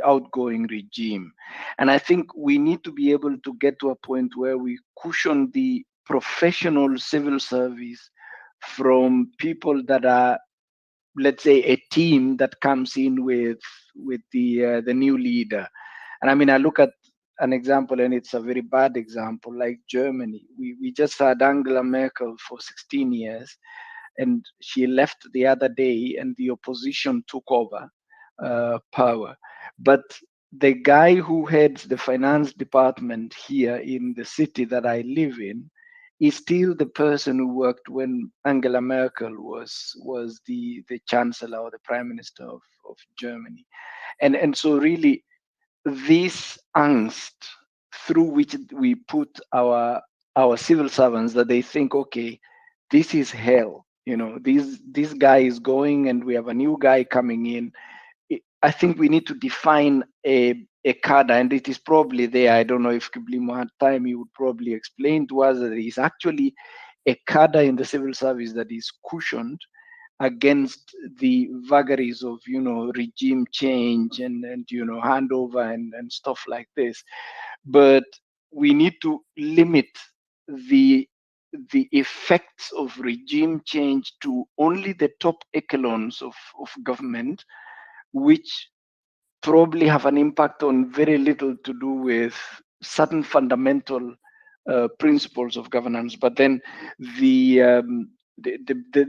S18: outgoing regime. And I think we need to be able to get to a point where we cushion the professional civil service from people that are, let's say, a team that comes in with the new leader. And I mean, I look at an example, and it's a very bad example, like Germany. We just had Angela Merkel for 16 years, and she left the other day, and the opposition took over power. But the guy who heads the finance department here in the city that I live in is still the person who worked when Angela Merkel was the chancellor or the prime minister of Germany. And so really this angst through which we put our civil servants, that they think, okay, this is hell, this guy is going and we have a new guy coming in. I think we need to define a cadre, and it is probably there. I don't know if Kiblimo had time, he would probably explain to us that there is actually a cadre in the civil service that is cushioned against the vagaries of regime change and handover and stuff like this. But we need to limit the effects of regime change to only the top echelons of government, which probably have an impact on very little to do with certain fundamental principles of governance. But then the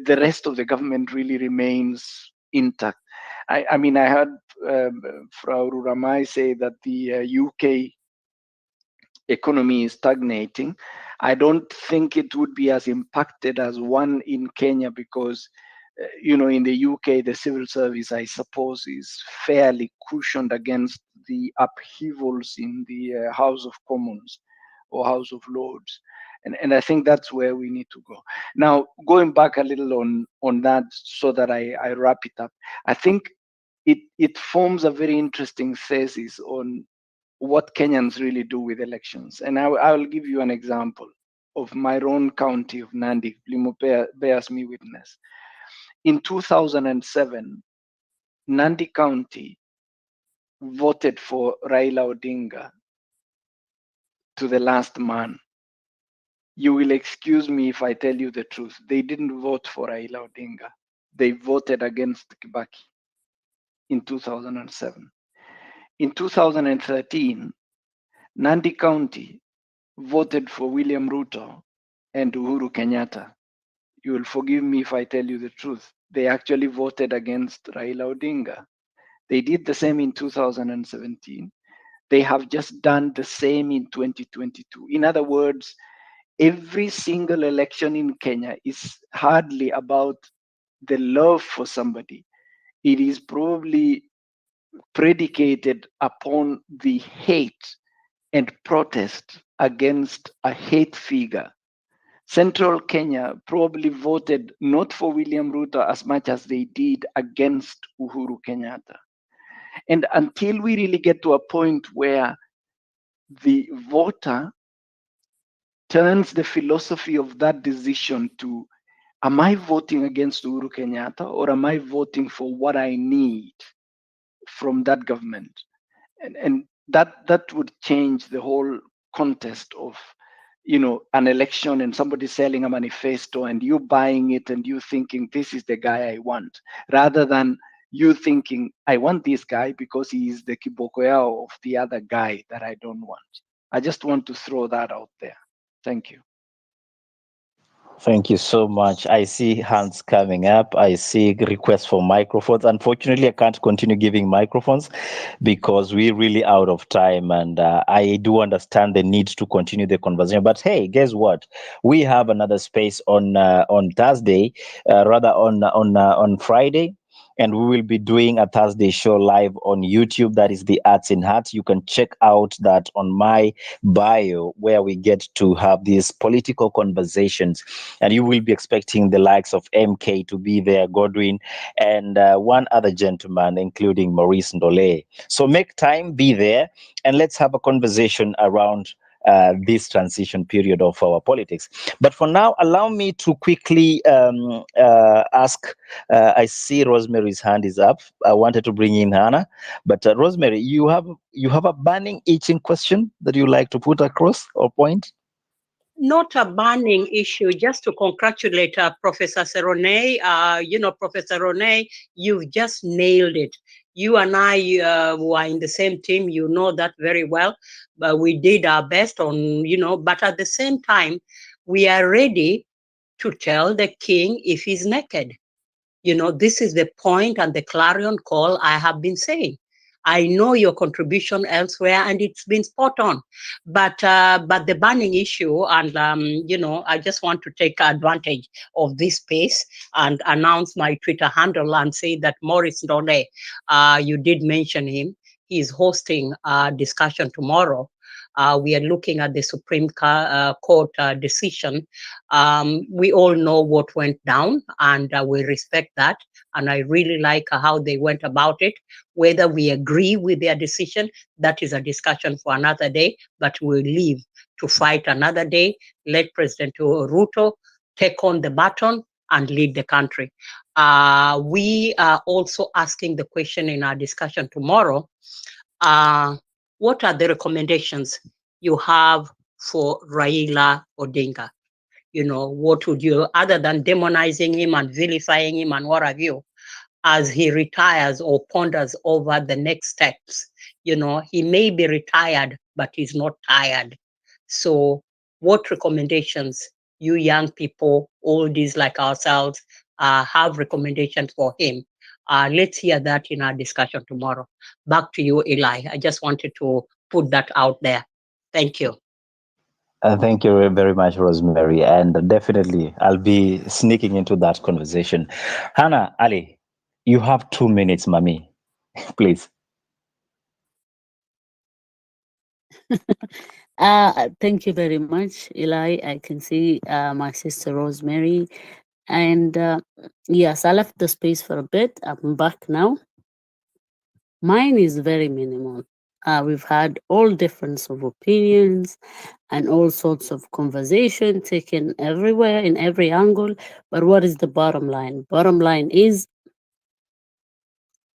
S18: rest of the government really remains intact. I mean, I heard Frau Ruramai say that the UK economy is stagnating. I don't think it would be as impacted as one in Kenya, because in the UK, the civil service, I suppose, is fairly cushioned against the upheavals in the House of Commons or House of Lords. And I think that's where we need to go. Now, going back a little on that so that I wrap it up, I think it forms a very interesting thesis on what Kenyans really do with elections. And I will give you an example of my own county of Nandi. Plimo bears me witness. In 2007, Nandi County voted for Raila Odinga to the last man. You will excuse me if I tell you the truth. They didn't vote for Raila Odinga. They voted against Kibaki in 2007. In 2013, Nandi County voted for William Ruto and Uhuru Kenyatta. You will forgive me if I tell you the truth. They actually voted against Raila Odinga. They did the same in 2017. They have just done the same in 2022. In other words, every single election in Kenya is hardly about the love for somebody. It is probably predicated upon the hate and protest against a hate figure. Central Kenya probably voted not for William Ruto as much as they did against Uhuru Kenyatta. And until we really get to a point where the voter turns the philosophy of that decision to, am I voting against Uhuru Kenyatta or am I voting for what I need from that government? And that would change the whole contest of, an election and somebody selling a manifesto and you buying it and you thinking this is the guy I want, rather than you thinking I want this guy because he is the kibokoyao of the other guy that I don't want. I just want to throw that out there. Thank you.
S2: Thank you so much. I see hands coming up. I see requests for microphones. Unfortunately, I can't continue giving microphones because we're really out of time. And I do understand the need to continue the conversation. But hey, guess what? We have another space on Thursday, rather on Friday. And we will be doing a Thursday show live on YouTube. That is the Arts in Heart. You can check out that on my bio, where we get to have these political conversations. And you will be expecting the likes of MK to be there, Godwin, and one other gentleman, including Maurice Ndole. So make time, be there, and let's have a conversation around this transition period of our politics. But for now, allow me to quickly ask. I see Rosemary's hand is up. I wanted to bring in Hannah, but Rosemary, you have a burning, itching question that you like to put across or point.
S20: Not a burning issue, just to congratulate Professor Serone. Professor Serone, you've just nailed it. You and I were in the same team, you know that very well, but we did our best but at the same time, we are ready to tell the king if he's naked. This is the point and the clarion call I have been saying. I know your contribution elsewhere, and it's been spot on. But the burning issue, and I just want to take advantage of this space and announce my Twitter handle and say that Maurice Ndole, you did mention him. He's hosting a discussion tomorrow. We are looking at the Supreme Court decision. We all know what went down, and we respect that. And I really like how they went about it. Whether we agree with their decision, that is a discussion for another day, but we'll leave to fight another day. Let President Ruto take on the baton and lead the country. We are also asking the question in our discussion tomorrow, what are the recommendations you have for Raila Odinga? What would you, other than demonizing him and vilifying him and what have you, as he retires or ponders over the next steps? He may be retired, but he's not tired. So what recommendations you young people, oldies like ourselves, have recommendations for him? Let's hear that in our discussion tomorrow. Back to you, Eli. I just wanted to put that out there. Thank you.
S2: Thank you very much, Rosemary. And definitely, I'll be sneaking into that conversation. Hannah, Ali, you have 2 minutes, mommy. Please.
S16: Thank you very much, Eli. I can see my sister Rosemary. And yes, I left the space for a bit. I'm back now. Mine is very minimal. We've had all difference of opinions and all sorts of conversation taken everywhere in every angle. But what is the bottom line? Bottom line is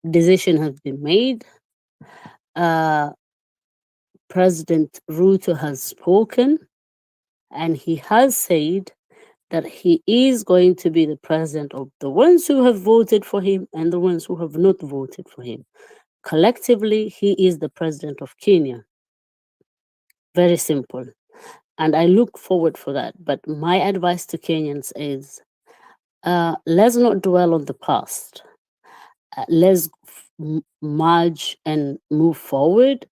S16: decision has been made. President Ruto has spoken, and he has said that he is going to be the president of the ones who have voted for him and the ones who have not voted for him. Collectively, he is the president of Kenya. Very simple. And I look forward for that. But my advice to Kenyans is let's not dwell on the past. Let's merge and move forward.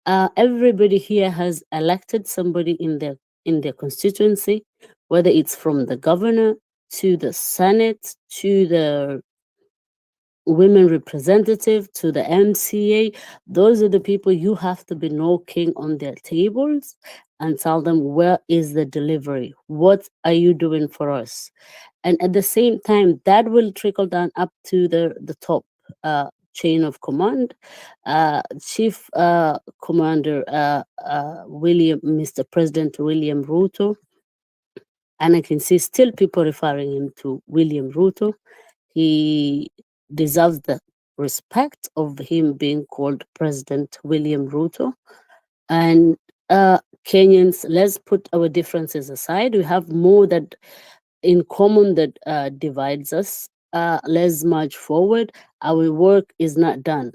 S16: Everybody here has elected somebody in their constituency, whether it's from the governor to the Senate to the women representative to the MCA. Those are the people you have to be knocking on their tables and tell them, where is the delivery? What are you doing for us? And at the same time, that will trickle down up to the top chain of command. Chief Commander Mr. President William Ruto, and I can see still people referring him to William Ruto. He deserves the respect of him being called President William Ruto. And Kenyans, let's put our differences aside. We have more that in common that divides us. Let's march forward. Our work is not done.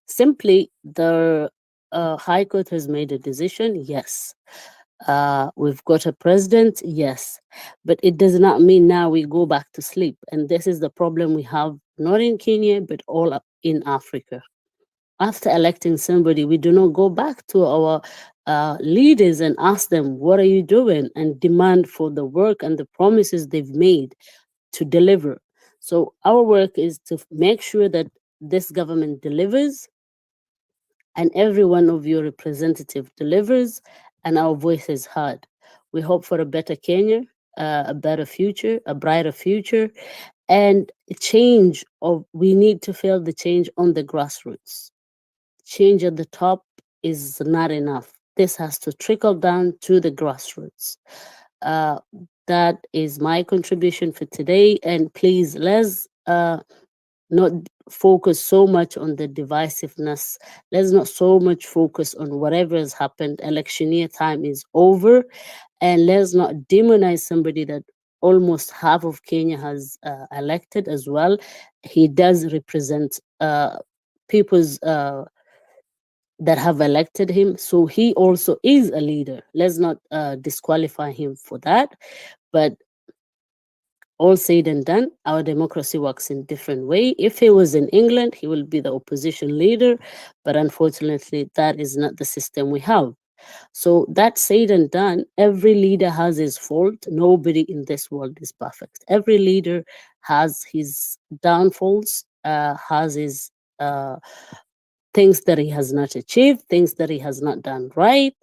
S16: Simply, the High Court has made a decision, yes. We've got a president, yes. But it does not mean now we go back to sleep. And this is the problem we have, not in Kenya, but all in Africa. After electing somebody, we do not go back to our leaders and ask them, what are you doing? And demand for the work and the promises they've made to deliver. So our work is to make sure that this government delivers and every one of your representative delivers and our voice is heard. We hope for a better Kenya, a better future, a brighter future, and a change we need to feel the change on the grassroots. Change at the top is not enough. This has to trickle down to the grassroots. That is my contribution for today. And please, let's not focus so much on the divisiveness. Let's not so much focus on whatever has happened. Electioneer time is over. And let's not demonize somebody that almost half of Kenya has elected as well. He does represent people's that have elected him. So he also is a leader. Let's not disqualify him for that. But all said and done, our democracy works in different way. If he was in England, he will be the opposition leader. But unfortunately, that is not the system we have. So that said and done, every leader has his fault. Nobody in this world is perfect. Every leader has his downfalls, has his things that he has not achieved, things that he has not done right,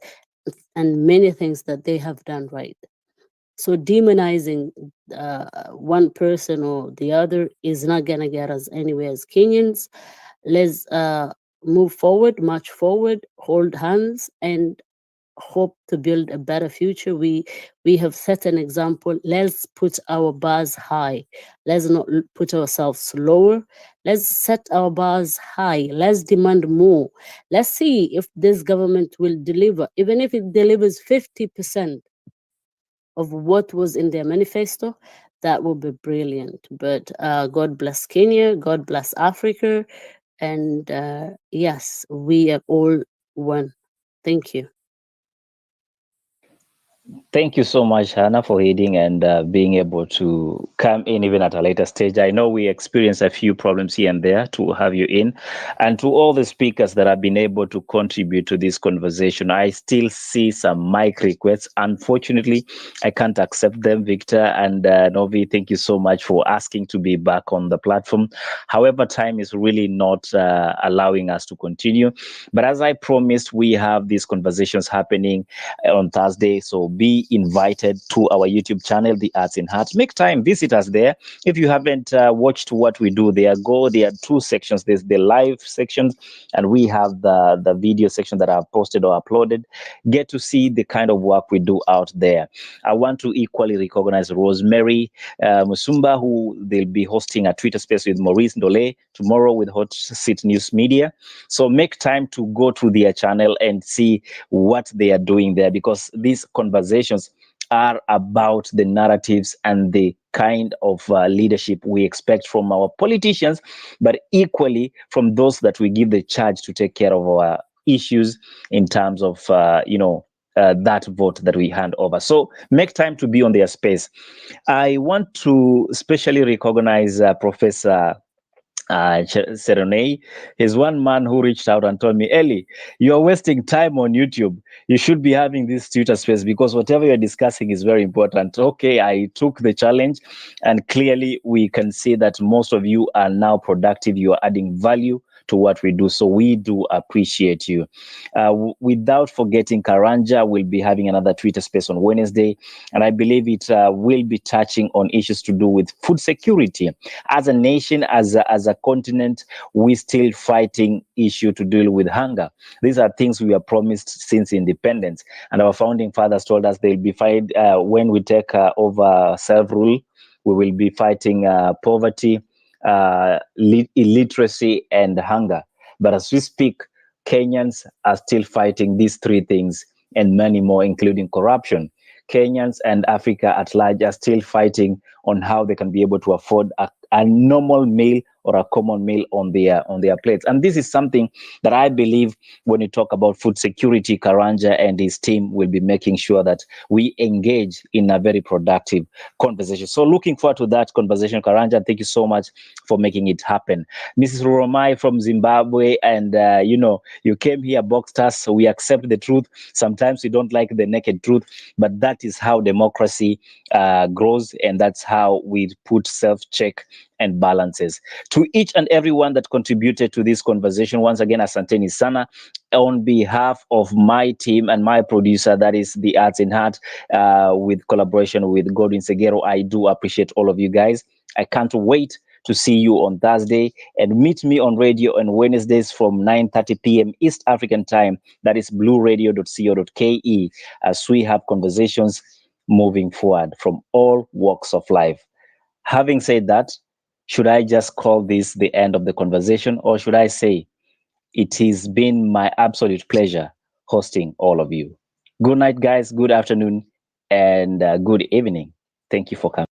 S16: and many things that they have done right. So demonizing one person or the other is not going to get us anywhere as Kenyans. Let's move forward, march forward, hold hands, and hope to build a better future. We have set an example. Let's put our bars high. Let's not put ourselves lower. Let's set our bars high. Let's demand more. Let's see if this government will deliver, even if it delivers 50% of what was in their manifesto. That will be brilliant. But God bless Kenya, God bless Africa, and yes, we are all one. Thank you.
S2: Thank you so much, Hannah, for leading and being able to come in even at a later stage. I know we experienced a few problems here and there to have you in. And to all the speakers that have been able to contribute to this conversation, I still see some mic requests. Unfortunately, I can't accept them, Victor. And Novi, thank you so much for asking to be back on the platform. However, time is really not allowing us to continue. But as I promised, we have these conversations happening on Thursday. So be be invited to our YouTube channel, The Arts in Heart. Make time, visit us there. If you haven't watched what we do there, go. There are two sections. There's the live sections, and we have the video section that I've posted or uploaded. Get to see the kind of work we do out there. I want to equally recognize Rosemary Musumba, who they'll be hosting a Twitter space with Maurice Ndole tomorrow with Hot Seat News Media. So make time to go to their channel and see what they are doing there, because these conversations are about the narratives and the kind of leadership we expect from our politicians, but equally from those that we give the charge to take care of our issues in terms of, that vote that we hand over. So make time to be on their space. I want to specially recognize Professor Serenay. He's one man who reached out and told me, Eli, you're wasting time on YouTube. You should be having this Twitter space because whatever you're discussing is very important. Okay, I took the challenge, and clearly we can see that most of you are now productive. You are adding value to what we do. So we do appreciate you. Without forgetting, Karanja will be having another Twitter space on Wednesday, and I believe it will be touching on issues to do with food security. As a nation, as a continent, we still fighting issue to deal with hunger. These are things we were promised since independence, and our founding fathers told us they'll be fight when we take over self-rule. We will be fighting poverty, illiteracy, and hunger. But as we speak, Kenyans are still fighting these three things and many more, including corruption. Kenyans and Africa at large are still fighting on how they can be able to afford a normal meal or a common meal on their plates. And this is something that I believe when you talk about food security, Karanja and his team will be making sure that we engage in a very productive conversation. So looking forward to that conversation, Karanja. Thank you so much for making it happen. Mrs. Ruromai from Zimbabwe, and you came here, boxed us, so we accept the truth. Sometimes we don't like the naked truth, but that is how democracy grows, and that's how we put self-check and balances. To each and everyone that contributed to this conversation, once again, asanteni sana. On behalf of my team and my producer, that is The Arts in Heart, with collaboration with Godwin Segero, I do appreciate all of you guys. I can't wait to see you on Thursday, and meet me on radio on Wednesdays from 9:30 p.m. East African time. That is blueradio.co.ke, as we have conversations moving forward from all walks of life. Having said that, should I just call this the end of the conversation, or should I say it has been my absolute pleasure hosting all of you? Good night, guys. Good afternoon, and good evening. Thank you for coming.